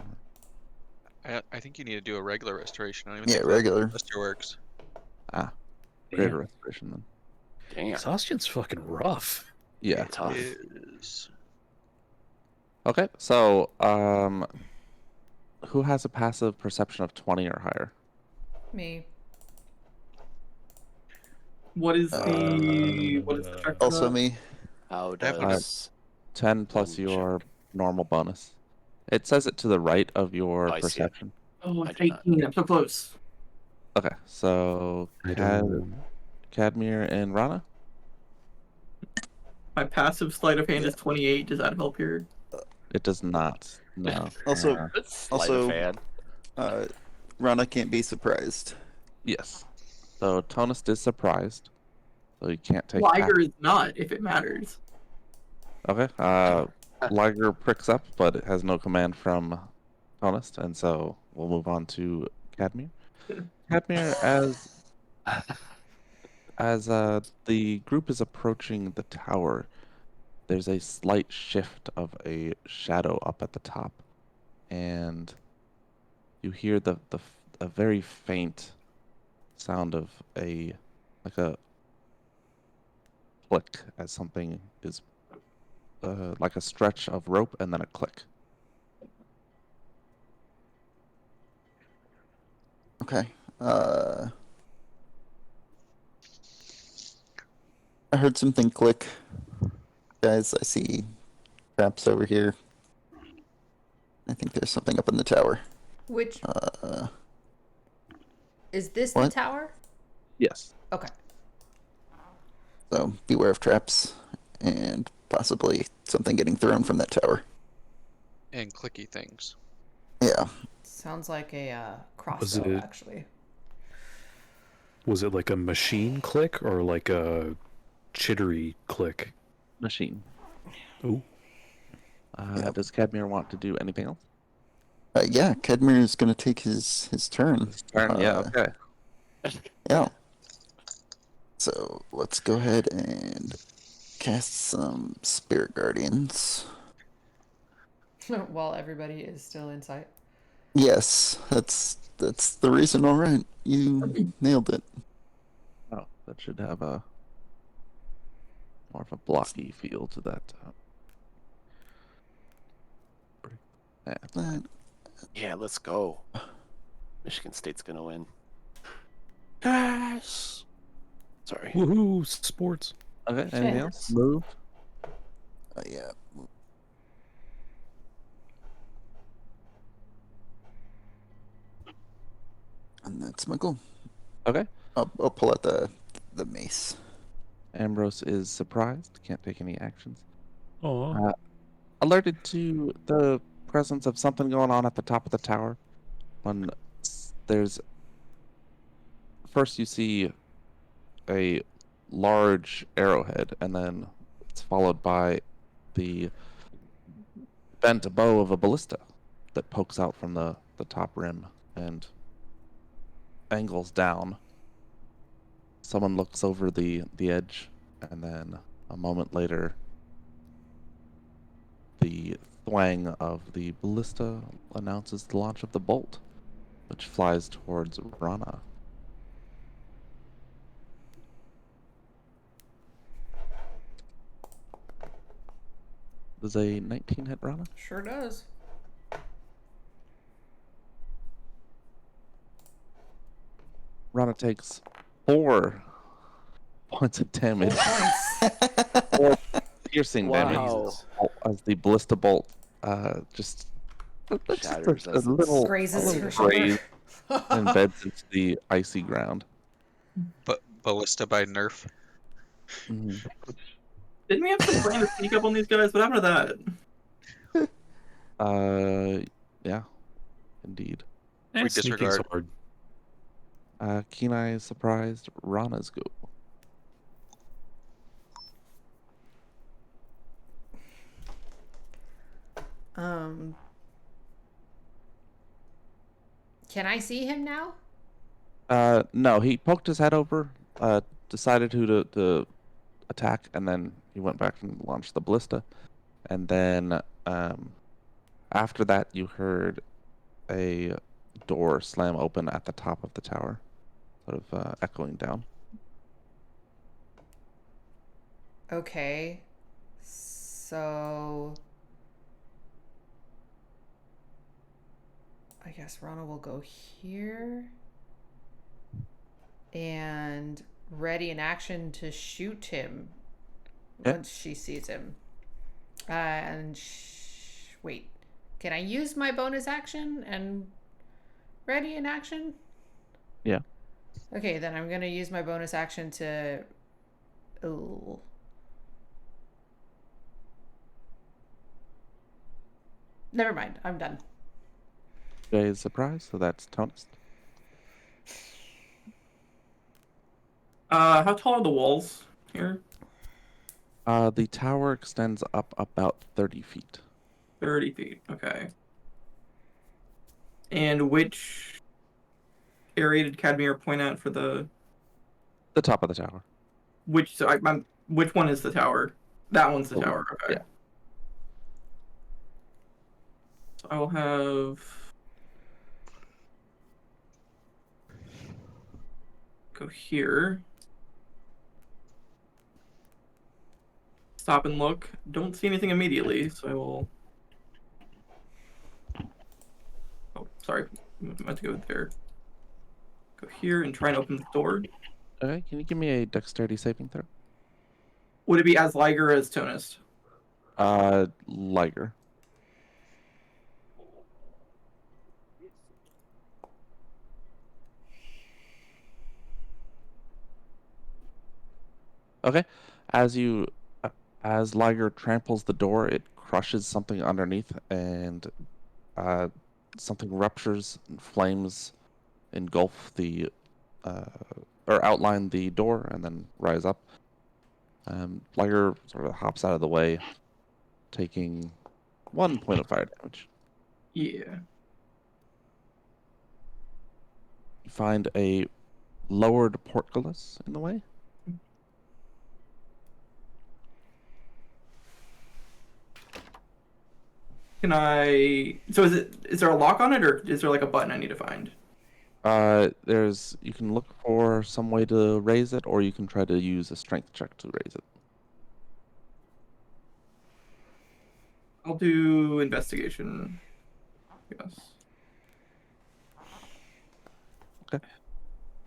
I think you need to do a regular restoration. I don't even Yeah, think regular. Resto works. Ah, Damn. greater restoration then. Damn. Exhaustion's fucking rough. Yeah. Tough. Is Okay, so who has a passive perception of 20 or higher? Me. What is the check? Also me. How I have like does 10 plus One check. your normal bonus. It says it to the right of your Oh, I see it. perception. Oh, I it's do not. 18. I'm so close. Okay, so I don't. Cadmir and Rana? My passive sleight of hand is 28. Does that help here? It does not. No. Also- sleight of Also- hand? Rana can't be surprised. Yes. So Tonus is surprised. So you can't take Liger is not, if it matters. Okay. Liger pricks up, but it has no command from Tonus, and so we'll move on to Cadmir. Cadmir, as the group is approaching the tower, there's a slight shift of a shadow up at the top, and you hear a very faint sound of a click as something is like a stretch of rope and then a click. Okay. I heard something click. Guys, I see traps over here. I think there's something up in the tower. Which Uh, is this the what? tower? Yes. Okay. so beware of traps and possibly something getting thrown from that tower. and clicky things. Yeah. Sounds like a Was crossbow, it- actually. Was it like a machine click or like a chittery click? Machine. Ooh. Yep. Does Cadmir want to do anything else? Yeah, Kedmir is going to take his turn. His turn? Yeah, Uh, okay. Yeah. So let's go ahead and cast some Spirit Guardians. While everybody is still in sight. Yes, that's the reason. All right, you nailed it. Oh, that should have a more of a blocky feel to that. Yeah. That, Yeah, let's go. Michigan State's gonna win. Yes. Sorry. Woohoo! Sports. Okay, anything else? Shit. Move. yeah. And that's my goal. Okay. I'll pull out the mace. Ambrose is surprised, can't take any actions. Oh. Alerted to the presence of something going on at the top of the tower. When there's first you see a large arrowhead, and then it's followed by the bent bow of a ballista. that pokes out from the top rim and angles down. Someone looks over the edge, and then a moment later, the thwang of the ballista announces the launch of the bolt, which flies towards Rana. Does a 19 hit Rana? Sure does. Rana takes 4 points of damage. 4 points. 4 piercing damage Wow. as the ballista bolt just Shatters a as little Grazes her graze shoulder. and embeds into the icy ground. But ballista by Nerf. Mhm. Didn't we have some plan to sneak up on these guys? What happened to that? Yeah, indeed. We Sneaking's disregard. hard. Kenai is surprised. Rana's go. Can I see him now? No, he poked his head over, decided who to attack, and then he went back and launched the ballista. And then after that, you heard a door slam open at the top of the tower, sort of echoing down. Okay. So I guess Rana will go here and ready in action to shoot him Okay. once she sees him. And wait, can I use my bonus action and ready in action? Yeah. Okay, then I'm gonna use my bonus action to. Ooh. Never mind. I'm done. Jay is surprised, so that's Tonus. How tall are the walls here? The tower extends up about 30 feet. 30 feet. Okay. And which area did Cadmere point out for the The top of the tower. which? So which one is the tower? That one's the The tower. Okay. yeah. So I will have go here. Stop and look. Don't see anything immediately, so I will. Oh, sorry. I meant to go there. Go here and try and open the door. Okay, can you give me a dexterity saving throw? Would it be as Liger as Tonist? Liger. Okay, as Liger tramples the door, it crushes something underneath, and something ruptures, and flames engulf the or outline the door, and then rise up. Liger sort of hops out of the way, taking 1 point of fire damage. Yeah. You find a lowered portcullis in the way. Can I? So is there a lock on it, or is there like a button I need to find? You can look for some way to raise it, or you can try to use a strength check to raise it. I'll do investigation. Yes.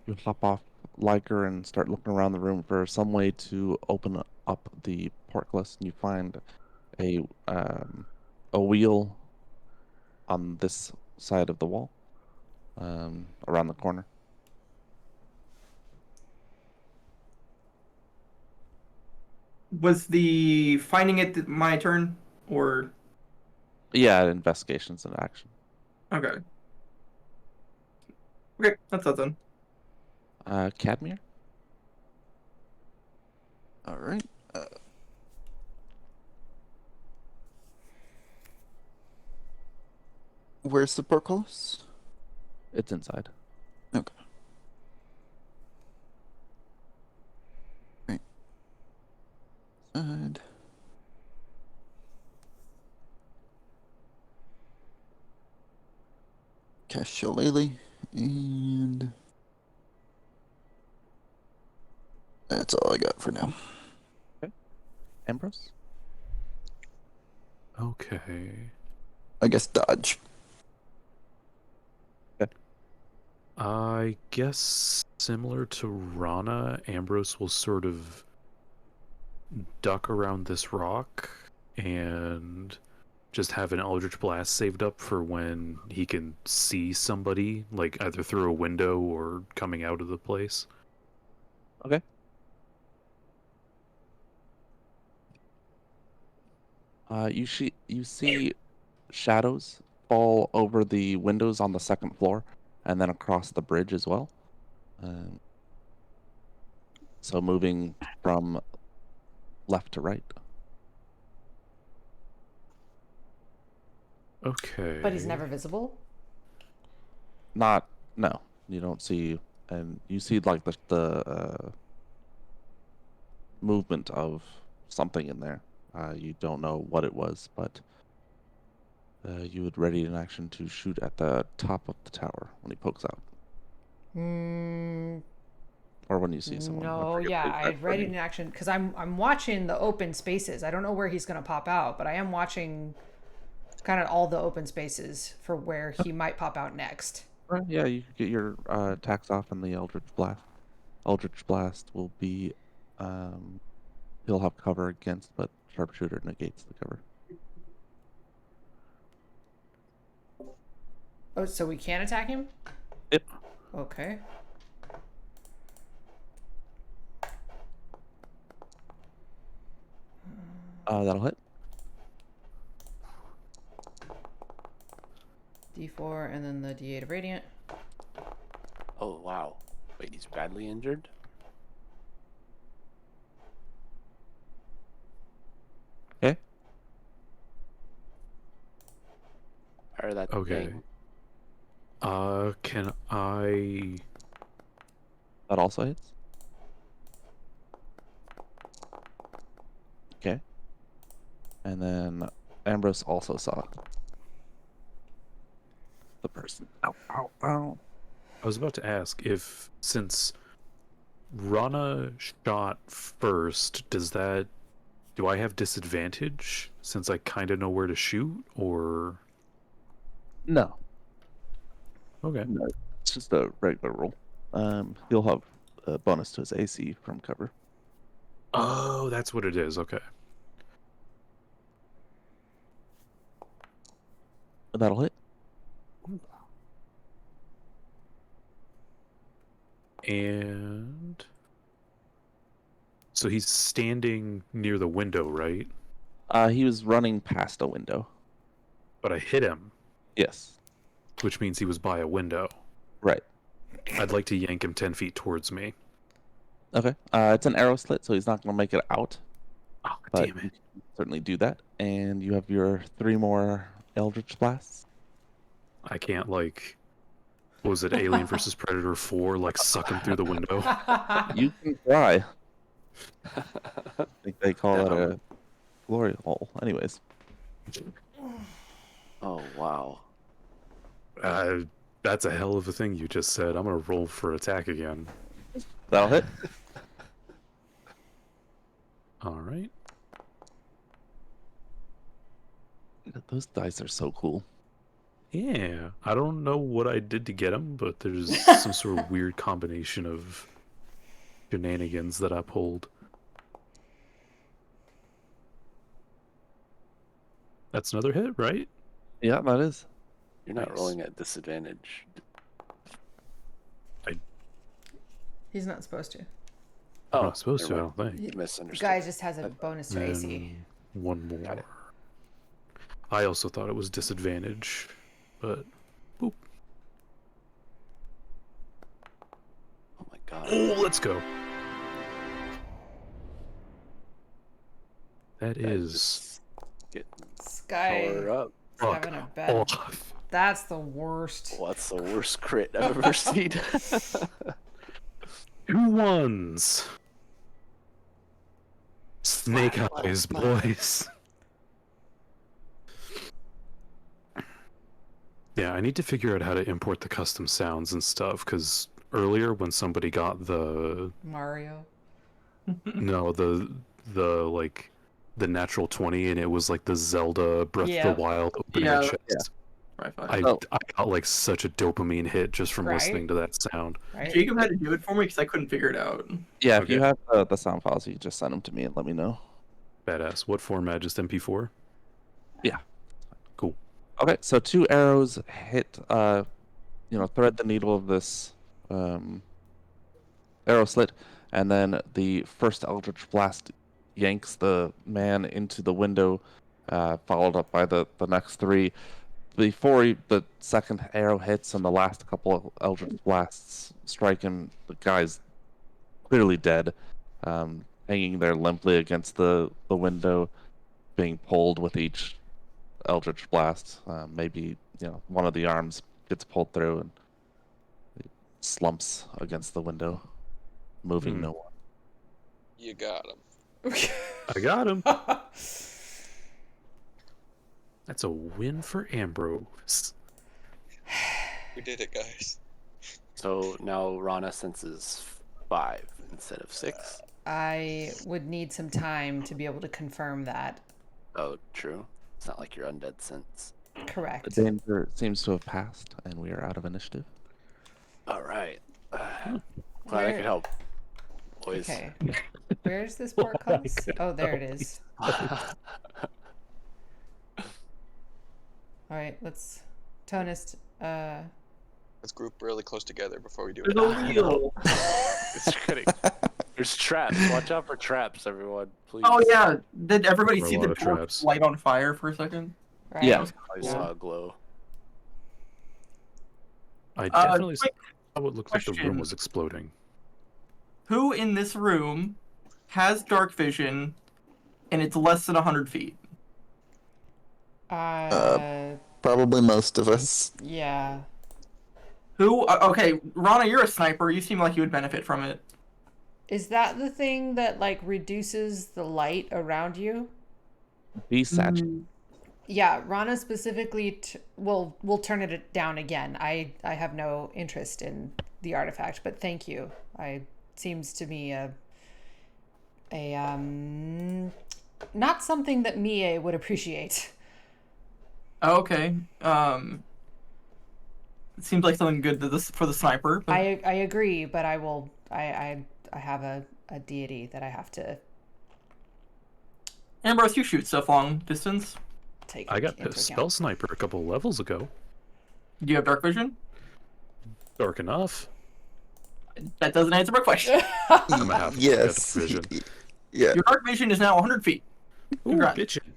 You hop off Liker and start looking around the room for some way to open up the portcullis, and you find a wheel on this side of the wall, around the corner. Was the finding it my turn, or Yeah, investigations and action. okay? Okay, that's that then. Cadmere? All right. Where's the portcullis? It's inside. Okay. Right. Side. Cast Shillelagh, and that's all I got for now. Ambrose? Okay. I guess dodge. I guess similar to Rana, Ambrose will sort of duck around this rock and just have an Eldritch Blast saved up for when he can see somebody, like either through a window or coming out of the place. Okay. You see shadows fall over the windows on the second floor, and then across the bridge as well. So moving from left to right. Okay. But he's never visible? No, you don't see, and you see like the movement of something in there. You don't know what it was, but you would ready an action to shoot at the top of the tower when he pokes out, or when you see someone. No, yeah, I'd ready in action because I'm watching the open spaces. I don't know where he's gonna pop out, but I am watching kind of all the open spaces for where he might pop out next. Right, yeah, you can get your attacks off in the Eldritch Blast. Eldritch Blast will be, he'll have cover against, but Sharpshooter negates the cover. Oh, so we can attack him? Yep. Okay. That'll hit. D4 and then the D8 of Radiant. Oh, wow. Wait, he's badly injured? Okay. Or that Okay. thing? Can I... That also hits. Okay. And then Ambrose also saw the person. Ow, ow, ow. I was about to ask if, since Rana shot first, do I have disadvantage since I kind of know where to shoot, or? No. Okay. No, it's just a regular roll. He'll have a bonus to his AC from cover. Oh, that's what it is. Okay. That'll hit. And so he's standing near the window, right? He was running past a window. But I hit him, Yes. which means he was by a window. Right. I'd like to yank him 10 feet towards me. Okay. It's an arrow slit, so he's not going to make it out. Oh, But damn you it. can certainly do that. And you have your 3 more Eldritch Blasts. I can't, like, what was it, Alien vs. Predator 4, like, suck him through the window? You can try. I think they call it a glory hole. Anyways. Oh, wow. That's a hell of a thing you just said. I'm gonna roll for attack again. That'll hit. Alright. Those dice are so cool. Yeah. I don't know what I did to get him, but there's some sort of weird combination of shenanigans that I pulled. That's another hit, right? Yeah, that is. You're not Nice. rolling at disadvantage. He's not supposed to. I'm Oh, not supposed to, I never don't mind. think. Misunderstood. Guy just has a bonus to AC. And one more. Got it. I also thought it was disadvantage, but boop. Oh my god. Oh, let's go. That Guy is just getting This guy tore up. is having a bad. off. That's the worst. Well, that's the worst crit I've ever seen. 2 1s. Snake eyes, boys. Yeah, I need to figure out how to import the custom sounds and stuff, because earlier when somebody got the Mario. no, the like the natural 20 and it was like the Zelda Breath of Yep. the Wild opening Yeah. chest. Right, fine. I got like such a dopamine hit just from Right? listening to that sound. Right? Jacob had to do it for me because I couldn't figure it out. Yeah, if Okay. you have the sound files, you just send them to me and let me know. Badass. What format? Just MP4? Yeah. Cool. Okay, so 2 arrows hit, thread the needle of this arrow slit, and then the first Eldritch Blast yanks the man into the window, followed up by the next 3. Before the second arrow hits and the last couple of Eldritch Blasts strike him, the guy's clearly dead, hanging there limply against the window, being pulled with each Eldritch Blast. Maybe one of the arms gets pulled through and it slumps against the window, moving no one. You got him. I got him. That's a win for Ambrose. We did it, guys. So now Rana senses 5 instead of 6. I would need some time to be able to confirm that. Oh, true. It's not like your undead sense. Correct. The danger seems to have passed, and we are out of initiative. All right. Glad I Where- could help, boys. Okay. Where's this portcullis? Oh, there it is. All right, let's Tonist. Let's group really close together before we do There's it. a wheel. It's kidding. There's traps. Watch out for traps, everyone. Please. Oh yeah. Did everybody There are a see lot the of torch traps. light on fire for a second? Right? Yeah. I saw a glow. I definitely quick saw what looked like the room question. was exploding. Who in this room has dark vision and it's less than 100 feet? Probably most of us. Yeah. Who? Okay, Rana, you're a sniper. You seem like you would benefit from it. Is that the thing that like reduces the light around you? Be saturated. Yeah, Rana specifically will turn it down again. I have no interest in the artifact, but thank you. Seems to me a not something that Mie would appreciate. Okay. It seems like something good for the sniper. But... I agree, but I will I have a deity that I have to Ambrose, you shoot stuff long distance. take I got into a spell account. sniper a couple levels ago. Do you have dark vision? Dark enough. That doesn't answer my question. I'm a half Yes. vision. Yeah. Your dark vision is now 100 feet. Ooh, Congrats. bitchin'.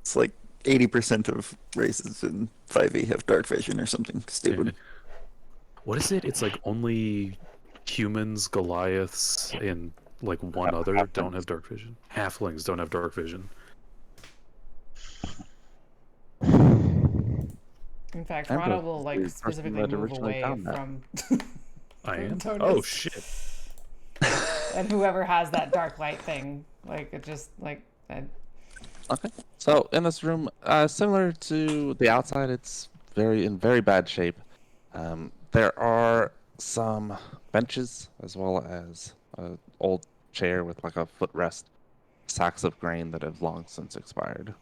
It's like 80% of races in 5e have dark vision or something stupid. What is it? It's like only humans, Goliaths, and like one other don't have dark vision. Halflings don't have dark vision. In fact, Ambrose Rana will is like the person specifically that move originally away found that. from I am. Tonus. Oh shit! and whoever has that dark light thing. Like it just like Okay. So in this room, similar to the outside, it's in very bad shape. There are some benches as well as an old chair with like a footrest, sacks of grain that have long since expired.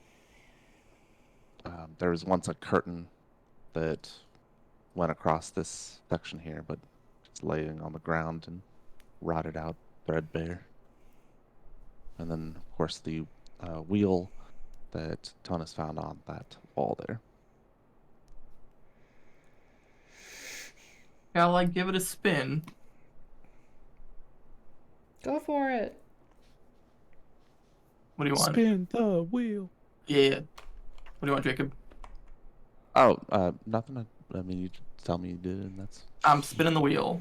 There was once a curtain that went across this section here, but it's laying on the ground and rotted out, threadbare. And then, of course, the wheel that Tonus found on that wall there. I'll like give it a spin. go for it. What do you want? Spin the wheel. Yeah. What do you want, Jacob? Oh, nothing. I mean, you tell me you did, and that's I'm spinning the wheel.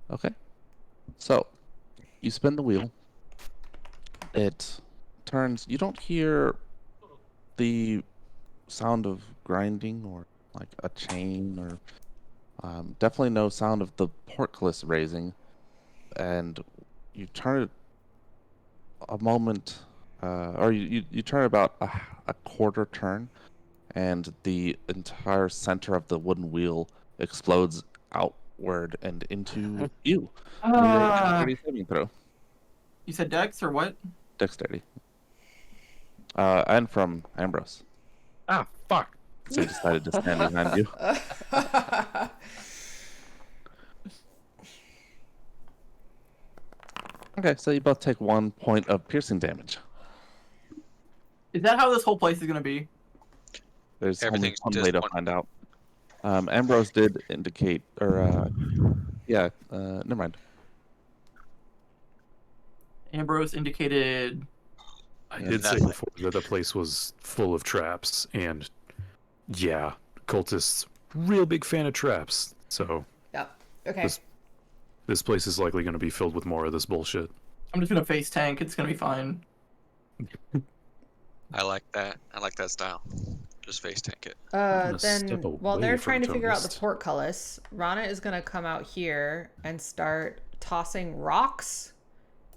okay. So, you spin the wheel. It turns. You don't hear the sound of grinding or like a chain, or definitely no sound of the portcullis raising. And you turn it a moment, or you turn about a quarter turn, and the entire center of the wooden wheel explodes outward and into you. Need a dexterity saving throw. You said Dex or what? Dexterity. And from Ambrose. Ah, fuck. So he decided to stand behind you. Okay, so you both take 1 point of piercing damage. Is that how this whole place is gonna be? There's only Everything's one just way to one- find out. Ambrose did indicate, or never mind. Ambrose indicated. I did say Nothing. before that the place was full of traps, and yeah, cultists real big fan of traps. So Yep. Okay. this place is likely going to be filled with more of this bullshit. I'm just gonna face tank. It's gonna be fine. I like that. I like that style. Just face tank it. gonna Then step while away they're from trying to figure out the Tonist. portcullis, Rana is gonna come out here and start tossing rocks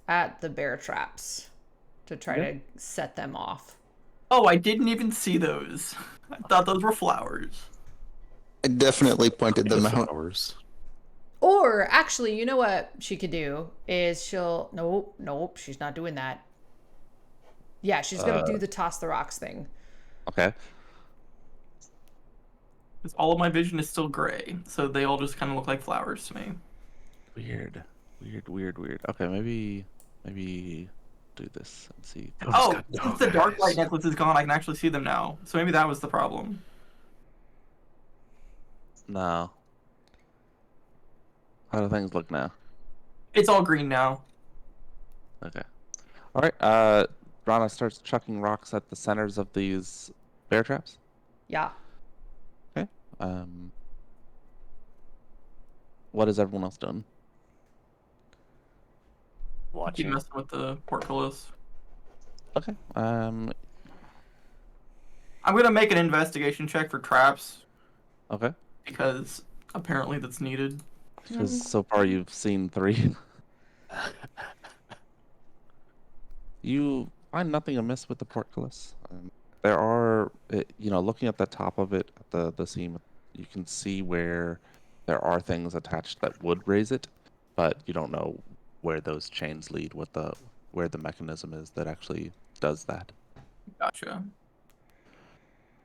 at the bear traps to try to set them off. Oh, I didn't even see those. I thought those were flowers. I definitely pointed them out. Flowers. Or actually, you know what she could do is nope, she's not doing that. Yeah, she's gonna do the toss the rocks thing. Okay. Because all of my vision is still gray, so they all just kind of look like flowers to me. Weird. Okay, maybe do this and see. Oh, got no since the dark light eyes. necklace is gone, I can actually see them now. So maybe that was the problem. No. How do things look now? It's all green now. Okay. All right. Rana starts chucking rocks at the centers of these bear traps. Yeah. What is everyone else doing? Keep Watching. messing with the portcullis. Okay. I'm gonna make an investigation check for traps Okay. because apparently that's needed. Because so far you've seen 3. You find nothing amiss with the portcullis. There are, looking at the top of it, at the seam, you can see where there are things attached that would raise it, but you don't know where those chains lead, where the mechanism is that actually does that. Gotcha.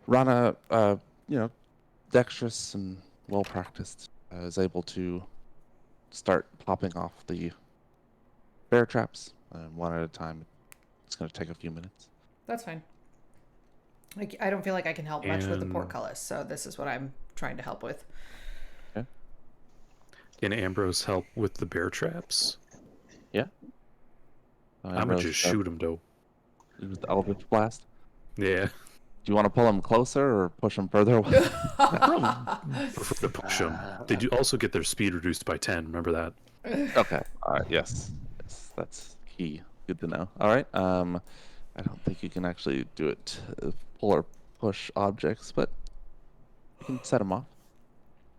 Rana, dexterous and well practiced, is able to start popping off the bear traps one at a time. It's going to take a few minutes. That's fine. Like I don't feel like I can help much with the And- portcullis, so this is what I'm trying to help with. Can Ambrose help with the bear traps? I'm gonna Ambrose, just shoot him, though. Use the Eldritch Blast. Yeah, Do you want to pull him closer or push him further away? prefer to push them. They do also get their speed reduced by 10. Remember that. Okay. All right. Yes, that's key. Good to know. All right. I don't think you can actually do it, pull or push objects, but you can set them off.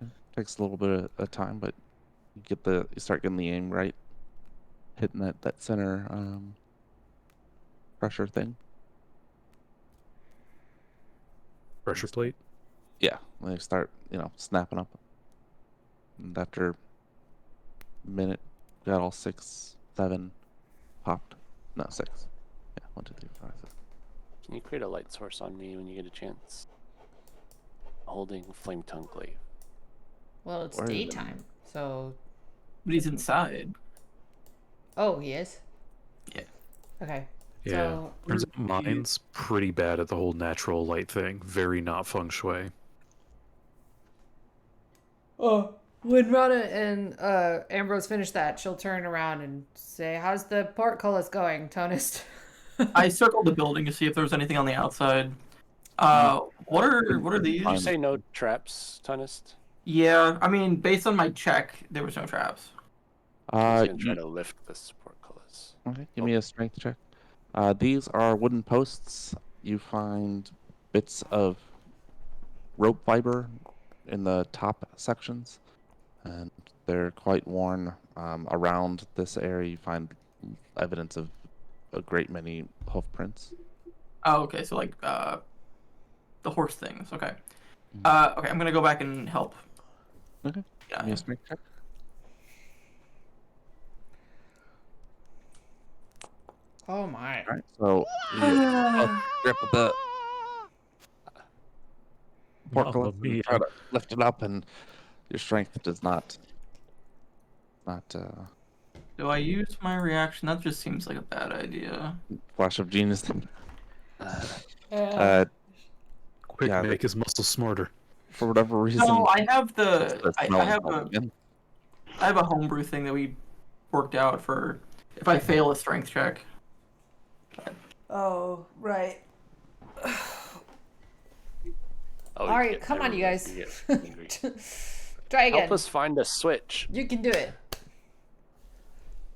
It takes a little bit of time, but you start getting the aim right, hitting that center pressure thing. Pressure plate. Yeah, they start snapping up, and after a minute, got all 6, 7 popped. No, 6. Yeah, 1, 2, 3, 4, 5, 6. Can you create a light source on me when you get a chance? Holding flame tongue glaive. Well, it's Where is it? daytime, so But he's inside. oh, he is. Yeah. Okay. Yeah. So Turns out mine's pretty bad at the whole natural light thing. Very not feng shui. when Rana and Ambrose finish that, she'll turn around and say, "How's the portcullis going, Tonist?" I circled the building to see if there was anything on the outside. What are these? Did you say no traps, Tonist? Yeah, I mean, based on my check, there was no traps. I was gonna try You- to lift this portcullis. Okay, give me a strength check. These are wooden posts. You find bits of rope fiber in the top sections, and they're quite worn. Around this area, you find evidence of a great many hoof prints. Oh, okay. So like the horse things. Okay. Okay. I'm gonna go back and help. Okay. Yeah. Give me a strength check. Oh my. All right. So you grip the Mamma portcullis mia. and try to lift it up, and your strength does not. Do I use my reaction? That just seems like a bad idea. Flash of genius. Uh, Quick, Yeah, make his muscles smarter. For whatever reason. No, I have the I smell have comes a in. I have a homebrew thing that we worked out for if I fail a strength check. oh, right. Oh, All right, come on, you guys. Angry. Try again. Help us find a switch. You can do it.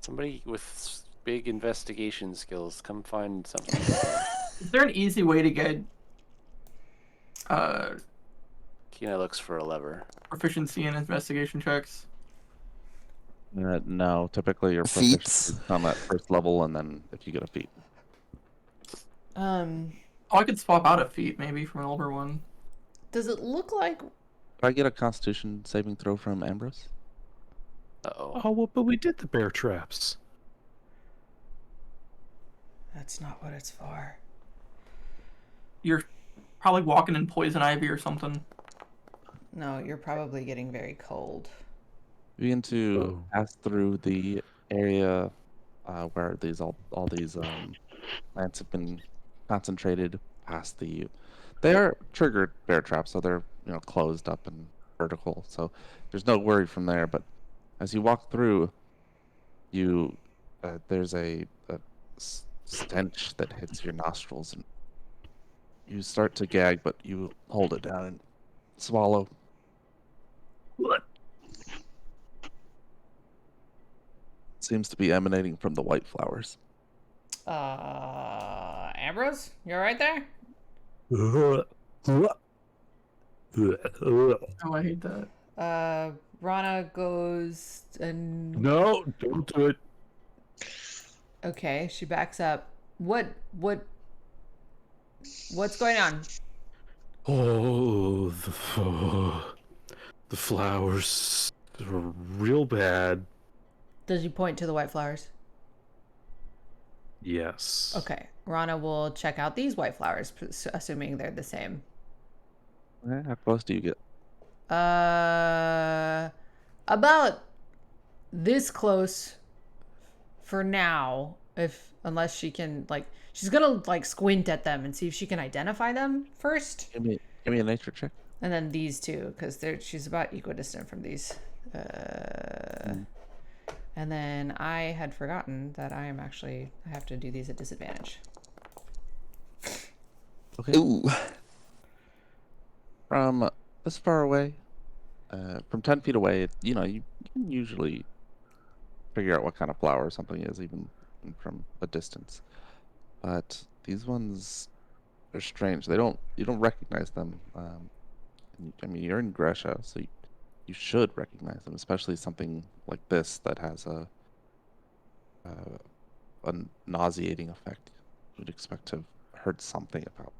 Somebody with big investigation skills, come find something. Is there an easy way to get Kina looks for a lever. proficiency in investigation checks? No, typically your Feats. proficiency come at first level, and then if you get a feat. Oh, I could swap out a feat maybe from an older one. Does it look like? Can I get a Constitution saving throw from Ambrose? Uh-oh. Oh, well, but we did the bear traps. That's not what it's for. You're probably walking in poison ivy or something. No, you're probably getting very cold. You begin to Oh. pass through the area where all these plants have been concentrated past the. They are triggered bear traps, so they're closed up and vertical. So there's no worry from there. But as you walk through, there's a stench that hits your nostrils, and you start to gag, but you hold it down and swallow. Seems to be emanating from the white flowers. Ambrose, you all right there? Oh, I hate that. Rana goes and No, don't do it. okay, she backs up. What's going on? Oh, the flowers are real bad. Does he point to the white flowers? Yes. Okay, Rana will check out these white flowers, assuming they're the same. How close do you get? About this close for now. Unless she can she's gonna squint at them and see if she can identify them first, Give me a nature check. and then these two because she's about equidistant from these. And then I had forgotten that I have to do these at disadvantage. Okay. Ooh. From this far away, from 10 feet away, you can usually figure out what kind of flower something is, even from a distance. But these ones are strange. You don't recognize them. I mean, you're in Gresha, so you should recognize them, especially something like this that has a nauseating effect. You'd expect to have heard something about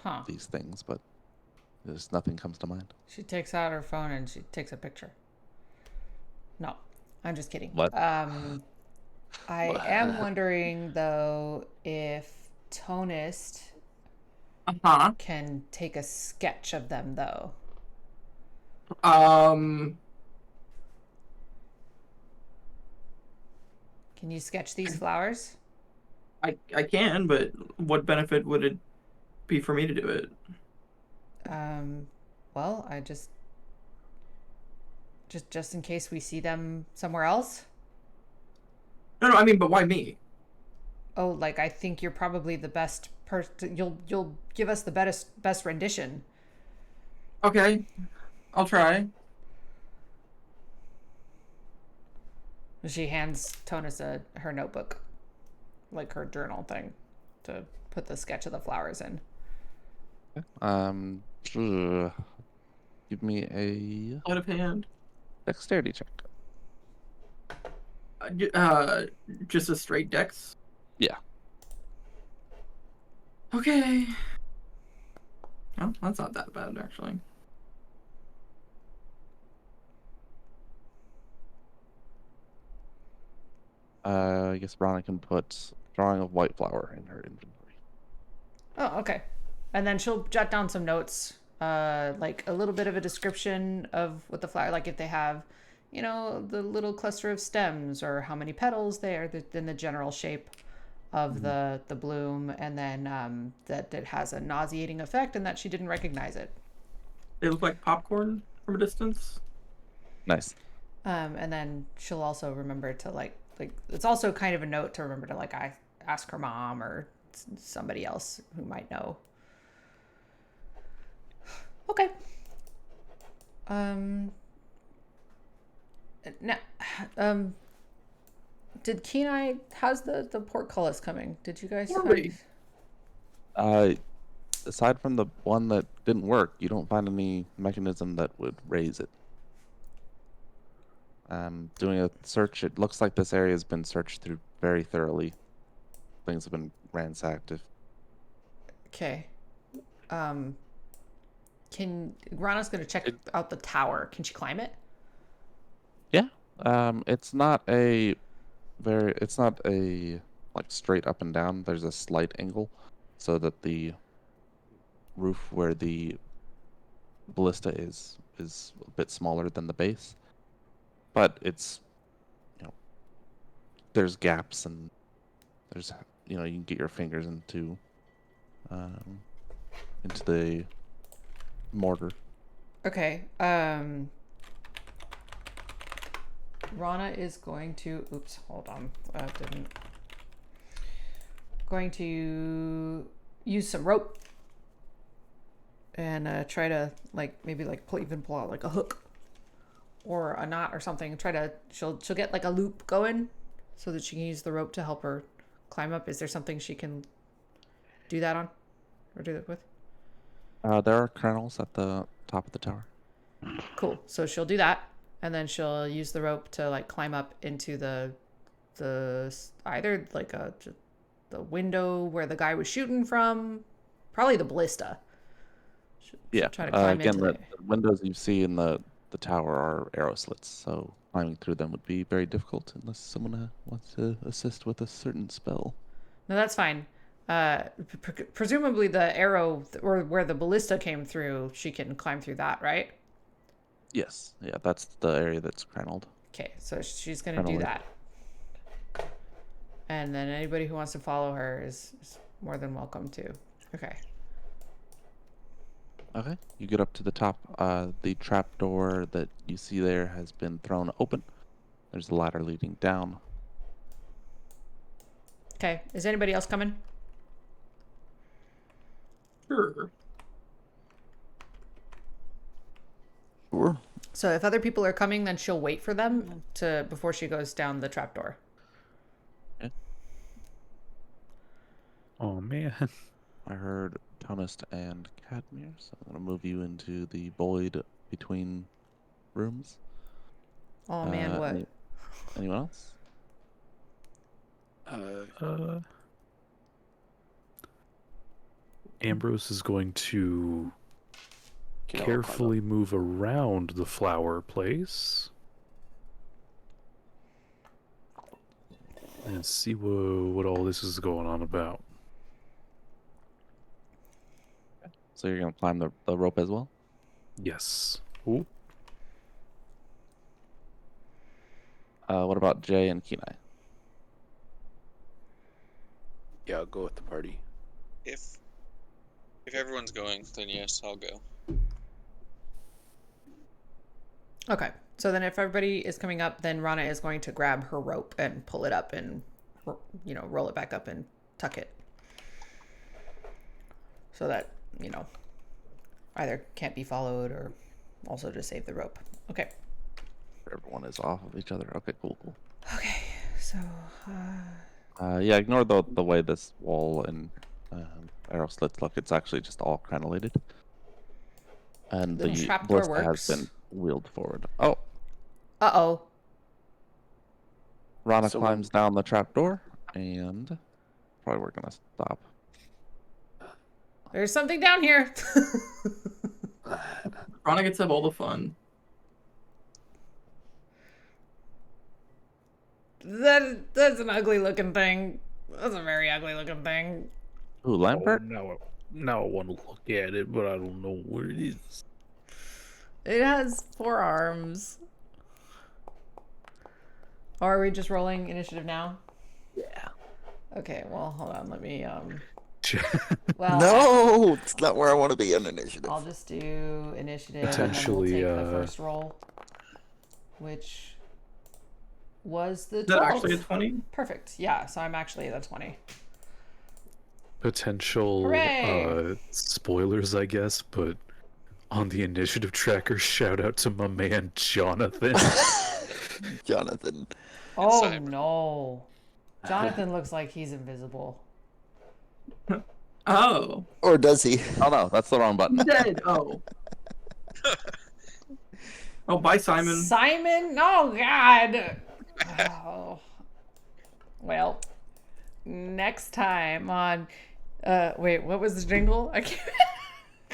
Huh. these things, but nothing comes to mind. She takes out her phone and she takes a picture. No, I'm just kidding. What? I am wondering though if Tonist can take a sketch of them though. Um, Can you sketch these flowers? I can, but what benefit would it be for me to do it? Well, I just in case we see them somewhere else. No, I mean, but why me? Oh, I think you're probably the best person. You'll give us the best rendition. Okay, I'll try. She hands Tonus her notebook, her journal thing, to put the sketch of the flowers in. Give me a Out of hand. dexterity check. Just a straight dex. Yeah. Okay. Oh, that's not that bad actually. I guess Rana can put drawing of white flower in her inventory. Oh, okay. And then she'll jot down some notes, like a little bit of a description of what the flower, like if they have, you know, the little cluster of stems or how many petals they are, then the general shape of the bloom, and then that it has a nauseating effect and that she didn't recognize it. They look like popcorn from a distance. Nice. And then she'll also remember to like it's also kind of a note to remember to like ask her mom or somebody else who might know. Okay. Now, did Kenai, how's the portcullis coming? Did you guys Poorly. Aside from the one that didn't work, you don't find any mechanism that would raise it. Doing a search, it looks like this area has been searched through very thoroughly. Things have been ransacked. Okay. Rana's gonna check out the tower. Can she climb it? Yeah. It's not a like straight up and down. There's a slight angle so that the roof where the ballista is a bit smaller than the base. But it's, you know, there's gaps and there's, you know, you can get your fingers into the mortar. Okay. Rana is going to. Oops, hold on. Going to use some rope and try to maybe pull out like a hook or a knot or something. She'll get like a loop going so that she can use the rope to help her climb up. Is there something she can do that on or do that with? There are kernels at the top of the tower. Cool. So she'll do that, and then she'll use the rope to like climb up into the either like the window where the guy was shooting from, probably the ballista. Yeah. Try to climb Again, into the windows you see in the tower are arrow slits, so climbing through them would be very difficult unless someone wants to assist with a certain spell. No, that's fine. Presumably the arrow or where the ballista came through, she can climb through that, right? Yes. Yeah, that's the area that's kerneled. Okay, so she's gonna do that. And then anybody who wants to follow her is more than welcome to. Okay. Okay, you get up to the top. The trapdoor that you see there has been thrown open. There's a ladder leading down. Okay, is anybody else coming? Sure. Sure. So if other people are coming, then she'll wait for them before she goes down the trapdoor. Yeah. Oh man. I heard Tonist and Cadmir, so I'm gonna move you into the void between rooms. Oh man, what? Anyone else? Ambrose is going to Get all caught carefully move around the flower place and see what all this is going on about. So you're gonna climb the rope as well? Yes. Ooh. What about Jay and Kenai? Yeah, I'll go with the party. If everyone's going, then yes, I'll go. Okay. So then if everybody is coming up, then Rana is going to grab her rope and pull it up and, roll it back up and tuck it. So that, either can't be followed or also to save the rope. Okay. Everyone is off of each other. Okay, cool. Okay. So, Yeah, ignore the way this wall and arrow slits. Look, it's actually just all crenellated. And The the trapdoor ballista works. has been wheeled forward. Oh, Uh-oh. Rana So- climbs down the trapdoor, and probably we're gonna stop. There's something down here. Rana gets to have all the fun. That's an ugly looking thing. That's a very ugly looking thing. Ooh, Lambert. Now I want to look at it, but I don't know where it is. It has 4 arms. Or are we just rolling initiative now? Yeah. Okay, well, hold on. Let me, well, No, it's not where I want to be on initiative. I'll just do initiative Potentially, and then we'll take the first roll, which was the Is that 12. actually a 20? Perfect. Yeah, so I'm actually at a 20. Potential Hooray! spoilers, I guess, but on the initiative tracker, shout out to my man Jonathan. Jonathan. Oh Cyber. no. Jonathan looks like he's invisible. Oh. Or does he? Oh no, that's the wrong button. Dead. Oh. Oh, bye, Simon. Simon? Oh God. Oh. Well, next time on wait, what was the jingle? I can't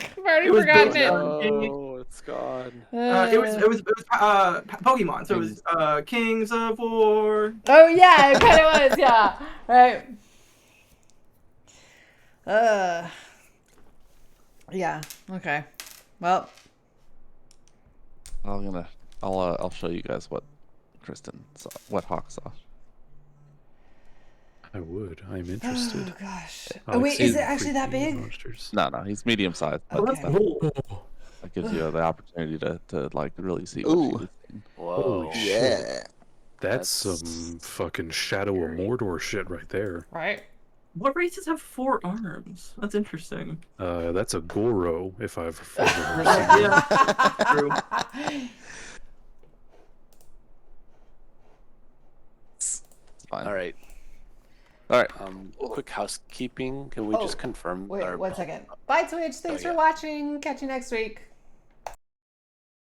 I've already It was forgotten Bill- it. Oh, it's gone. It was Pokemon. So it was Kings of War. Oh yeah, it kind of was, yeah. Right. Yeah. Okay. Well, I'll show you guys what Kristen saw, what Hawk saw. I would. I'm interested. oh gosh. I Oh like wait, is seeing it actually that freaky big? monsters. No, he's medium sized. Oh, But that's Okay. cool. that gives you the opportunity to like really see what Ooh. she was seeing. Whoa. Holy shit. Yeah. That's That's some fucking Shadow of Mordor shit right there. Right. What races have 4 arms? That's interesting. That's a Goro, if I've ever heard of Yeah. True. It's fine. All right. All right. Quick housekeeping. Can we Oh, just confirm? Wait, our 1 second. Bye Twitch. Thanks yeah. for watching. Catch you next week.